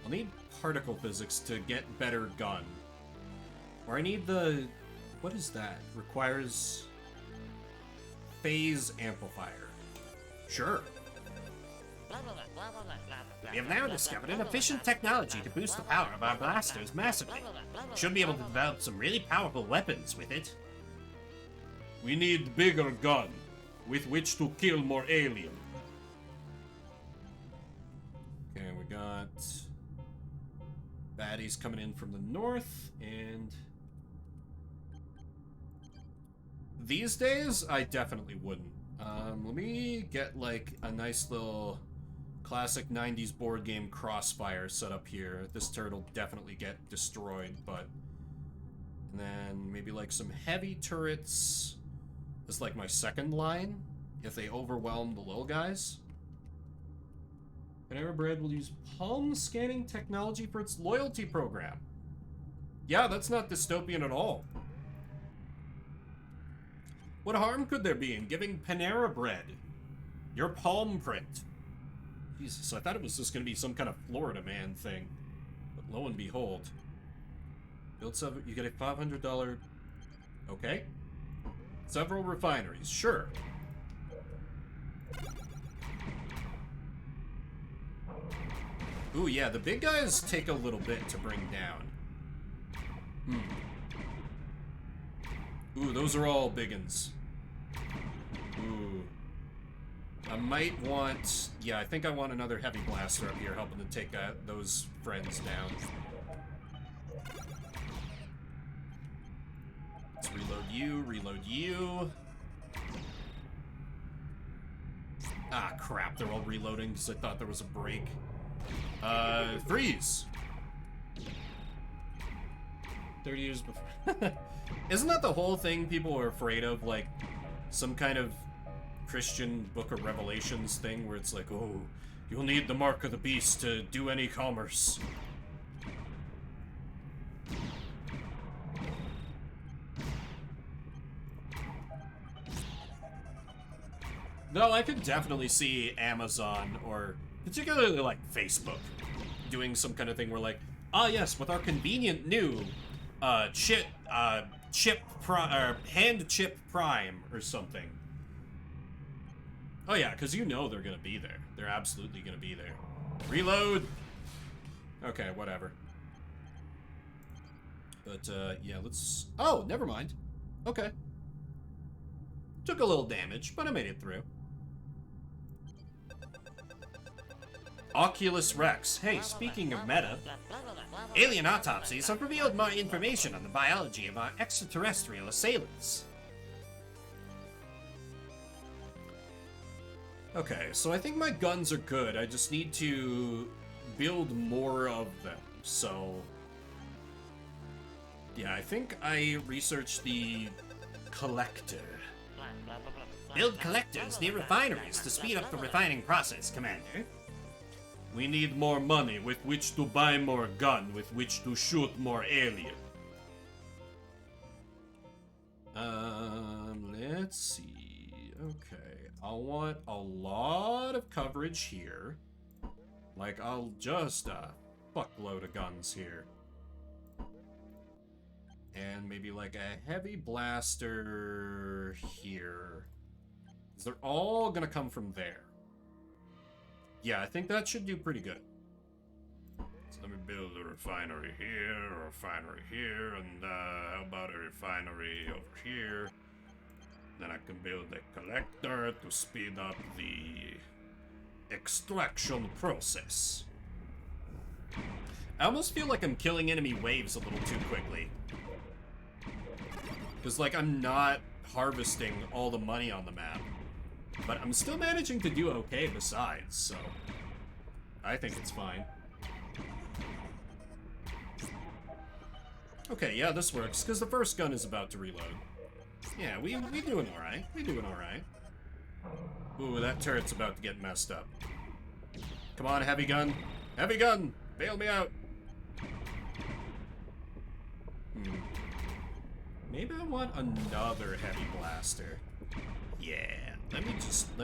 I'll need particle physics to get better gun. Or I need the... What is that? Requires... phase amplifier. Sure. We have now discovered an efficient technology to boost the power of our blasters massively. We should be able to develop some really powerful weapons with it. We need bigger gun, with which to kill more alien. Okay, we got baddies coming in from the north, and these days, I definitely wouldn't. Let me get like a nice little classic 90s board game Crossfire set up here. This turret will definitely get destroyed, but... And then maybe like some heavy turrets as like my second line, if they overwhelm the little guys. Panera Bread will use palm scanning technology for its loyalty program. Yeah, that's not dystopian at all. What harm could there be in giving Panera Bread your palm print? Jesus, I thought it was just going to be some kind of Florida man thing. But lo and behold. Build several, you get a $500... Okay. Several refineries, sure. Ooh, yeah, the big guys take a little bit to bring down. Ooh, those are all biggins. Ooh. I might want... Yeah, I think I want another heavy blaster up here helping to take those friends down. Let's reload you, reload you. Ah, crap, they're all reloading because I thought there was a break. Freeze! 30 years before... Isn't that the whole thing people are afraid of? Like, some kind of Christian Book of Revelations thing where it's like, oh, you'll need the mark of the beast to do any commerce. Though I could definitely see Amazon, or particularly like Facebook, doing some kind of thing where like, ah yes, with our convenient new hand chip prime or something. Oh yeah, because you know they're gonna be there. They're absolutely gonna be there. Reload! Okay, whatever. But, yeah, let's... Oh, never mind. Okay. Took a little damage, but I made it through. Oculus Rex. Hey, speaking of meta, alien autopsies have revealed more information on the biology of our extraterrestrial assailants. Okay, so I think my guns are good. I just need to build more of them. So, yeah, I think I researched the collector. Build collectors near refineries to speed up the refining process, Commander. We need more money with which to buy more gun, with which to shoot more alien. Let's see. Okay, I'll want a lot of coverage here. Like, I'll just fuckload of guns here. And maybe like a heavy blaster here. They're all gonna come from there. Yeah, I think that should do pretty good. So let me build a refinery here, and how about a refinery over here? Then I can build a collector to speed up the extraction process. I almost feel like I'm killing enemy waves a little too quickly. Because, like, I'm not harvesting all the money on the map. But I'm still managing to do okay besides, so I think it's fine. Okay, yeah, this works, because the first gun is about to reload. Yeah, we doing alright. We doing alright. Ooh, that turret's about to get messed up. Come on, heavy gun. Heavy gun! Bail me out! Maybe I want another heavy blaster. Yeah, let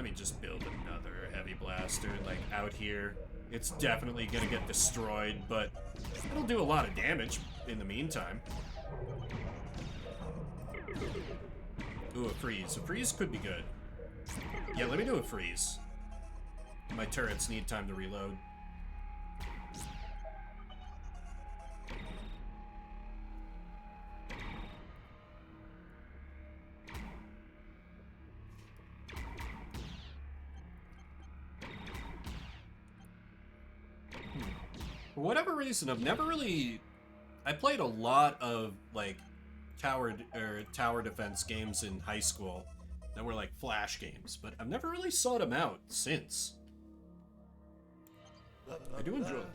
me just build another heavy blaster, like, out here. It's definitely gonna get destroyed, but it'll do a lot of damage in the meantime. Ooh, a freeze. A freeze could be good. Yeah, let me do a freeze. My turrets need time to reload. For whatever reason, I've never really... I played a lot of, like, tower defense games in high school that were, like, flash games, but I've never really sought them out since. I do enjoy them.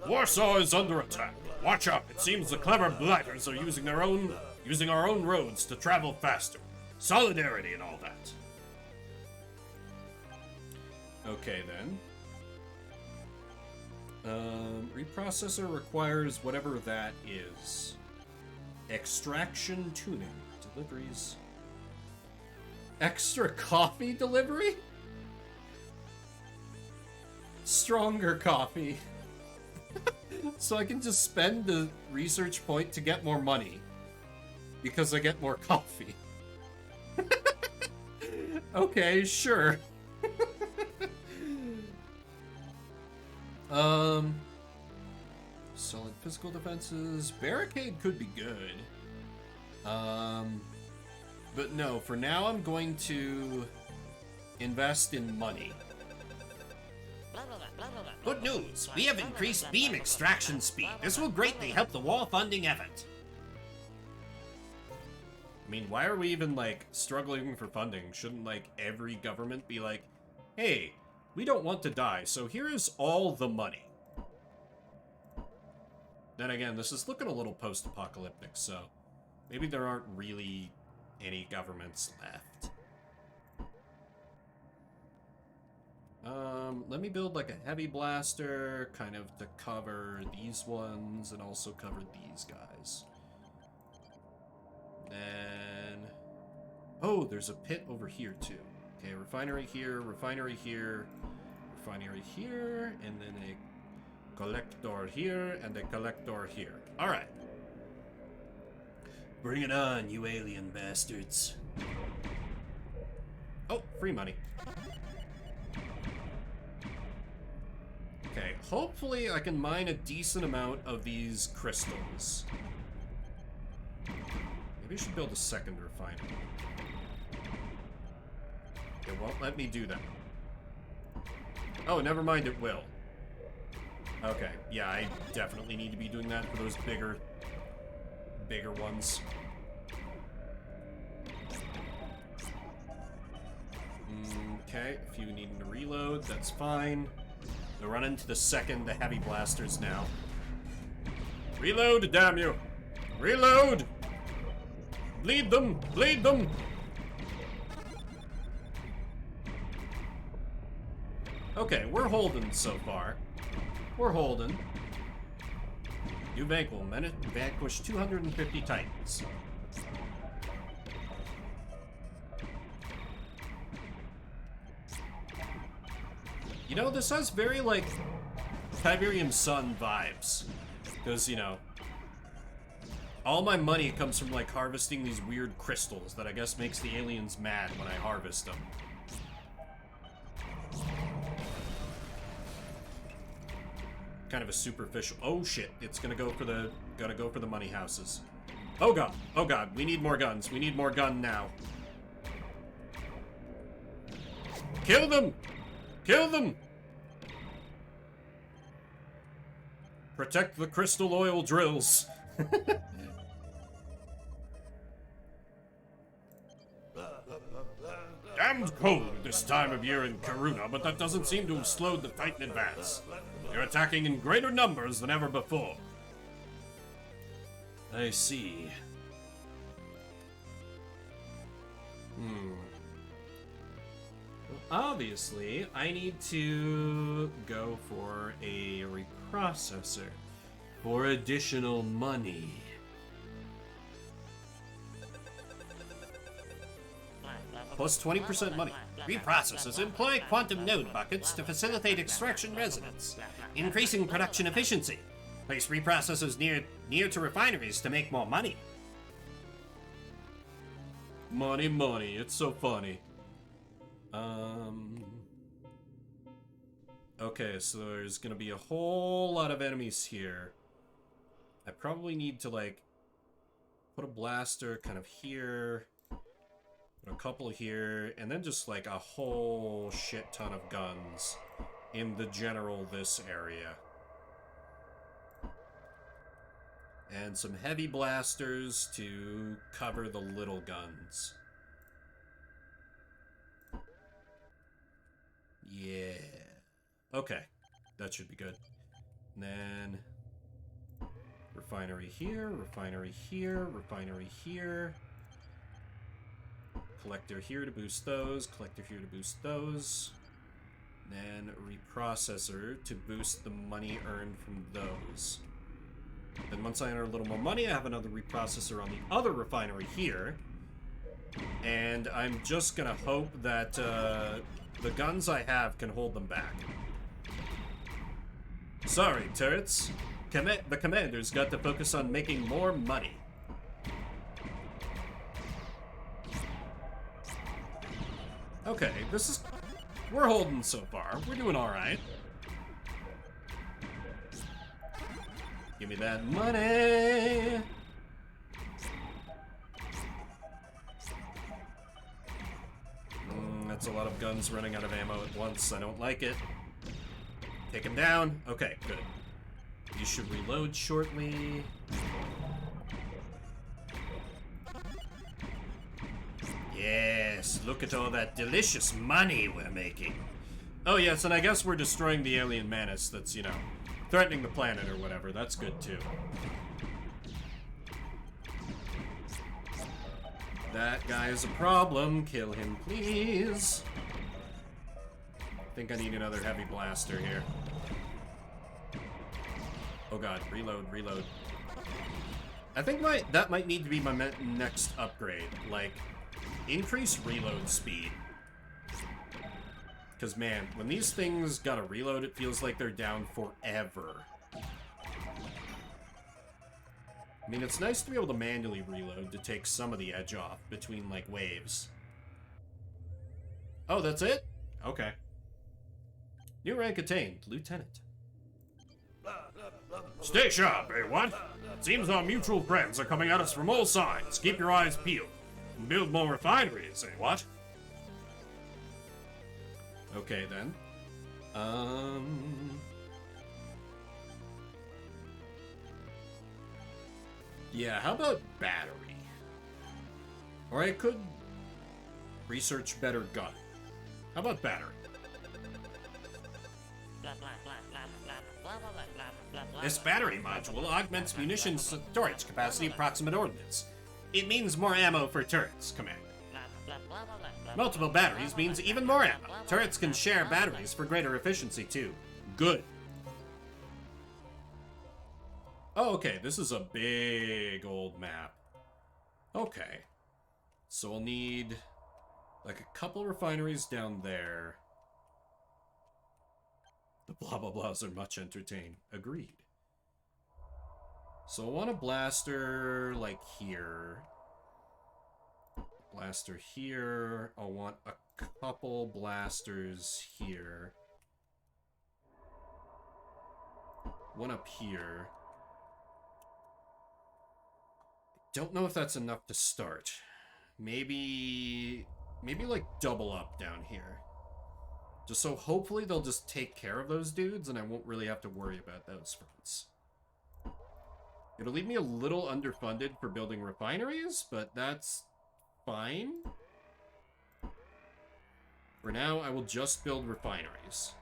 Warsaw is under attack. Watch out! It seems the clever blighters are using our own roads to travel faster. Solidarity and all that. Okay, then. Reprocessor requires whatever that is. Extraction tuning. Deliveries. Extra coffee delivery? Stronger coffee. So I can just spend the research point to get more money. Because I get more coffee. Okay, sure. Solid physical defenses. Barricade could be good. But no, for now I'm going to invest in money. Good news! We have increased beam extraction speed. This will greatly help the war funding effort. I mean, why are we even, like, struggling for funding? Shouldn't, like, every government be like, hey, we don't want to die, so here is all the money. Then again, this is looking a little post-apocalyptic, so maybe there aren't really any governments left. Let me build like a heavy blaster, kind of to cover these ones, and also cover these guys. Then... oh, there's a pit over here, too. Okay, refinery here, refinery here, refinery here, and then a collector here, and a collector here. Alright. Bring it on, you alien bastards. Oh, free money. Okay, hopefully I can mine a decent amount of these crystals. Maybe I should build a second refinery. It won't let me do that. Oh, never mind, it will. Okay, yeah, I definitely need to be doing that for those bigger ones. Okay, if you need to reload, that's fine. They'll run into the heavy blasters now. Reload, damn you! Reload! Bleed them! Bleed them! Okay, we're holding so far. We're holding. New bank will vanquish 250 Titans. You know, this has very, like, Tiberium Sun vibes. Because, you know, all my money comes from, like, harvesting these weird crystals that I guess makes the aliens mad when I harvest them. Kind of a superficial... Oh, shit. It's gonna go for the money houses. Oh, God. Oh, God. We need more guns. We need more gun now. Kill them! Kill them! Protect the crystal oil drills. Damned cold this time of year in Karuna, but that doesn't seem to have slowed the Titan advance. They're attacking in greater numbers than ever before. I see. Obviously, I need to go for a reprocessor for additional money. Plus 20% money. Reprocessors employ quantum node buckets to facilitate extraction resonance, increasing production efficiency. Place reprocessors near to refineries to make more money. Money, money. It's so funny. Okay, so there's gonna be a whole lot of enemies here. I probably need to, like, put a blaster kind of here, put a couple here, and then just, like, a whole shit ton of guns in the general this area. And some heavy blasters to cover the little guns. Yeah. Okay. That should be good. And then refinery here, refinery here, refinery here. Collector here to boost those, collector here to boost those. Then reprocessor to boost the money earned from those. Then once I earn a little more money, I have another reprocessor on the other refinery here. And I'm just gonna hope that the guns I have can hold them back. Sorry, turrets. The commander's got to focus on making more money. Okay, we're holding so far. We're doing alright. Give me that money! That's a lot of guns running out of ammo at once. I don't like it. Take him down. Okay, good. You should reload shortly. Yes, look at all that delicious money we're making. Oh yes, and I guess we're destroying the alien menace that's, you know, threatening the planet or whatever. That's good too. That guy is a problem. Kill him, please. I think I need another heavy blaster here. Oh god, reload, reload. I think that might need to be my next upgrade. Like, increase reload speed. Because, man, when these things gotta reload, it feels like they're down forever. I mean, it's nice to be able to manually reload to take some of the edge off between, like, waves. Oh, that's it? Okay. New rank attained, Lieutenant. Stay sharp, eh, what? Seems our mutual friends are coming at us from all sides. Keep your eyes peeled. And build more refineries, eh, what? Okay, then. Yeah, how about battery? Or I could research better gun. How about battery? This battery module augments munition storage capacity of proximate ordnance. It means more ammo for turrets, Commander. Multiple batteries means even more ammo. Turrets can share batteries for greater efficiency, too. Good. Oh, okay, this is a big old map. Okay. So we'll need, like, a couple refineries down there. The blah blah blahs are much entertained. Agreed. So I want a blaster, like, here. Blaster here. I'll want a couple blasters here. One up here. Don't know if that's enough to start. Maybe like double up down here. Just so hopefully they'll just take care of those dudes and I won't really have to worry about those fronts. It'll leave me a little underfunded for building refineries, but that's fine. For now, I will just build refineries.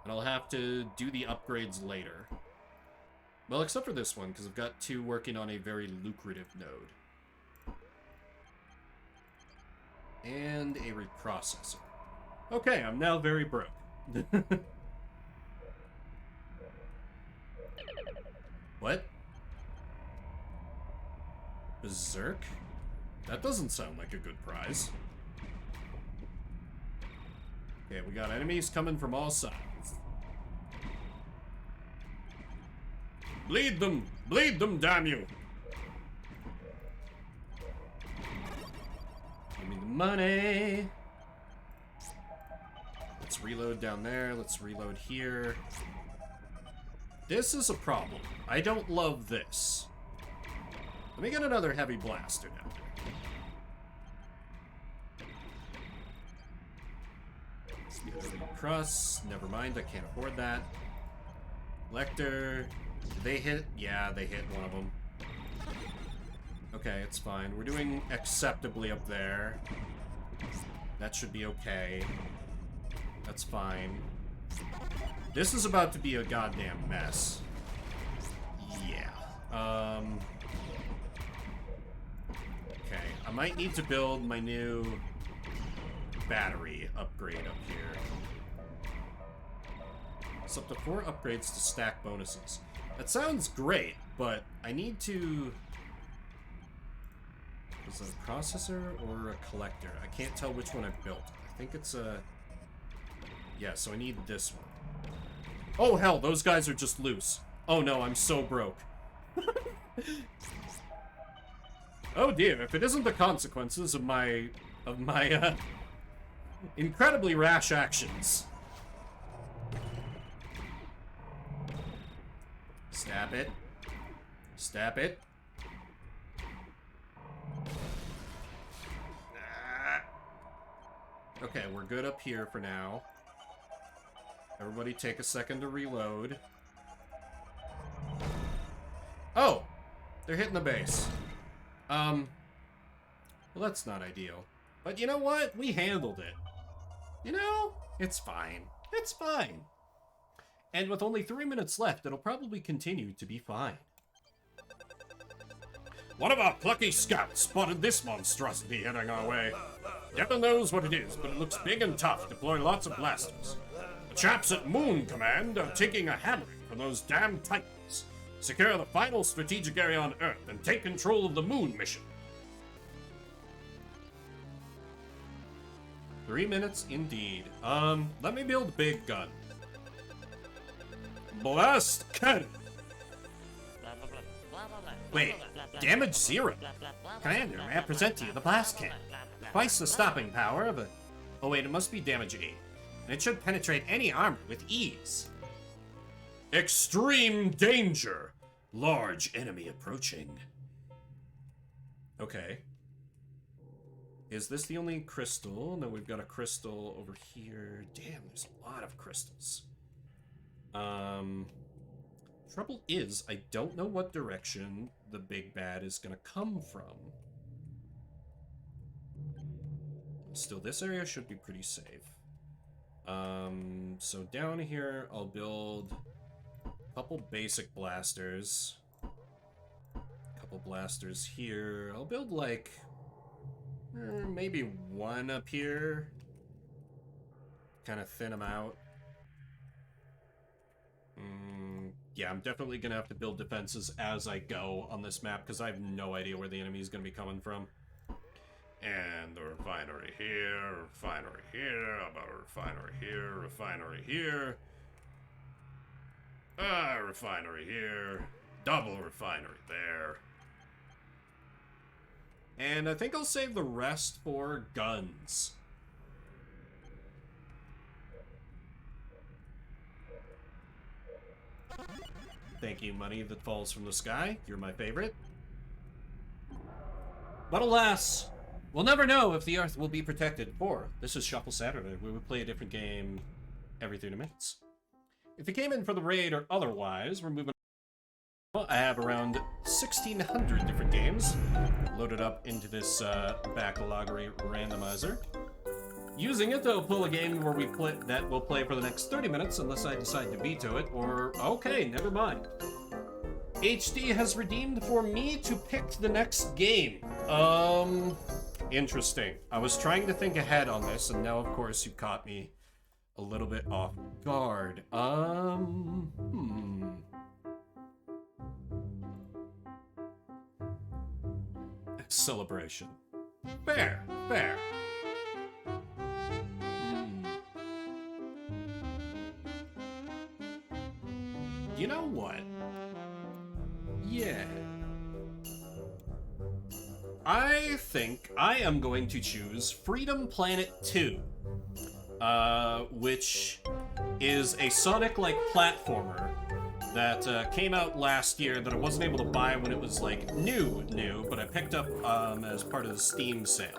And I'll have to do the upgrades later. Well, except for this one, because I've got two working on a very lucrative node. And a reprocessor. Okay, I'm now very broke. What? Berserk? That doesn't sound like a good prize. Okay, we got enemies coming from all sides. Bleed them! Bleed them, damn you! Give me the money! Let's reload down there. Let's reload here. This is a problem. I don't love this. Let me get another heavy blaster down there. Crust. Never mind, I can't afford that. Lecter. Did they hit? Yeah, they hit one of them. Okay, it's fine. We're doing acceptably up there. That should be okay. That's fine. This is about to be a goddamn mess. Yeah. Okay, I might need to build my new battery upgrade up here. It's up to 4 upgrades to stack bonuses. That sounds great, but I need to... Is it a processor or a collector? I can't tell which one I built. I think it's a... Yeah, so I need this one. Oh, hell, those guys are just loose. Oh, no, I'm so broke. Oh, dear, if it isn't the consequences of my incredibly rash actions. Stab it. Stab it. Okay, we're good up here for now. Everybody take a second to reload. Oh! They're hitting the base. Well, that's not ideal. But you know what? We handled it. You know, it's fine. It's fine. And with only 3 minutes left, it'll probably continue to be fine. One of our plucky scouts spotted this monstrosity heading our way. Never knows what it is, but it looks big and tough. Deploy lots of blasters. The chaps at Moon Command are taking a hammering from those damn Titans. Secure the final strategic area on Earth and take control of the Moon mission. 3 minutes indeed. Let me build a big gun. Blast cannon! Wait, damage 0. Commander, may I present to you the blast cannon? Twice the stopping power of a... Oh wait, it must be damage 8. And it should penetrate any armor with ease. Extreme danger! Large enemy approaching. Okay. Is this the only crystal? No, we've got a crystal over here. Damn, there's a lot of crystals. Trouble is, I don't know what direction the big bad is gonna come from. Still, this area should be pretty safe. So down here, I'll build a couple basic blasters. A couple blasters here. I'll build, like, maybe one up here. Kind of thin them out. Yeah, I'm definitely going to have to build defenses as I go on this map, because I have no idea where the enemy is going to be coming from. And the refinery here, refinery here, about a refinery here, refinery here. Refinery here, double refinery there. And I think I'll save the rest for guns. Thank you, money that falls from the sky. You're my favorite. But alas, we'll never know if the Earth will be protected. For this is Shuffle Saturday, where we play a different game every 30 minutes. If you came in for the raid or otherwise, we're moving on. I have around 1,600 different games loaded up into this backloggery randomizer. Using it, I'll pull a game where that we'll play for the next 30 minutes unless I decide to veto it, or okay, never mind. HD has redeemed for me to pick the next game. Interesting. I was trying to think ahead on this, and now of course you caught me a little bit off guard. Celebration. Fair, fair. You know what? Yeah. I think I am going to choose Freedom Planet 2, which is a Sonic-like platformer that came out last year that I wasn't able to buy when it was like new, but I picked up as part of the Steam sale.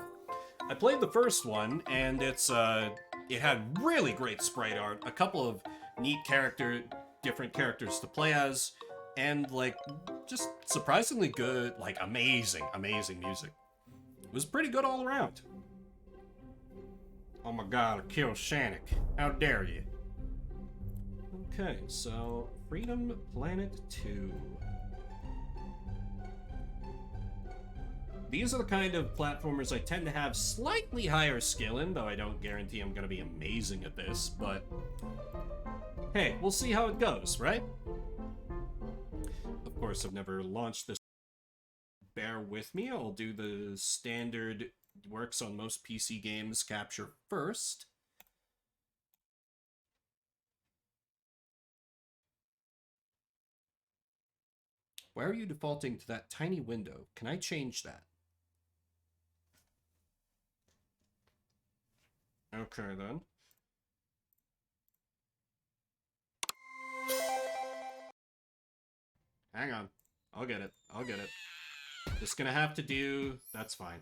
I played the first one, and it had really great sprite art, a couple of neat different characters to play as, and like just surprisingly good, like amazing music. It was pretty good all around. Oh my god, I killed Shannick. How dare you? Okay, so Freedom Planet 2. These are the kind of platformers I tend to have slightly higher skill in, though I don't guarantee I'm gonna be amazing at this, but hey, we'll see how it goes, right? Of course, I've never launched this. Bear with me, I'll do the standard works on most PC games capture first. Why are you defaulting to that tiny window? Can I change that? Okay, then. Hang on. I'll get it. Just gonna have to do... That's fine.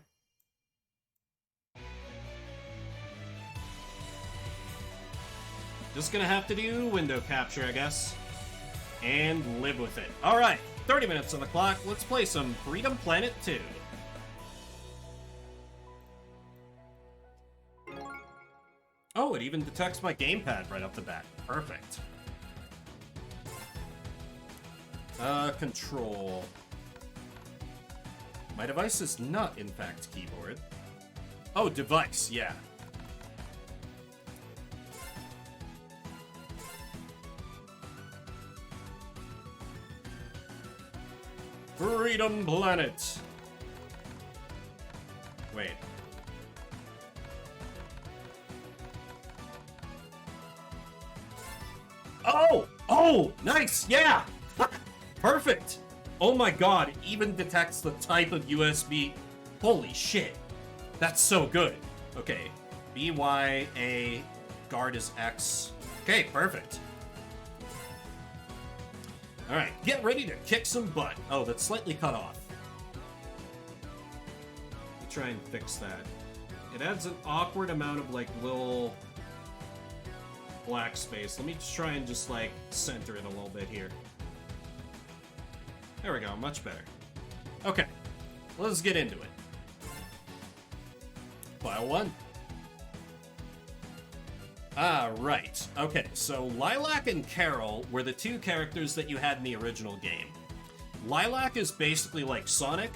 Just gonna have to do window capture, I guess. And live with it. Alright, 30 minutes on the clock. Let's play some Freedom Planet 2. Oh, it even detects my gamepad right off the bat. Perfect. Control. My device is not, in fact, keyboard. Oh, device, yeah. Freedom Planet. Wait. Oh! Oh! Nice! Yeah! Perfect! Oh my god, it even detects the type of USB. Holy shit. That's so good. Okay. B, Y, A, guard is X. Okay, perfect. Alright, get ready to kick some butt. Oh, that's slightly cut off. Try and fix that. It adds an awkward amount of, like, little black space. Let me try and just, like, center it a little bit here. There we go, much better. Okay, let's get into it. File 1. Ah, right. Okay, so Lilac and Carol were the two characters that you had in the original game. Lilac is basically like Sonic.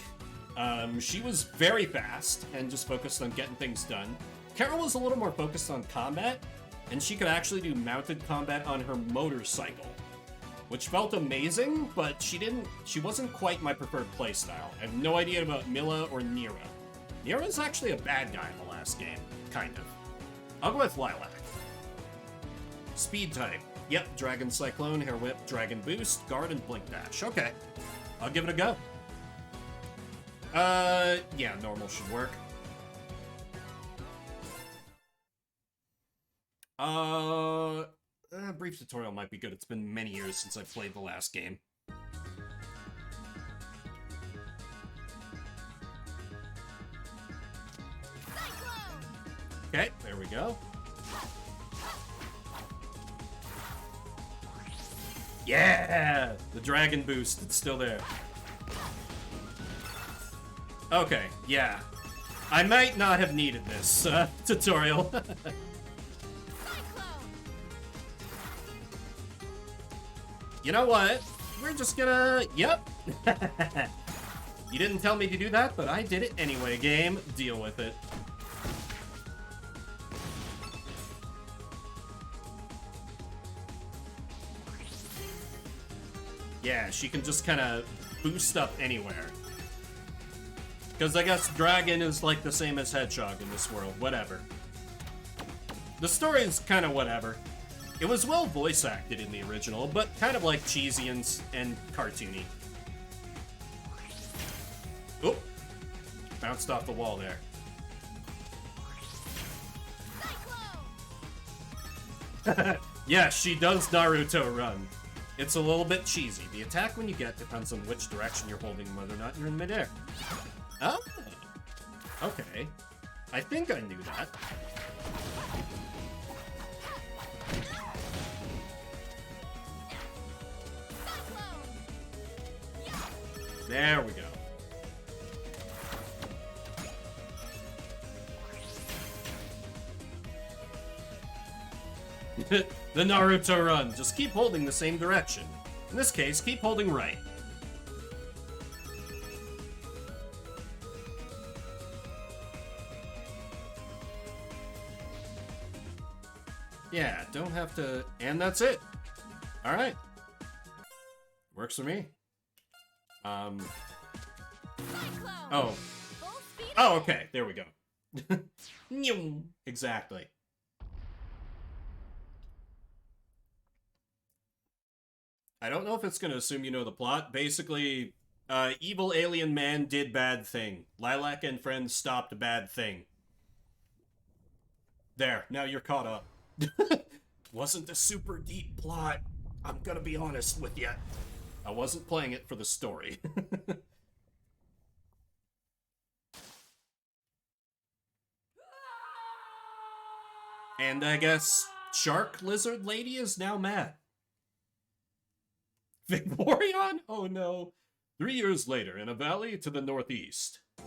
She was very fast and just focused on getting things done. Carol was a little more focused on combat, and she could actually do mounted combat on her motorcycle, which felt amazing, but she wasn't quite my preferred playstyle. I have no idea about Milla or Nira. Nira's actually a bad guy in the last game, kind of. I'll go with Lilac. Speed type. Yep, Dragon Cyclone, Hair Whip, Dragon Boost, Guard, and Blink Dash. Okay, I'll give it a go. Yeah, normal should work. Brief tutorial might be good. It's been many years since I played the last game. Okay, there we go. Yeah! The Dragon Boost, it's still there. Okay, yeah. I might not have needed this tutorial. You know what? We're just gonna... Yep. You didn't tell me to do that, but I did it anyway, game. Deal with it. Yeah, she can just kind of boost up anywhere. Because I guess Dragon is like the same as Hedgehog in this world. Whatever. The story is kind of whatever. It was well voice acted in the original, but kind of like cheesy and cartoony. Oop. Bounced off the wall there. Yeah, she does Naruto run. It's a little bit cheesy. The attack when you get depends on which direction you're holding, whether or not you're in midair. Oh. Okay. I think I knew that. There we go. The Naruto run. Just keep holding the same direction. In this case, keep holding right. Yeah, don't have to... And that's it. Alright. Works for me. Oh. Oh, okay. There we go. Exactly. I don't know if it's going to assume you know the plot. Basically, evil alien man did bad thing. Lilac and friends stopped a bad thing. There, now you're caught up. Wasn't a super deep plot. I'm gonna be honest with you. I wasn't playing it for the story. And I guess Shark Lizard Lady is now mad. Vaporeon? Oh no. 3 years later, in a valley to the northeast. That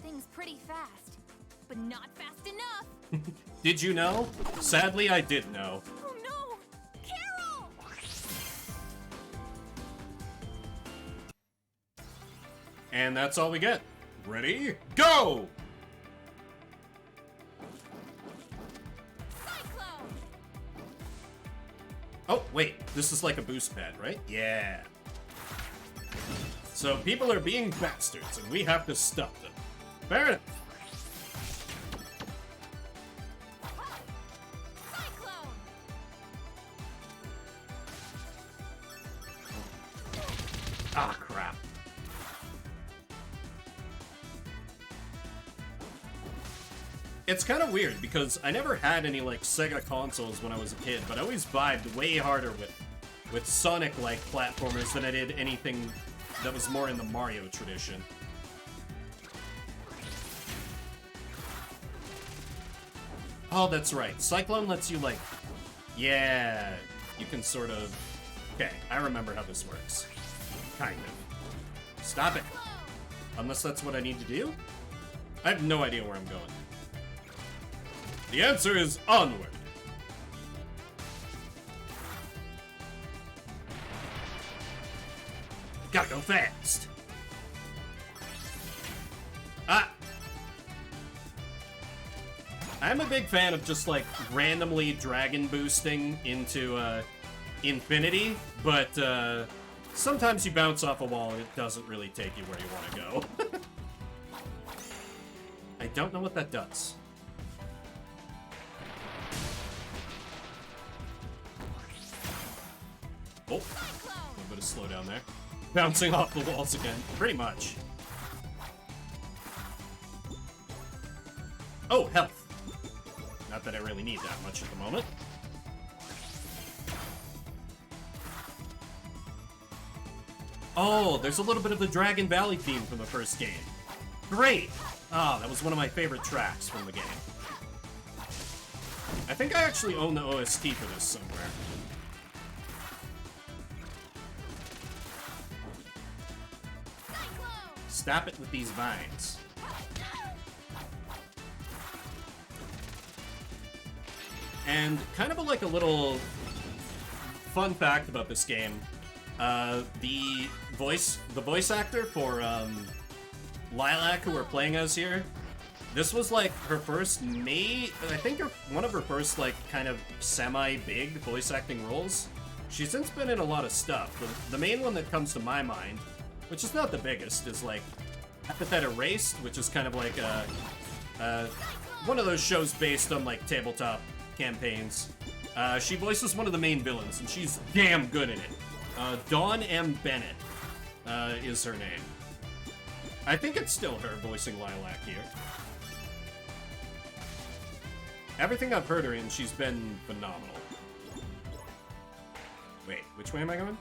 thing's pretty fast, but not fast enough. Did you know? Sadly, I did know. Oh no! Carol! And that's all we get. Ready? Go! Oh, wait. This is like a boost pad, right? Yeah. So people are being bastards, and we have to stop them. Fair enough. It's kind of weird because I never had any like Sega consoles when I was a kid, but I always vibed way harder with Sonic-like platformers than I did anything that was more in the Mario tradition. Oh, that's right. Cyclone lets you like, yeah, you can sort of. Okay, I remember how this works. Kind of. Stop it. Unless that's what I need to do? I have no idea where I'm going. The answer is onward. Gotta go fast. Ah! I'm a big fan of just like randomly dragon boosting into infinity, but sometimes you bounce off a wall and it doesn't really take you where you want to go. I don't know what that does. Oh, a little bit of slowdown there. Bouncing off the walls again, pretty much. Oh, health. Not that I really need that much at the moment. Oh, there's a little bit of the Dragon Valley theme from the first game. Great! Oh, that was one of my favorite tracks from the game. I think I actually own the OST for this somewhere. Stop it with these vines. And kind of like a little fun fact about this game, the voice actor for Lilac, who we're playing as here, this was like her first one of her first like kind of semi-big voice acting roles. She's since been in a lot of stuff. The main one that comes to my mind, which is not the biggest, is like Epithet Erased, which is kind of like one of those shows based on like tabletop campaigns. She voices one of the main villains, and she's damn good in it. Dawn M. Bennett is her name. I think it's still her voicing Lilac here. Everything I've heard her in, she's been phenomenal. Wait, which way am I going?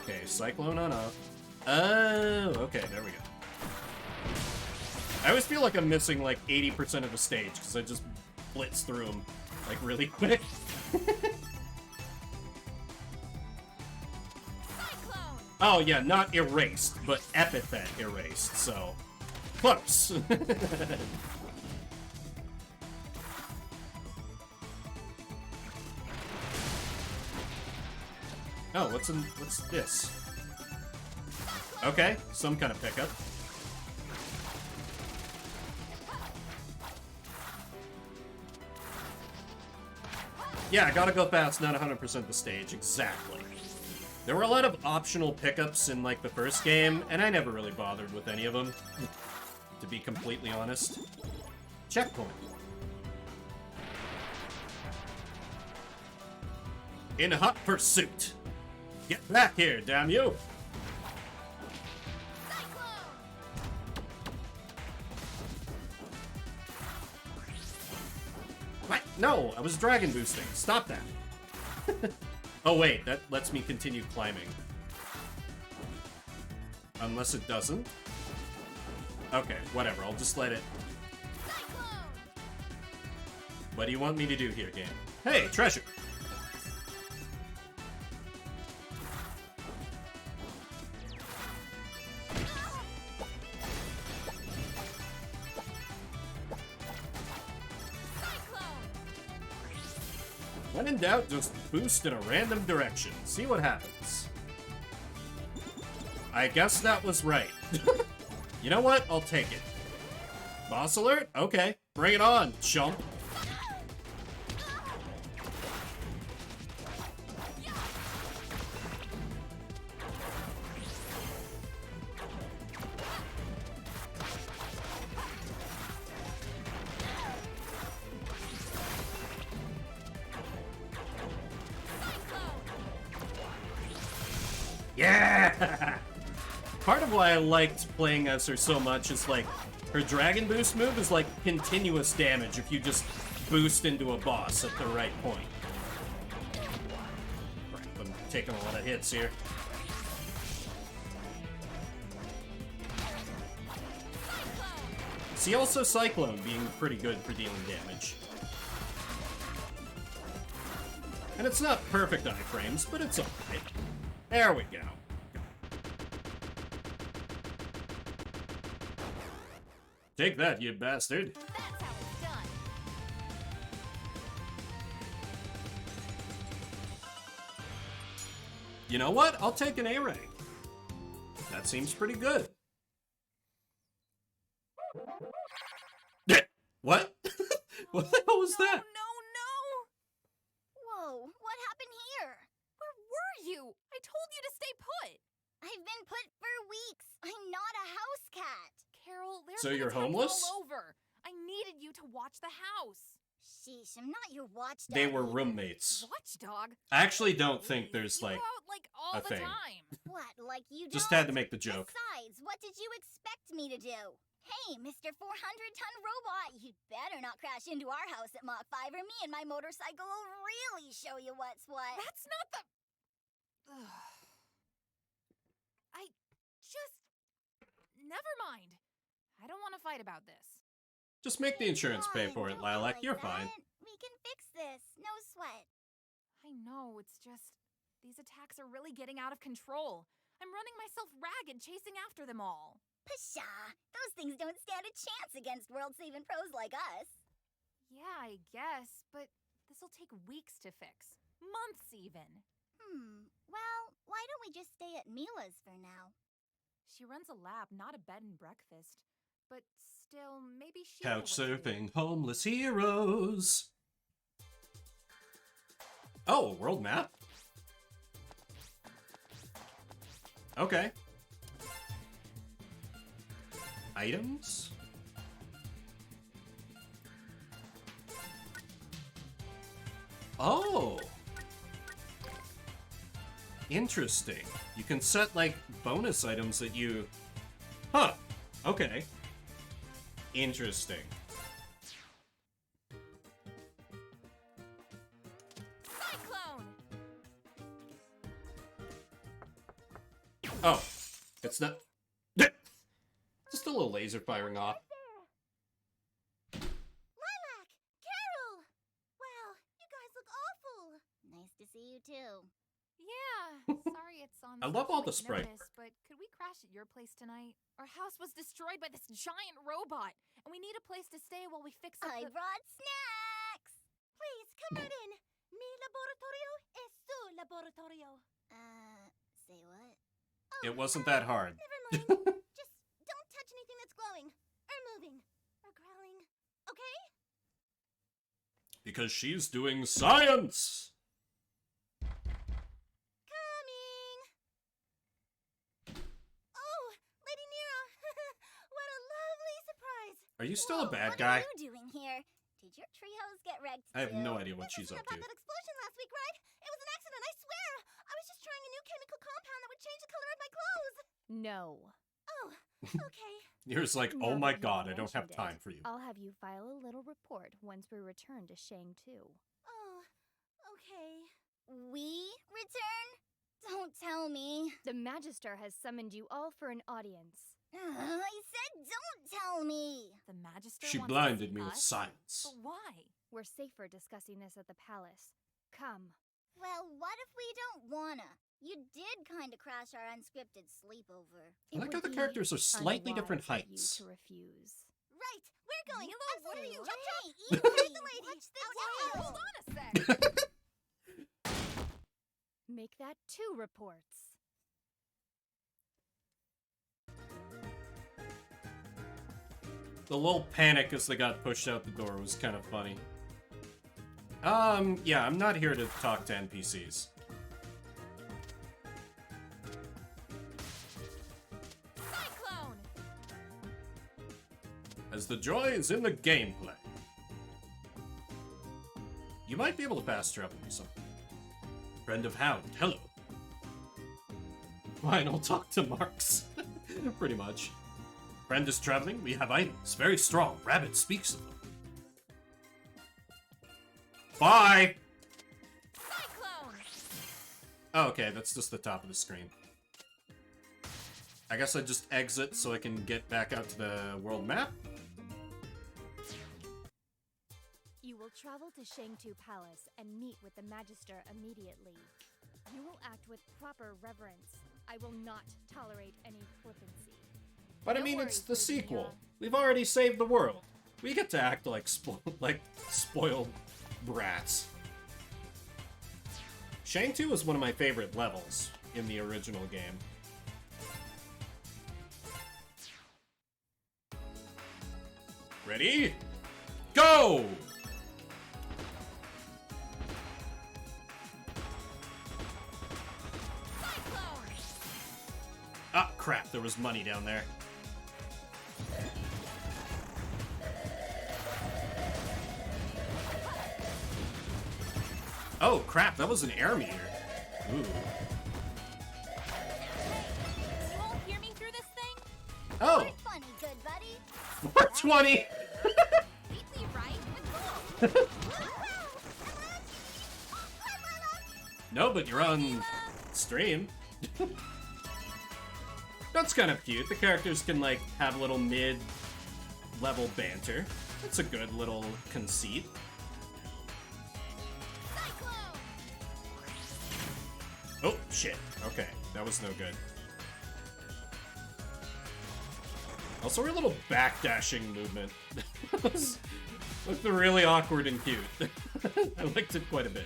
Okay, Cyclone on up. Oh, okay, there we go. I always feel like I'm missing like 80% of the stage because I just blitz through them like really quick. Oh yeah, not erased, but epithet erased, so close. Oh, what's this? Okay, some kind of pickup. Yeah, I gotta go fast, not 100% the stage, exactly. There were a lot of optional pickups in, like, the first game, and I never really bothered with any of them, to be completely honest. Checkpoint. In hot pursuit. Get back here, damn you! What? No, I was dragon boosting. Stop that. Oh wait, that lets me continue climbing. Unless it doesn't. Okay, whatever, I'll just let it. What do you want me to do here, game? Hey, treasure! When in doubt, just boost in a random direction. See what happens. I guess that was right. You know what? I'll take it. Boss alert? Okay. Bring it on, chump. Yeah! Part of why I liked playing as her so much is, like, Her Dragon Boost move is like continuous damage if you just boost into a boss at the right point. Crap, I'm taking a lot of hits here. See, also Cyclone being pretty good for dealing damage. And it's not perfect iframes, but it's alright. There we go. Take that, you bastard. That's how it's done. You know what? I'll take an A rank. That seems pretty good. What? What the hell was that? No! Whoa, what happened here? Where were you? I told you to stay put. I've been put for weeks. I'm not a house cat. Carol, there's So been you're attacks homeless? all over. I needed you to watch the house. Sheesh, I'm not your watchdog. They were roommates. Watchdog? I actually don't think there's, like, you go out, like, all a the thing. time. What, like you Just don't? had to make the joke. Besides, what did you expect me to do? Hey, Mr. 400-ton robot, you'd better not crash into our house at Mach 5 or me and my motorcycle will really show you what's what. That's not the... I just... Never mind. I don't want to fight about this. Just make the insurance pay for it, Lilac. You're fine. We can fix this. No sweat. I know, it's just... These attacks are really getting out of control. I'm running myself ragged chasing after them all. Pshaw! Those things don't stand a chance against world-saving pros like us. Yeah, I guess, but this'll take weeks to fix. Months, even. Well, why don't we just stay at Mila's for now? She runs a lab, not a bed and breakfast. But still, maybe she... Couch surfing, homeless heroes. Oh, world map? Okay. Items? Oh! Interesting. You can set, like, bonus items that you... Huh. Okay. Interesting. Cyclone! Oh. It's not... Just a little laser firing off. Lilac! Carol! Wow, you guys look awful. Nice to see you too. Yeah, sorry it's on I love all the such sprite late notice, but could we crash at your place tonight? Our house was destroyed by this giant robot, and we need a place to stay while we fix up I brought snacks! Please, come right in. Mi laboratorio es su laboratorio. Say what? Oh, It wasn't that hard. Never mind. Just don't touch anything that's glowing, or moving, or growling, okay? Because she's doing science! Coming! Oh, Lady Nero! What a lovely surprise! Are you still a Whoa, bad what guy? are you doing here? Did your treehouse get wrecked I have too? no idea what This she's isn't up to. about that explosion last week, right? It was an accident, I swear! I was just trying a new chemical compound that would change the color of my clothes! No. Oh, okay. Yours like, Now oh my that you've god, I don't have mentioned time it, for you. I'll have you file a little report once we return to Shang 2. Oh, okay. We return? Don't tell me. The Magister has summoned you all for an audience. I said don't tell me. The Magister She wants to blinded see me with us? science. But why? We're safer discussing this at the palace. Come. Well, what if we don't wanna? You did kind of crash our unscripted sleepover. I like how the characters are slightly different heights. To refuse. Right, we're going. Milo, what are you- Hey, easy. Watch the Hold on a sec. Make that 2 reports. The little panic as they got pushed out the door was kind of funny. Yeah, I'm not here to talk to NPCs. Cyclone. As the joy is in the gameplay. You might be able to fast travel me something. Friend of Hound, hello. Fine, I'll talk to Marks. Pretty much. Friend is traveling. We have items. Very strong. Rabbit speaks of them. Bye! Cyclone! Oh, okay, that's just the top of the screen. I guess I just exit so I can get back out to the world map. You will travel to Shangtu Palace and meet with the Magister immediately. You will act with proper reverence. I will not tolerate any flippancy. But I No mean, worries, it's the Lucia. sequel. We've already saved the world. We get to act like spoiled brats. Shangtu was one of my favorite levels in the original game. Ready? Go! Cyclone! Ah, crap, there was money down there. Oh, crap, that was an air meter. Ooh. You won't hear me through this thing? Oh, Funny, good buddy. 420! Sweetly right? No, but you're on stream. That's kind of cute. The characters can, like, have little mid-level banter. That's a good little conceit. Cyclone! Oh, shit. Okay, that was no good. Also, her little backdashing movement looked really awkward and cute. I liked it quite a bit.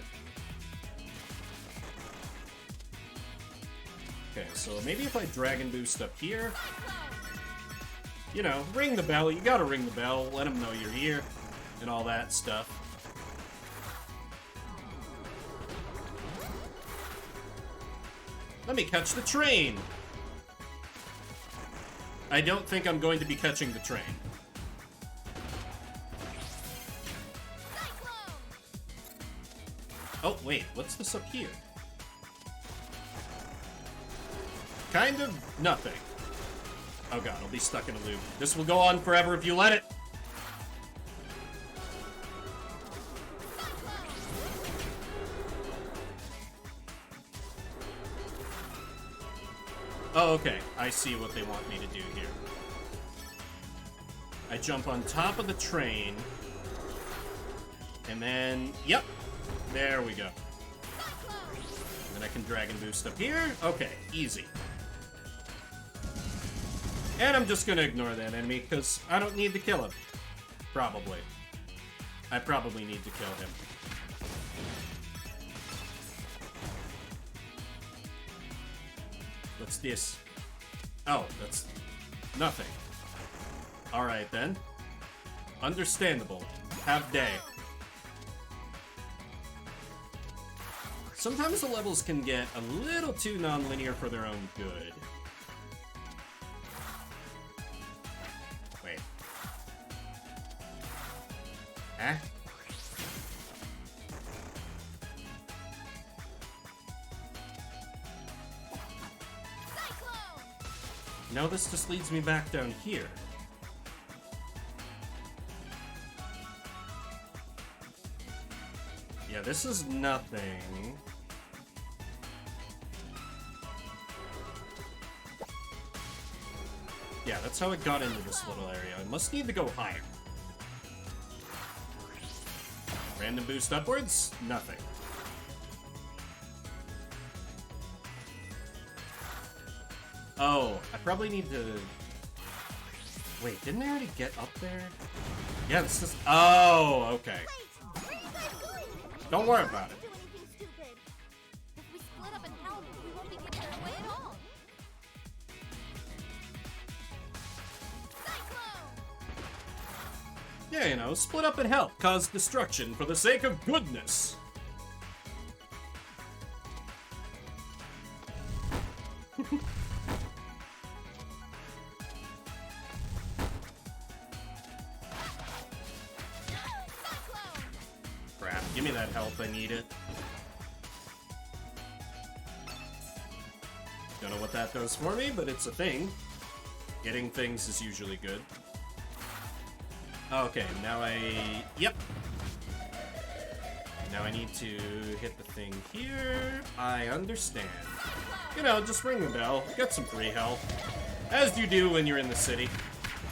Okay, so maybe if I Dragon Boost up here, you know, ring the bell. You gotta ring the bell, let them know you're here, and all that stuff. Let me catch the train! I don't think I'm going to be catching the train. Cyclone! Oh, wait, what's this up here? Kind of nothing. Oh god, I'll be stuck in a loop. This will go on forever if you let it. Oh, okay. I see what they want me to do here. I jump on top of the train. And then, yep. There we go. Then I can Dragon Boost up here. Okay, easy. And I'm just gonna ignore that enemy, because I don't need to kill him. Probably. I probably need to kill him. What's this? Oh, that's nothing. Alright then. Understandable. Have day. Sometimes the levels can get a little too non-linear for their own good. Wait. Eh? No, this just leads me back down here. Yeah, this is nothing. Yeah, that's how it got into this little area. I must need to go higher. Random boost upwards? Nothing. Oh, I probably need to... Wait, didn't I already get up there? Yeah, this is... Oh, okay. Don't worry about it. If we split up and help, we won't be getting away at all. Cyclone! Yeah, you know, split up and help. Cause destruction for the sake of goodness. Crap, give me that help, I need it. Don't know what that does for me, but it's a thing. Getting things is usually good. Okay, now Yep. Now I need to hit the thing here. I understand. You know, just ring the bell. Get some free health. As you do when you're in the city.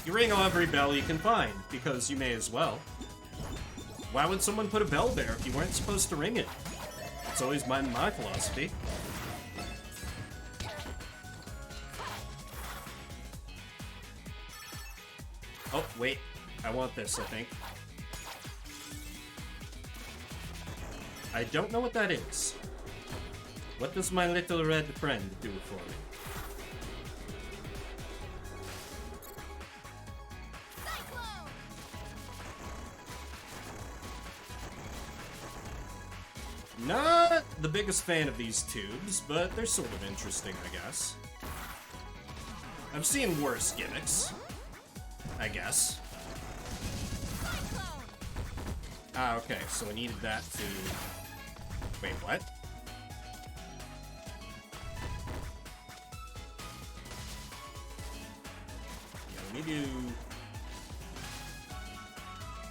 You ring every bell you can find, because you may as well. Why would someone put a bell there if you weren't supposed to ring it? It's always been my philosophy. Oh, wait. I want this, I think. I don't know what that is. What does my little red friend do for me? Not the biggest fan of these tubes, but they're sort of interesting, I guess. I've seen worse gimmicks, I guess. Ah, okay, so I needed that to... Wait, what? Yeah, let me do...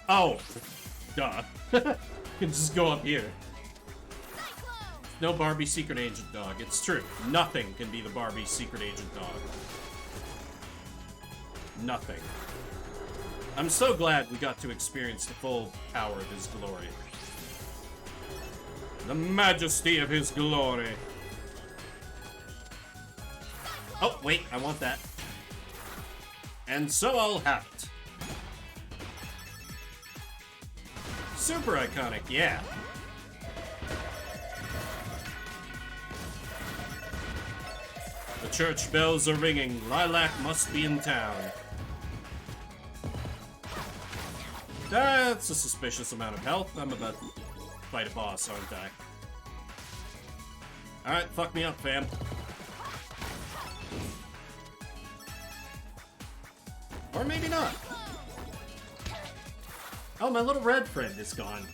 Oh! Duh. You can just go up here. No Barbie Secret Agent Dog. It's true. Nothing can be the Barbie Secret Agent Dog. Nothing. I'm so glad we got to experience the full power of his glory. The majesty of his glory. Oh, wait, I want that. And so I'll have it. Super iconic, yeah. The church bells are ringing. Lilac must be in town. That's a suspicious amount of health. I'm about to fight a boss, aren't I? Alright, fuck me up, fam. Or maybe not. Oh, my little red friend is gone.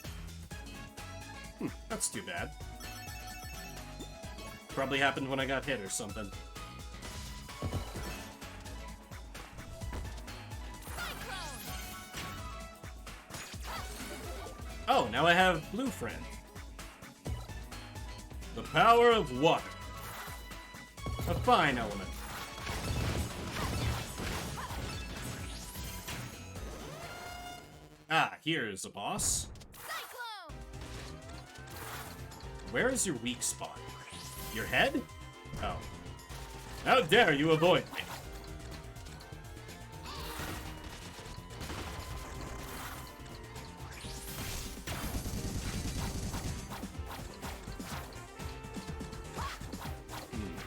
That's too bad. Probably happened when I got hit or something. Oh, now I have blue friend. The power of water. A fine element. Ah, here's a boss. Where is your weak spot? Your head? Oh. How dare you avoid me?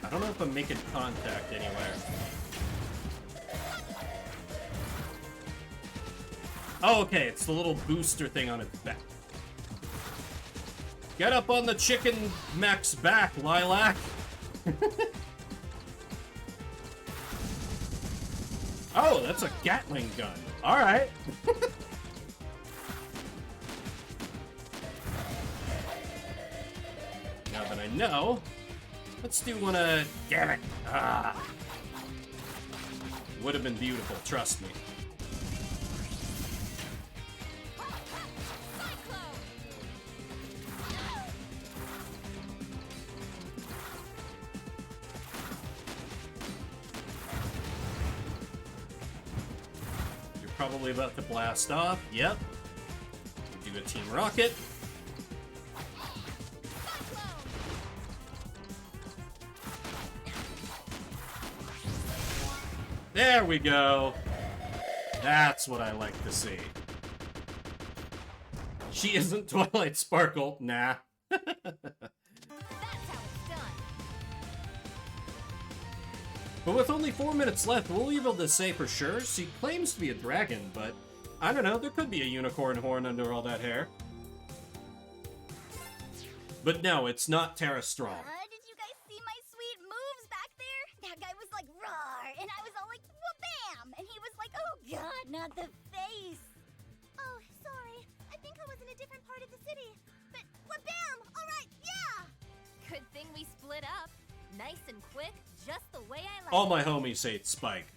I don't know if I'm making contact anywhere. Oh, okay, it's the little booster thing on its back. Get up on the chicken mech's back, Lilac! Oh, that's a Gatling gun. Alright. Now that I know, let's do one of... Damn it! Ah. Would have been beautiful, trust me. Probably about to blast off. Yep. Do a Team Rocket. There we go. That's what I like to see. She isn't Twilight Sparkle. Nah. But with only 4 minutes left, we'll be able to say for sure. She claims to be a dragon, but I don't know, there could be a unicorn horn under all that hair. But no, it's not Tara Strong. Did you guys see my sweet moves back there? That guy was like, roar, and I was all like, wha-bam! And he was like, oh god, not the face. Oh, sorry. I think I was in a different part of the city. But wha-bam! Alright, yeah! Good thing we split up. Nice and quick, just the way I like. All my homies hate Spike.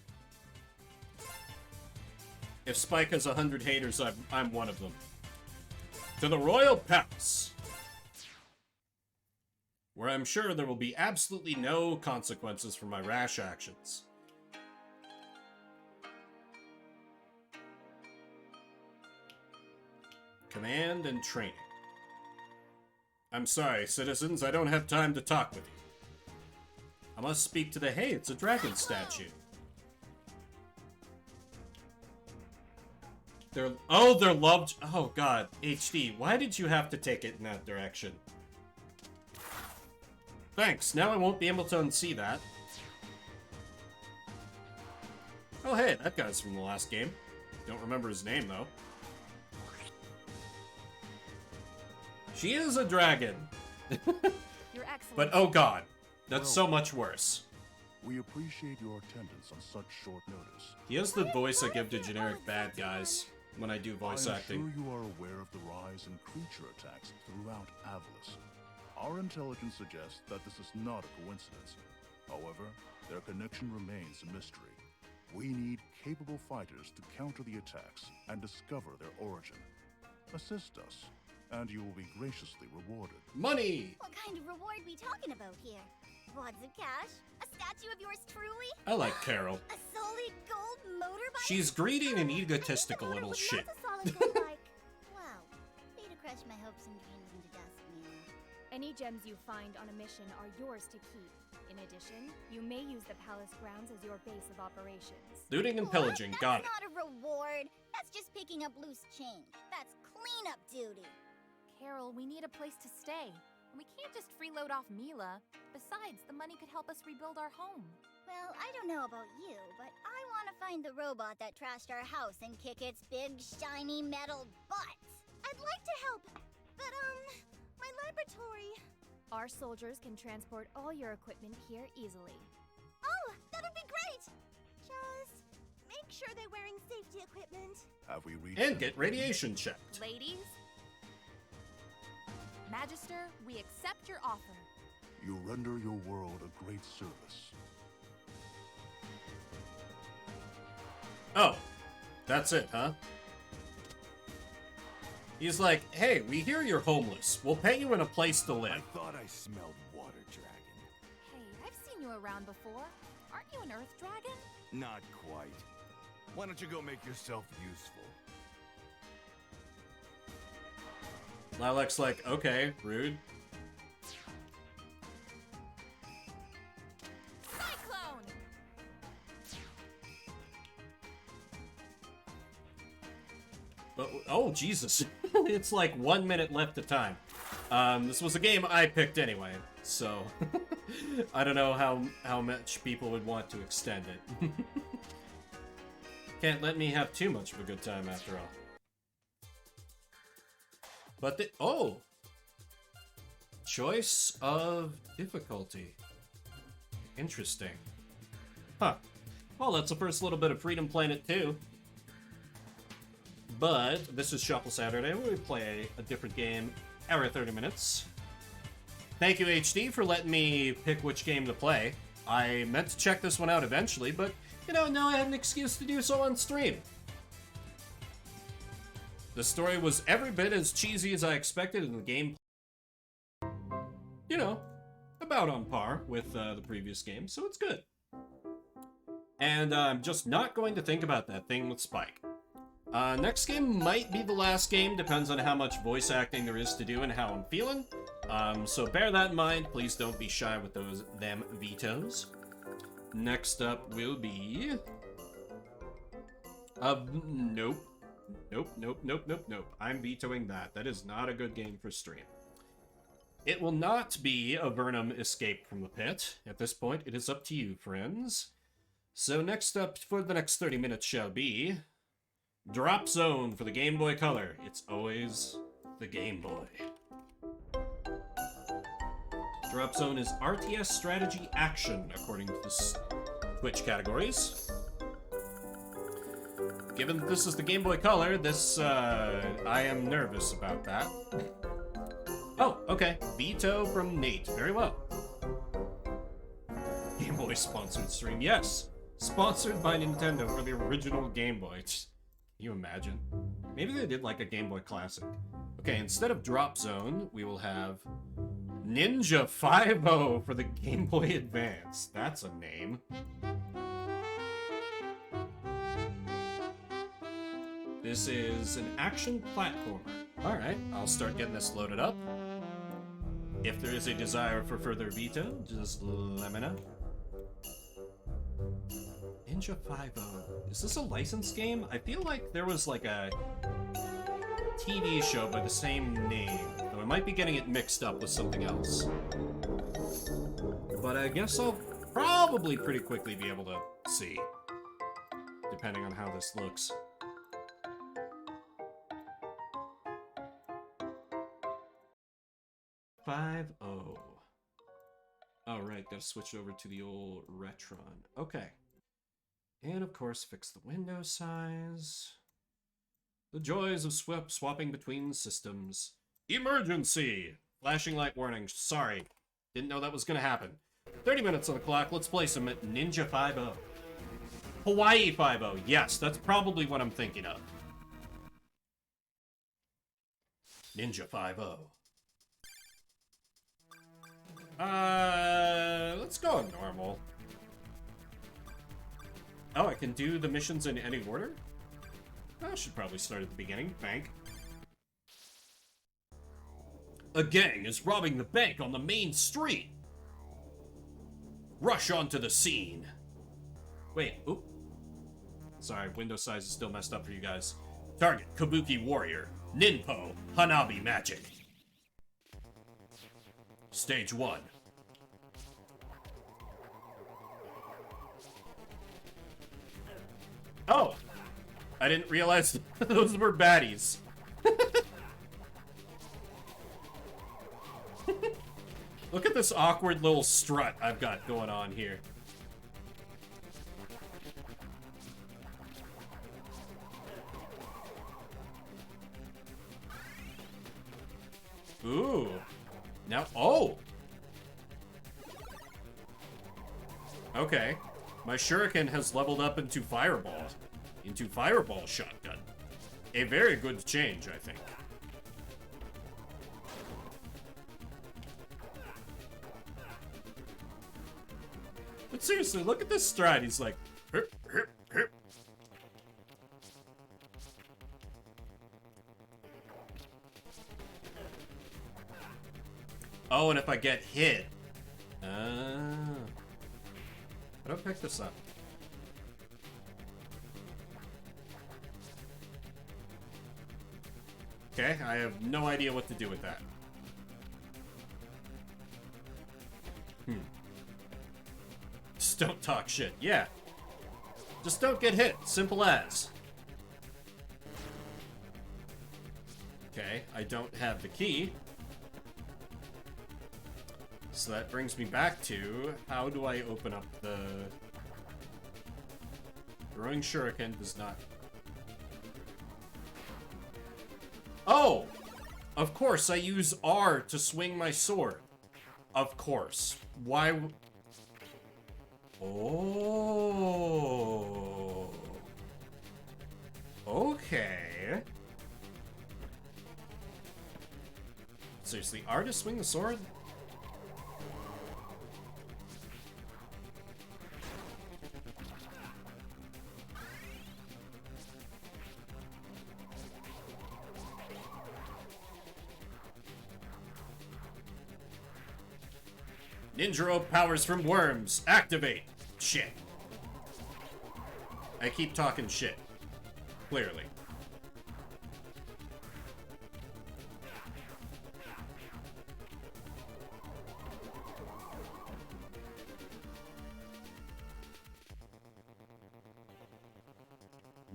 If Spike has 100 haters, I'm one of them. To the Royal Palace, where I'm sure there will be absolutely no consequences for my rash actions. Command and training. I'm sorry, citizens, I don't have time to talk with you. I must speak to the... Hey, it's a dragon statue. They're loved... Oh, God. HD, why did you have to take it in that direction? Thanks, now I won't be able to unsee that. Oh, hey, that guy's from the last game. Don't remember his name, though. She is a dragon. You're excellent. But, oh God, that's so much worse. We appreciate your attendance on such short notice. He has the voice I give to generic bad guys when I do voice acting. I'm sure you are aware of the rise in creature attacks throughout Avalis. Our intelligence suggests that this is not a coincidence. However, their connection remains a mystery. We need capable fighters to counter the attacks and discover their origin. Assist us, and you will be graciously rewarded. Money! What kind of reward we talking about here? Wads of cash? A statue of yours truly? I like Carol. A solid gold motorbike? She's greedy and an egotistical little shit. Not a solid gold bike. Wow. Way to crush my hopes and dreams into dust, Mila. Any gems you find on a mission are yours to keep. In addition, you may use the palace grounds as your base of operations. Looting and pillaging, got it. That's not a reward. That's just picking up loose change. That's cleanup duty. Carol, we need a place to stay. And we can't just freeload off Mila. Besides, the money could help us rebuild our home. Well, I don't know about you, but I want to find the robot that trashed our house and kick its big, shiny metal butt. I'd like to help, but, my laboratory... Our soldiers can transport all your equipment here easily. Oh, that'd be great! Just make sure they're wearing safety equipment. Have we reached... And get radiation checked. Ladies? Magister, we accept your offer. You render your world a great service. Oh, that's it, huh? He's like, hey, we hear you're homeless. We'll pay you in a place to live. I thought I smelled water dragon. Hey, I've seen you around before. Aren't you an earth dragon? Not quite. Why don't you go make yourself useful? Lilac's like, okay, rude. Cyclone! But, oh, Jesus. It's like 1 minute left of time. This was a game I picked anyway, so I don't know how much people would want to extend it. Can't let me have too much of a good time after all. But oh! Choice of difficulty. Interesting. Huh. Well, that's the first little bit of Freedom Planet 2. But this is Shuffle Saturday, where we play a different game every 30 minutes. Thank you, HD, for letting me pick which game to play. I meant to check this one out eventually, but, you know, now I have an excuse to do so on stream. The story was every bit as cheesy as I expected, and the game, you know, about on par with the previous game, so it's good. And I'm just not going to think about that thing with Spike. Next game might be the last game, depends on how much voice acting there is to do and how I'm feeling. So bear that in mind, please don't be shy with them vetoes. Next up will be... Nope. Nope. I'm vetoing that. That is not a good game for stream. It will not be a Vernum Escape from the Pit. At this point, it is up to you, friends. So next up for the next 30 minutes shall be... Drop Zone for the Game Boy Color. It's always the Game Boy. Drop Zone is RTS Strategy Action, according to the Twitch categories. Given that this is the Game Boy Color, I am nervous about that. Oh, okay. Veto from Nate. Very well. Game Boy sponsored stream. Yes. Sponsored by Nintendo for the original Game Boy. you imagine? Maybe they did like a Game Boy Classic. Okay, instead of Drop Zone, we will have Ninja 5-0 for the Game Boy Advance. That's a name. This is an action platformer. Alright, I'll start getting this loaded up. If there is a desire for further veto, just let me know. Ninja 5-0. Is this a licensed game? I feel like there was like a TV show by the same name, though I might be getting it mixed up with something else. But I guess I'll probably pretty quickly be able to see, depending on how this looks. Oh, right, gotta switch over to the old Retron. Okay. And of course, fix the window size. The joys of swapping between systems. Emergency! Flashing light warning. Sorry. Didn't know that was gonna happen. 30 minutes on the clock. Let's play some Ninja 5-0. Hawaii 5-0. Yes, that's probably what I'm thinking of. Ninja 5-0. Let's go normal. Oh, I can do the missions in any order? I should probably start at the beginning. Bank. A gang is robbing the bank on the main street. Rush onto the scene. Wait, oop. Sorry, window size is still messed up for you guys. Target, Kabuki Warrior. Ninpo, Hanabi Magic. Stage 1. Oh! I didn't realize those were baddies. Look at this awkward little strut I've got going on here. Ooh. Now, oh! Okay. My shuriken has leveled up into fireball. Into fireball shotgun. A very good change, I think. But seriously, look at this stride. He's like, herp, herp, herp. Oh, and if I get hit. I don't pick this up. Okay, I have no idea what to do with that. Just don't talk shit. Yeah. Just don't get hit. Simple as. Okay, I don't have the key. So that brings me back to, how do I open up the... Throwing shuriken does not... Oh! Of course, I use R to swing my sword. Of course. Why... Oh... Okay... Seriously, R to swing the sword? Ninja rope powers from worms. Activate. Shit. I keep talking shit. Clearly.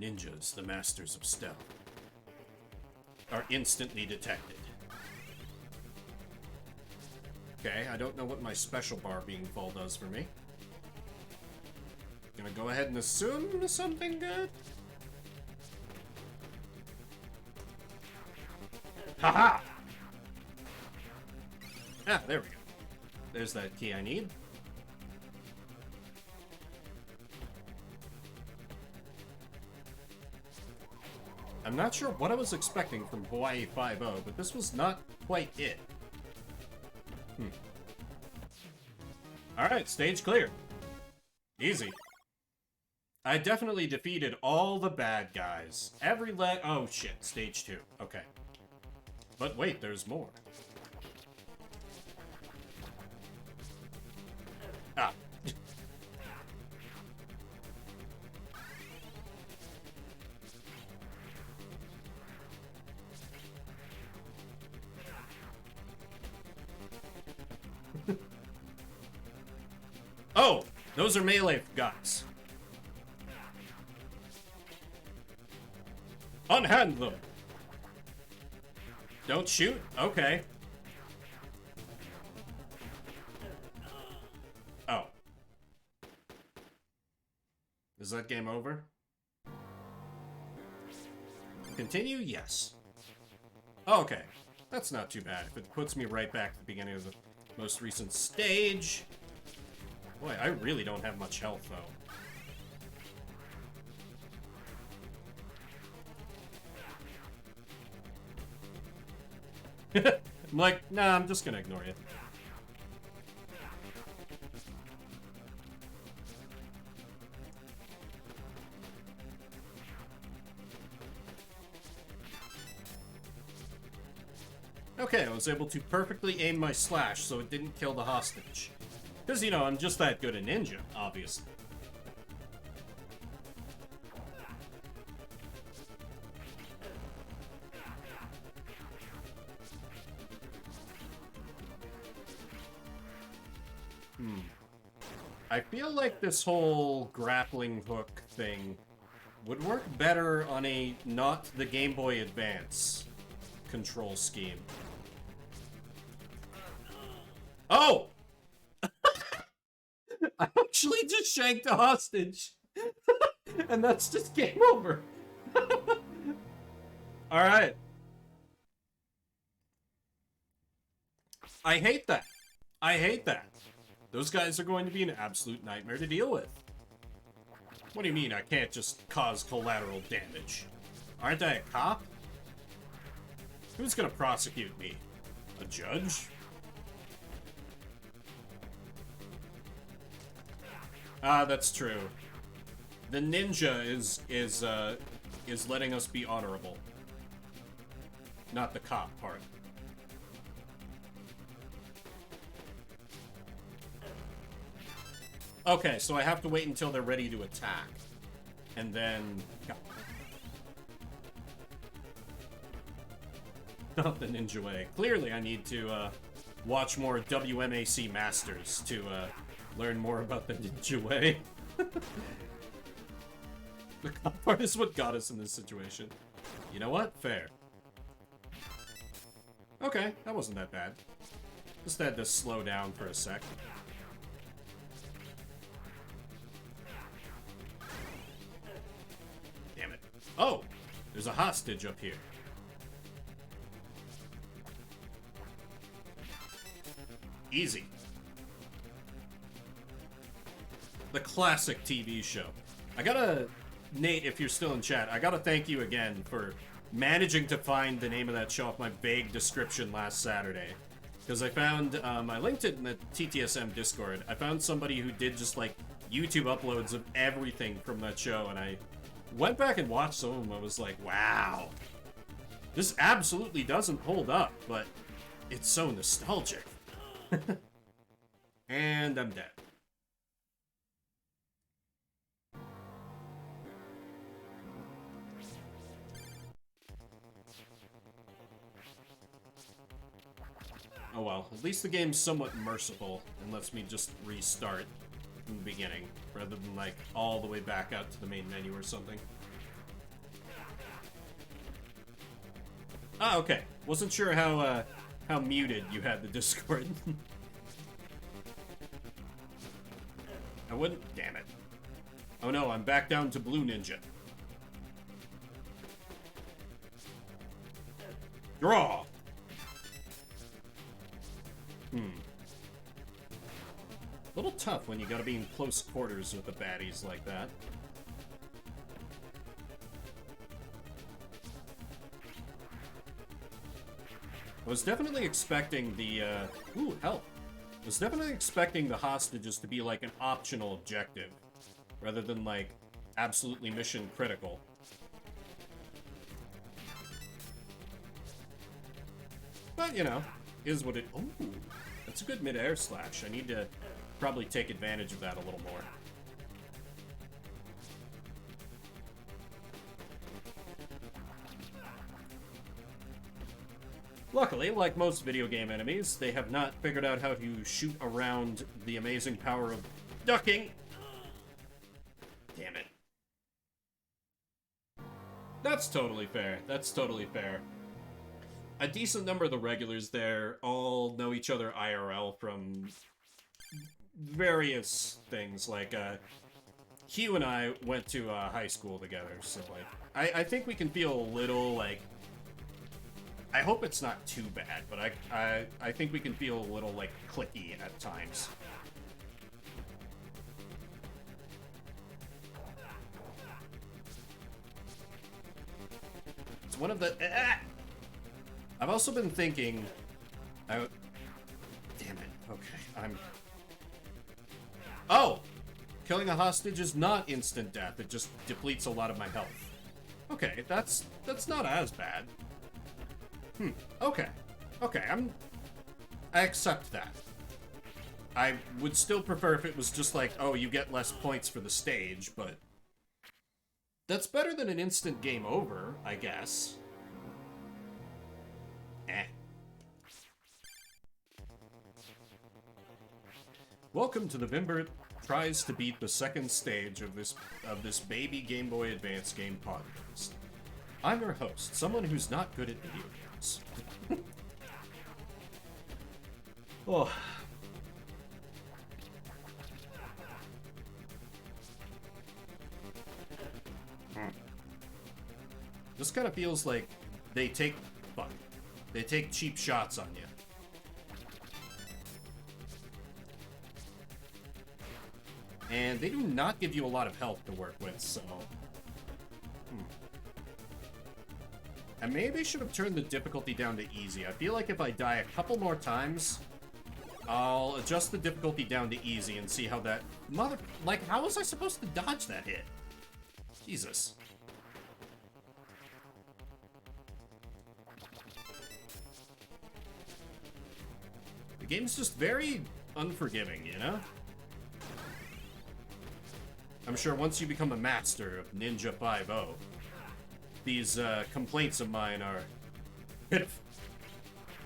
Ninjas, the masters of stealth, are instantly detected. Okay, I don't know what my special bar being full does for me. Gonna go ahead and assume something good. Haha! Ah, there we go. There's that key I need. I'm not sure what I was expecting from Hawaii 5-0, but this was not quite it. Alright, stage clear. Easy. I definitely defeated all the bad guys. Every oh shit, stage 2. Okay. But wait, there's more. Ah. Oh, those are melee guys. Unhand them. Don't shoot? Okay. Oh. Is that game over? Continue? Yes. Oh, okay. That's not too bad. If it puts me right back to the beginning of the most recent stage. Boy, I really don't have much health, though. I'm like, nah, I'm just gonna ignore you. Okay, I was able to perfectly aim my slash so it didn't kill the hostage. Because, you know, I'm just that good a ninja, obviously. I feel like this whole grappling hook thing would work better on a not the Game Boy Advance control scheme. Oh! I actually just shanked a hostage. And that's just game over. Alright. I hate that. I hate that. Those guys are going to be an absolute nightmare to deal with. What do you mean I can't just cause collateral damage? Aren't I a cop? Who's gonna prosecute me? A judge? Ah, that's true. The ninja is letting us be honorable. Not the cop part. Okay, so I have to wait until they're ready to attack. And then... Not the ninja way. Clearly I need to watch more WMAC Masters to learn more about the ninja way. The cop part is what got us in this situation. You know what? Fair. Okay, that wasn't that bad. Just had to slow down for a sec. Damn it. Oh! There's a hostage up here. Easy. The classic TV show. I gotta... Nate, if you're still in chat, I gotta thank you again for managing to find the name of that show off my vague description last Saturday. Because I found, I linked it in the TTSM Discord. I found somebody who did just, like, YouTube uploads of everything from that show, and I went back and watched some of them. I was like, wow. This absolutely doesn't hold up, but it's so nostalgic. And I'm dead. Oh well, at least the game's somewhat merciful and lets me just restart from the beginning, rather than like all the way back out to the main menu or something. Ah, okay. Wasn't sure how muted you had the Discord. I wouldn't... Damn it. Oh no, I'm back down to Blue Ninja. Draw! A little tough when you gotta be in close quarters with the baddies like that. I was definitely expecting the, ooh, help. I was definitely expecting the hostages to be, like, an optional objective, rather than, like, absolutely mission critical. But, you know, is what it... Ooh, that's a good mid-air slash. I need to probably take advantage of that a little more. Luckily, like most video game enemies, they have not figured out how to shoot around the amazing power of ducking. Damn it. That's totally fair. That's totally fair. A decent number of the regulars there all know each other IRL from various things. Like, Hugh and I went to high school together, so, like, I think we can feel a little, like, I hope it's not too bad, but I think we can feel a little, like, clicky at times. It's one of the... I've also been thinking... Damn it. Okay, Oh! Killing a hostage is not instant death. It just depletes a lot of my health. Okay, that's not as bad. Okay. Okay, I accept that. I would still prefer if it was just like, oh, you get less points for the stage, but... That's better than an instant game over, I guess. Welcome to the Vimbert tries to beat the second stage of this baby Game Boy Advance game podcast. I'm your host, someone who's not good at video games. Oh. This kind of feels like they take cheap shots on you. And they do not give you a lot of health to work with, so... I maybe should have turned the difficulty down to easy. I feel like if I die a couple more times, I'll adjust the difficulty down to easy and see how that... Like, how was I supposed to dodge that hit? Jesus. The game's just very unforgiving, you know? I'm sure once you become a master of Ninja 5.0, these complaints of mine are pitiful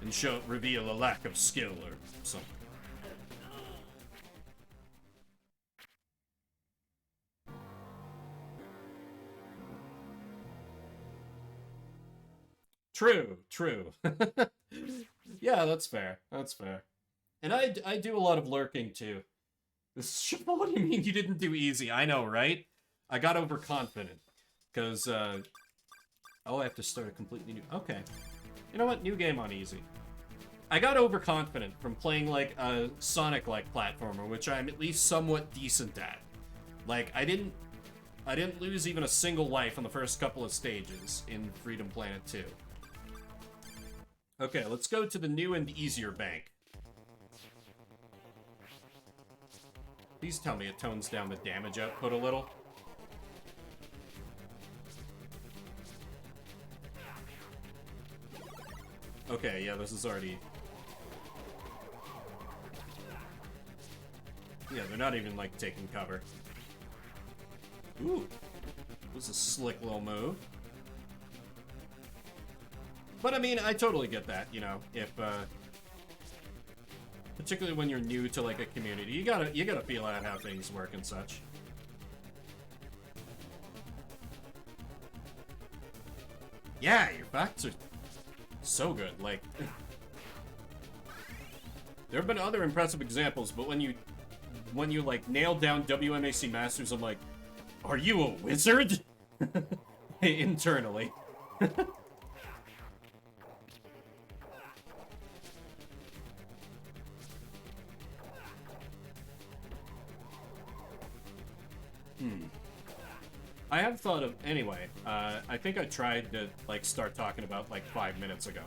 and reveal a lack of skill or something. True, true. Yeah, that's fair. That's fair. And I do a lot of lurking too. What do you mean you didn't do easy? I know, right? I got overconfident. Because, oh, I have to start a completely new... Okay. You know what? New game on easy. I got overconfident from playing, like, a Sonic-like platformer, which I'm at least somewhat decent at. Like, I didn't lose even a single life on the first couple of stages in Freedom Planet 2. Okay, let's go to the new and easier bank. Please tell me it tones down the damage output a little. Okay, yeah, this is already... Yeah, they're not even, like, taking cover. Ooh. This is a slick little move. But, I mean, I totally get that, you know, if, particularly when you're new to, like, a community. You gotta feel out how things work and such. Yeah, your facts are so good, like... There have been other impressive examples, but when you, like, nail down WMAC Masters, I'm like, are you a wizard? Internally. I have thought of... Anyway, I think I tried to, like, start talking about, like, 5 minutes ago.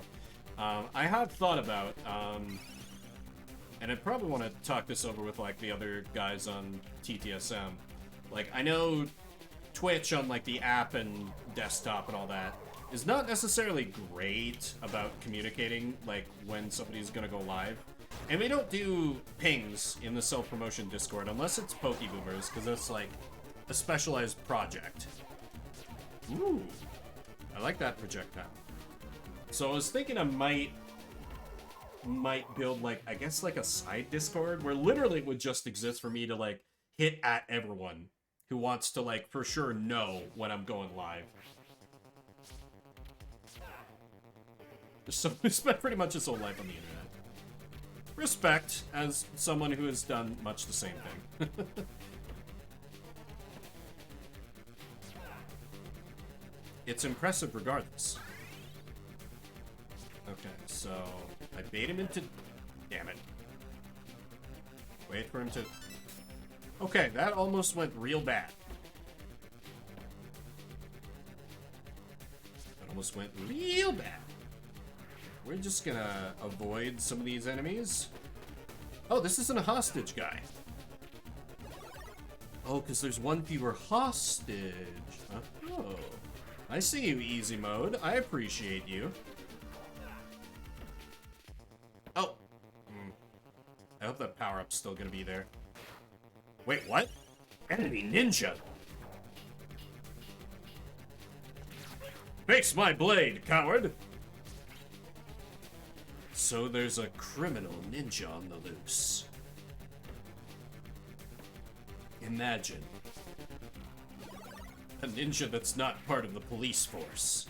I have thought about, and I probably want to talk this over with, like, the other guys on TTSM. Like, I know Twitch on, like, the app and desktop and all that is not necessarily great about communicating, like, when somebody's gonna go live. And we don't do pings in the self-promotion Discord unless it's Pokeboomers, because that's, like, a specialized project. Ooh, I like that projectile. So I was thinking I might build, like, I guess, like, a side Discord where literally it would just exist for me to, like, hit at everyone who wants to, like, for sure know when I'm going live. So we spent pretty much his whole life on the internet. Respect, as someone who has done much the same thing. It's impressive regardless. Okay, so I bait him into... Damn it. Wait for him to... Okay, that almost went real bad. That almost went real bad. We're just gonna avoid some of these enemies. Oh, this isn't a hostage guy. Oh, because there's one fewer hostage. Oh. I see you, easy mode. I appreciate you. Oh. I hope that power-up's still gonna be there. Wait, what? Enemy ninja. Face my blade, coward! So there's a criminal ninja on the loose. Imagine. A ninja that's not part of the police force.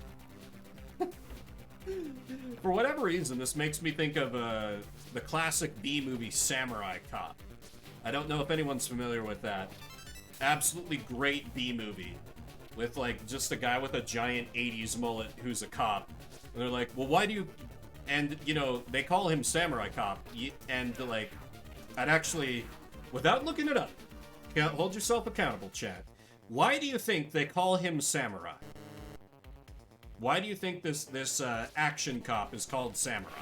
For whatever reason, this makes me think of the classic B-movie Samurai Cop. I don't know if anyone's familiar with that. Absolutely great B-movie. With, like, just a guy with a giant 80s mullet who's a cop. And they're like, well, why do you... And, you know, they call him Samurai Cop. And, like, I'd actually... Without looking it up, hold yourself accountable, chat. Why do you think they call him Samurai? Why do you think this action cop is called Samurai?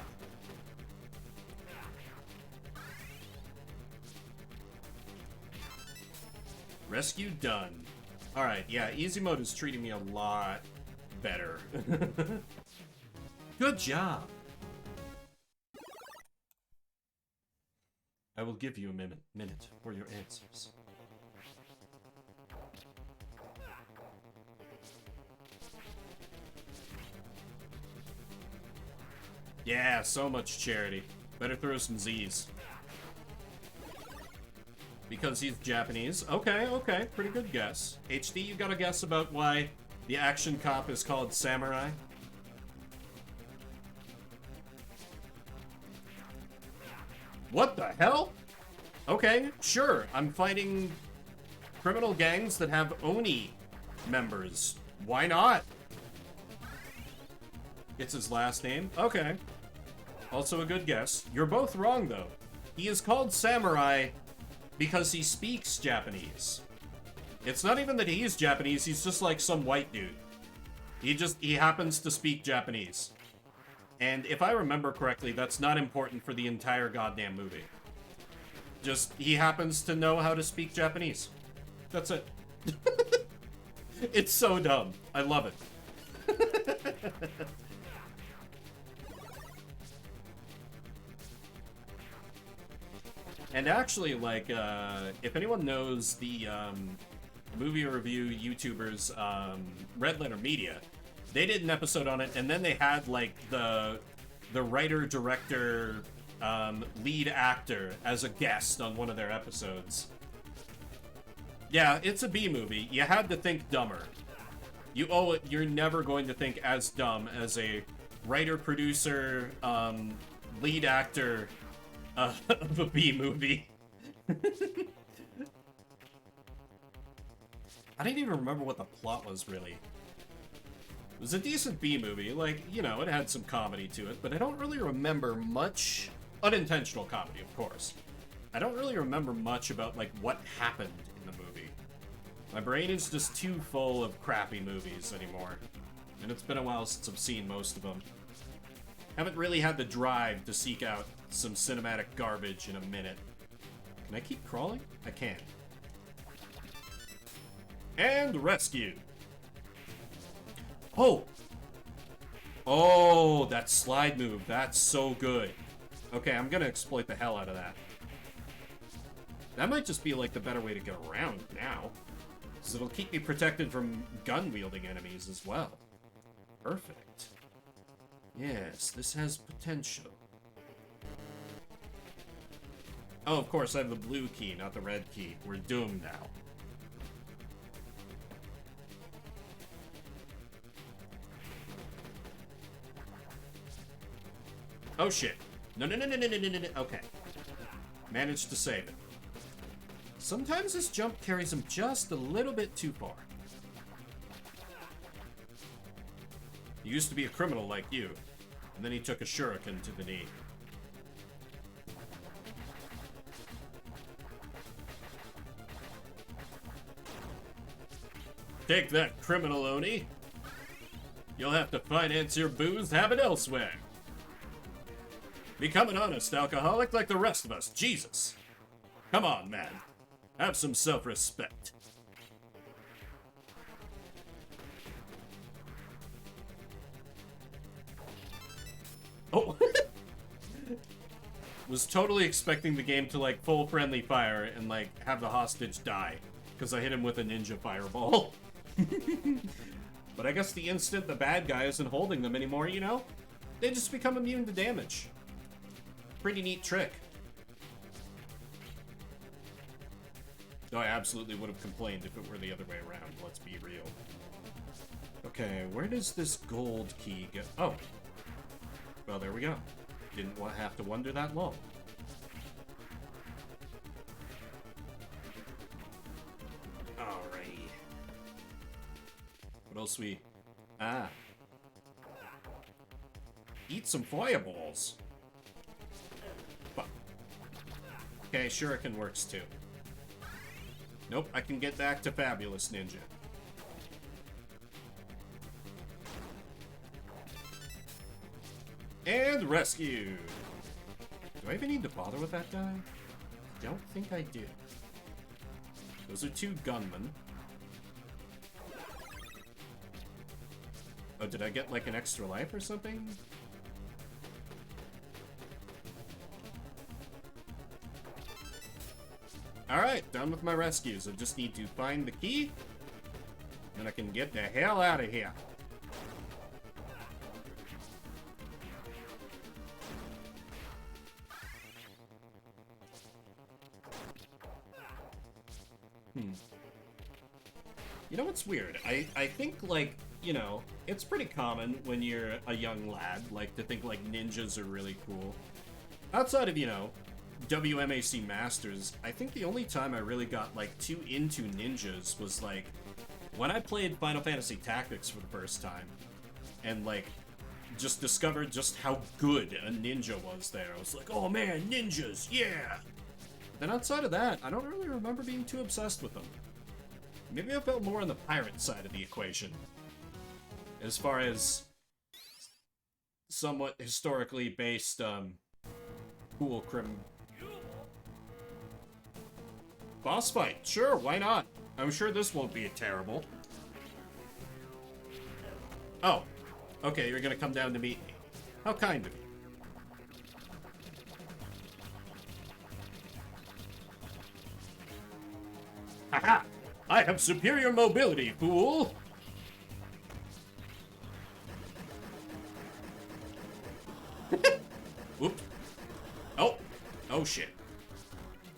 Rescue done. Alright, yeah, easy mode is treating me a lot better. Good job. I will give you a minute for your answers. Yeah, so much charity. Better throw some Z's. Because he's Japanese. Okay, okay, pretty good guess. HD, you got a guess about why the action cop is called Samurai? What the hell? Okay, sure. I'm fighting criminal gangs that have Oni members. Why not? It's his last name? Okay. Also a good guess. You're both wrong, though. He is called Samurai because he speaks Japanese. It's not even that he's Japanese, he's just like some white dude. He happens to speak Japanese. And if I remember correctly, that's not important for the entire goddamn movie. Just, he happens to know how to speak Japanese. That's it. It's so dumb. I love it. And actually, like, if anyone knows the movie review YouTubers, Red Letter Media, they did an episode on it, and then they had, like, the writer, director, lead actor as a guest on one of their episodes. Yeah, it's a B movie. You had to think dumber. You're never going to think as dumb as a writer, producer, lead actor of a B movie. I didn't even remember what the plot was, really. It was a decent B movie, like, you know, it had some comedy to it, but I don't really remember much. Unintentional comedy, of course. I don't really remember much about, like, what happened in the movie. My brain is just too full of crappy movies anymore. And it's been a while since I've seen most of them. Haven't really had the drive to seek out some cinematic garbage in a minute. Can I keep crawling? I can. And rescue. Oh! Oh, that slide move. That's so good. Okay, I'm gonna exploit the hell out of that. That might just be like the better way to get around now. Because it'll keep me protected from gun-wielding enemies as well. Perfect. Yes, this has potential. Oh, of course, I have the blue key, not the red key. We're doomed now. Oh, shit. No. Okay. Managed to save it. Sometimes this jump carries him just a little bit too far. He used to be a criminal like you, and then he took a shuriken to the knee. Take that, criminal Oni. You'll have to finance your booze habit elsewhere. Become an honest alcoholic like the rest of us. Jesus. Come on, man. Have some self-respect. Oh. Was totally expecting the game to, like, full friendly fire and, like, have the hostage die. Because I hit him with a ninja fireball. But I guess the instant the bad guy isn't holding them anymore, you know? They just become immune to damage. Pretty neat trick. Though I absolutely would have complained if it were the other way around, let's be real. Okay, where does this gold key go? Oh. Well, there we go. Didn't have to wonder that long. Alrighty. What else we... Ah. Eat some fireballs. Fuck. Okay, shuriken works too. Nope, I can get back to Fabulous Ninja. And rescue! Do I even need to bother with that guy? Don't think I do. Those are two gunmen. Oh, did I get like an extra life or something? Alright, done with my rescues. I just need to find the key, and I can get the hell out of here. You know what's weird? I think, like, you know, it's pretty common when you're a young lad, like, to think, like, ninjas are really cool. Outside of, you know, WMAC Masters, I think the only time I really got, like, too into ninjas was, like, when I played Final Fantasy Tactics for the first time, and, like, just discovered just how good a ninja was there. I was like, oh man, ninjas, yeah! Then outside of that, I don't really remember being too obsessed with them. Maybe I felt more on the pirate side of the equation. As far as somewhat historically based, cool boss fight, sure, why not? I'm sure this won't be terrible. Oh, okay, you're gonna come down to meet me. How kind of you. Haha! I have superior mobility, fool! Whoop. Oh! Oh shit.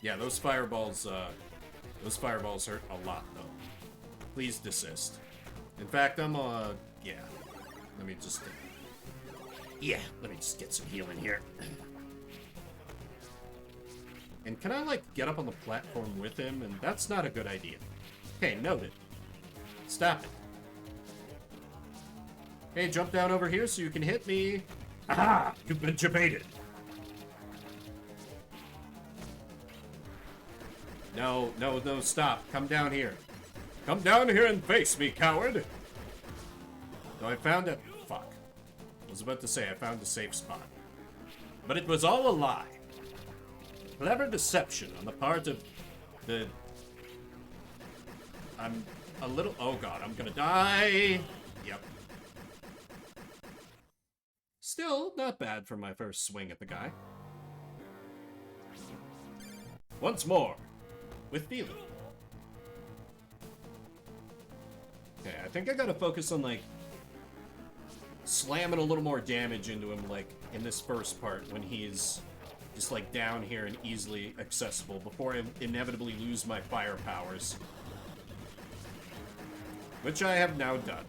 Yeah, those fireballs hurt a lot, though. Please desist. In fact, yeah. Let me just get some healing here. And can I, like, get up on the platform with him? And that's not a good idea. Okay, noted. Stop it. Hey, jump down over here so you can hit me. Aha! You've been debated. No, stop. Come down here. Come down here and face me, coward! So I found it. Fuck. I was about to say I found a safe spot. But it was all a lie. Clever deception on the part of the... I'm a little... Oh god, I'm gonna die! Yep. Still, not bad for my first swing at the guy. Once more, with feeling. Okay, I think I gotta focus on, like, slamming a little more damage into him, like, in this first part, when he's just, like, down here and easily accessible, before I inevitably lose my fire powers. Which I have now done.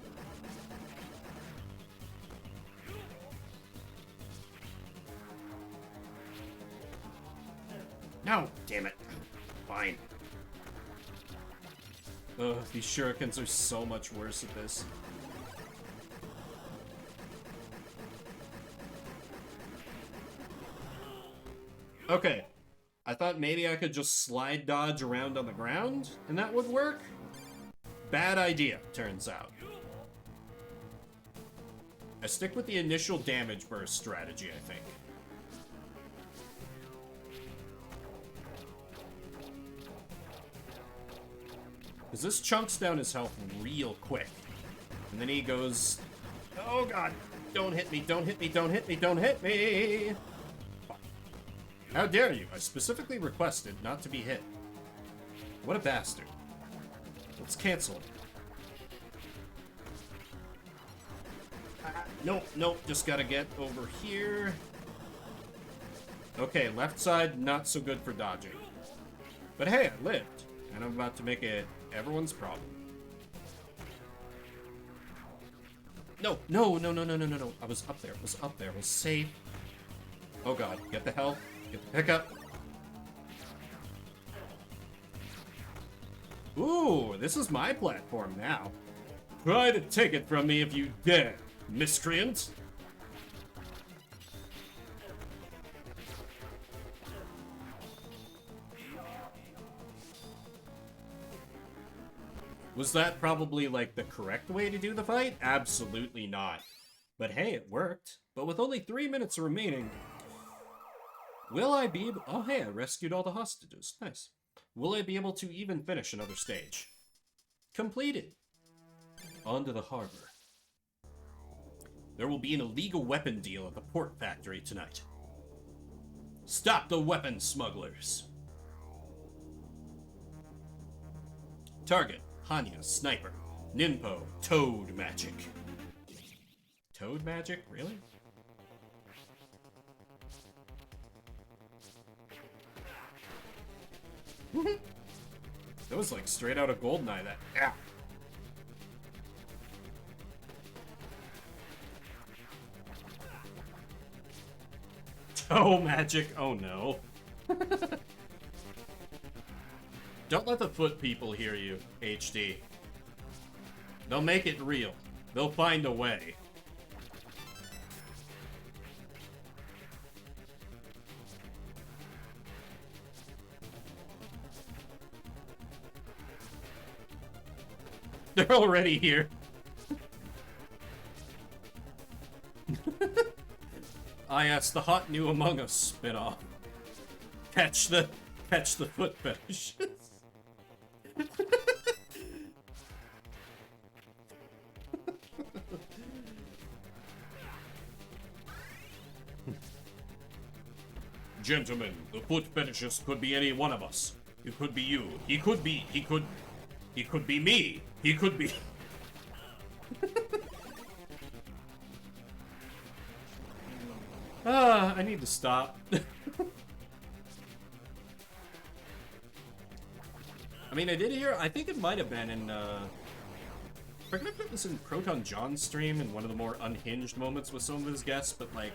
No, damn it. Fine. Ugh, these shurikens are so much worse at this. Okay. I thought maybe I could just slide dodge around on the ground, and that would work. Bad idea, turns out. I stick with the initial damage burst strategy, I think. Because this chunks down his health real quick. And then he goes... Oh god! Don't hit me, don't hit me, don't hit me, don't hit me! Fuck. How dare you? I specifically requested not to be hit. What a bastard. Let's cancel it. Nope, nope, just gotta get over here. Okay, left side, not so good for dodging. But hey, I lived. And I'm about to make it everyone's problem. No, no, no, no, no, no, no, no. I was up there, I was up there, I was safe. Oh god, get the health, get the pickup. Ooh, this is my platform now. Try to take it from me if you dare, miscreant. Was that probably, like, the correct way to do the fight? Absolutely not. But hey, it worked. But with only 3 minutes remaining, will I be able... Oh, hey, I rescued all the hostages. Nice. Will I be able to even finish another stage? Completed. On to the harbor. There will be an illegal weapon deal at the port factory tonight. Stop the weapon smugglers. Target. Hanya, Sniper, Ninpo, Toad Magic. Toad Magic? Really? That was like straight out of Goldeneye, that. Yeah. Toe Magic? Oh no. Don't let the foot people hear you, HD. They'll make it real. They'll find a way. They're already here. Ah, yes, the hot new Among Us spinoff. Catch the foot fetish. Gentlemen, the foot fetishist could be any one of us. It could be you. He could be me. He could be... I need to stop. I mean, I did hear, I think it might have been in, I forget if it was in Proton John's stream in one of the more unhinged moments with some of his guests, but, like,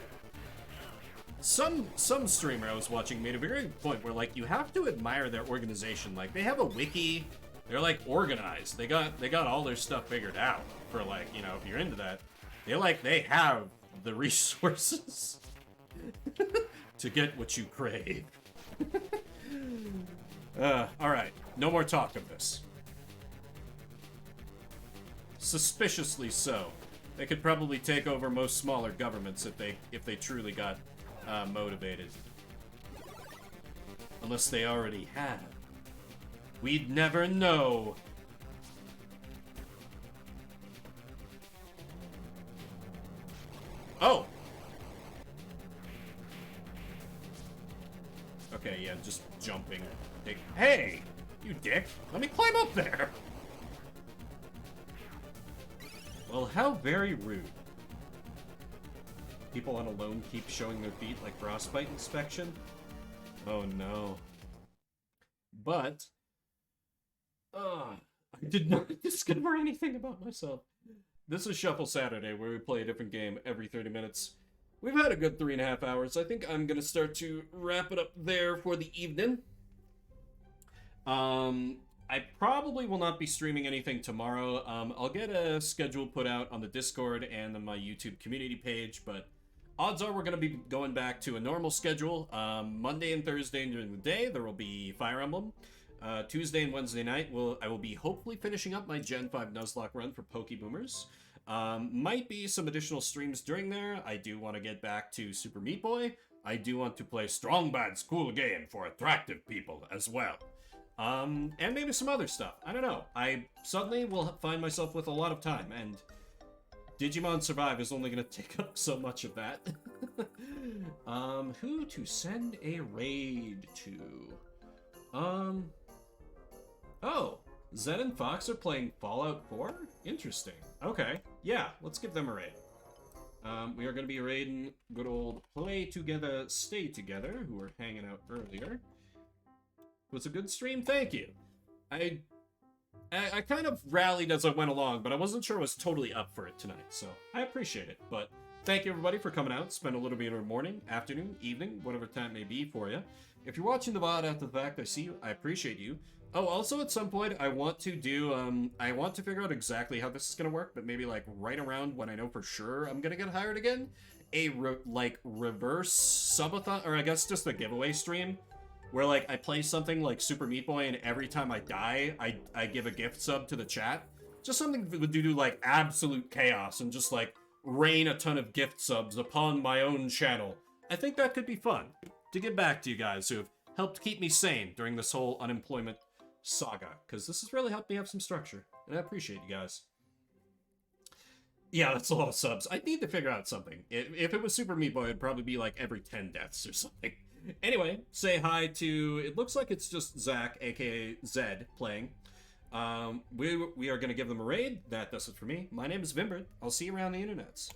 some streamer I was watching made a very good point where, like, you have to admire their organization. Like, they have a wiki, they're, like, organized. They got all their stuff figured out for, like, you know, if you're into that. They have the resources to get what you crave. Alright. No more talk of this. Suspiciously so. They could probably take over most smaller governments if they truly got motivated. Unless they already have. We'd never know. Oh! Okay, yeah, just jumping. Hey! You dick! Let me climb up there! Well, how very rude. People on a loan keep showing their feet like frostbite inspection? Oh no. But... I did not discover anything about myself. This is Shuffle Saturday, where we play a different game every 30 minutes. We've had a good 3.5 hours. I think I'm gonna start to wrap it up there for the evening. I probably will not be streaming anything tomorrow. I'll get a schedule put out on the Discord and on my YouTube community page, but odds are we're going to be going back to a normal schedule. Monday and Thursday during the day, there will be Fire Emblem. Tuesday and Wednesday night, I will be hopefully finishing up my Gen 5 Nuzlocke run for Pokeboomers. Might be some additional streams during there. I do want to get back to Super Meat Boy. I do want to play Strong Bad's cool game for attractive people as well. And maybe some other stuff. I don't know. I suddenly will find myself with a lot of time, and Digimon Survive is only going to take up so much of that. Who to send a raid to? Oh, Zed and Fox are playing Fallout 4? Interesting. Okay, yeah, let's give them a raid. We are going to be raiding good old Play Together, Stay Together, who were hanging out earlier. It was a good stream, thank you. I kind of rallied as I went along, but I wasn't sure I was totally up for it tonight, so I appreciate it. But thank you everybody for coming out, spend a little bit of your morning, afternoon, evening, whatever time may be for you. If you're watching the VOD after the fact, I see you, I appreciate you. Oh, also at some point, I want to do, I want to figure out exactly how this is going to work, but maybe like right around when I know for sure I'm going to get hired again, a reverse subathon, or I guess just a giveaway stream, where like I play something like Super Meat Boy and every time I die, I give a gift sub to the chat. Just something that would do like absolute chaos and just like rain a ton of gift subs upon my own channel. I think that could be fun to get back to you guys who have helped keep me sane during this whole unemployment saga, because this has really helped me have some structure, and I appreciate you guys. Yeah, that's a lot of subs. I need to figure out something. If it was Super Meat Boy, it'd probably be like every 10 deaths or something. Anyway, say hi to, it looks like it's just Zach, aka Zed, playing. We are going to give them a raid. That does it for me. My name is Vimbert. I'll see you around the internets.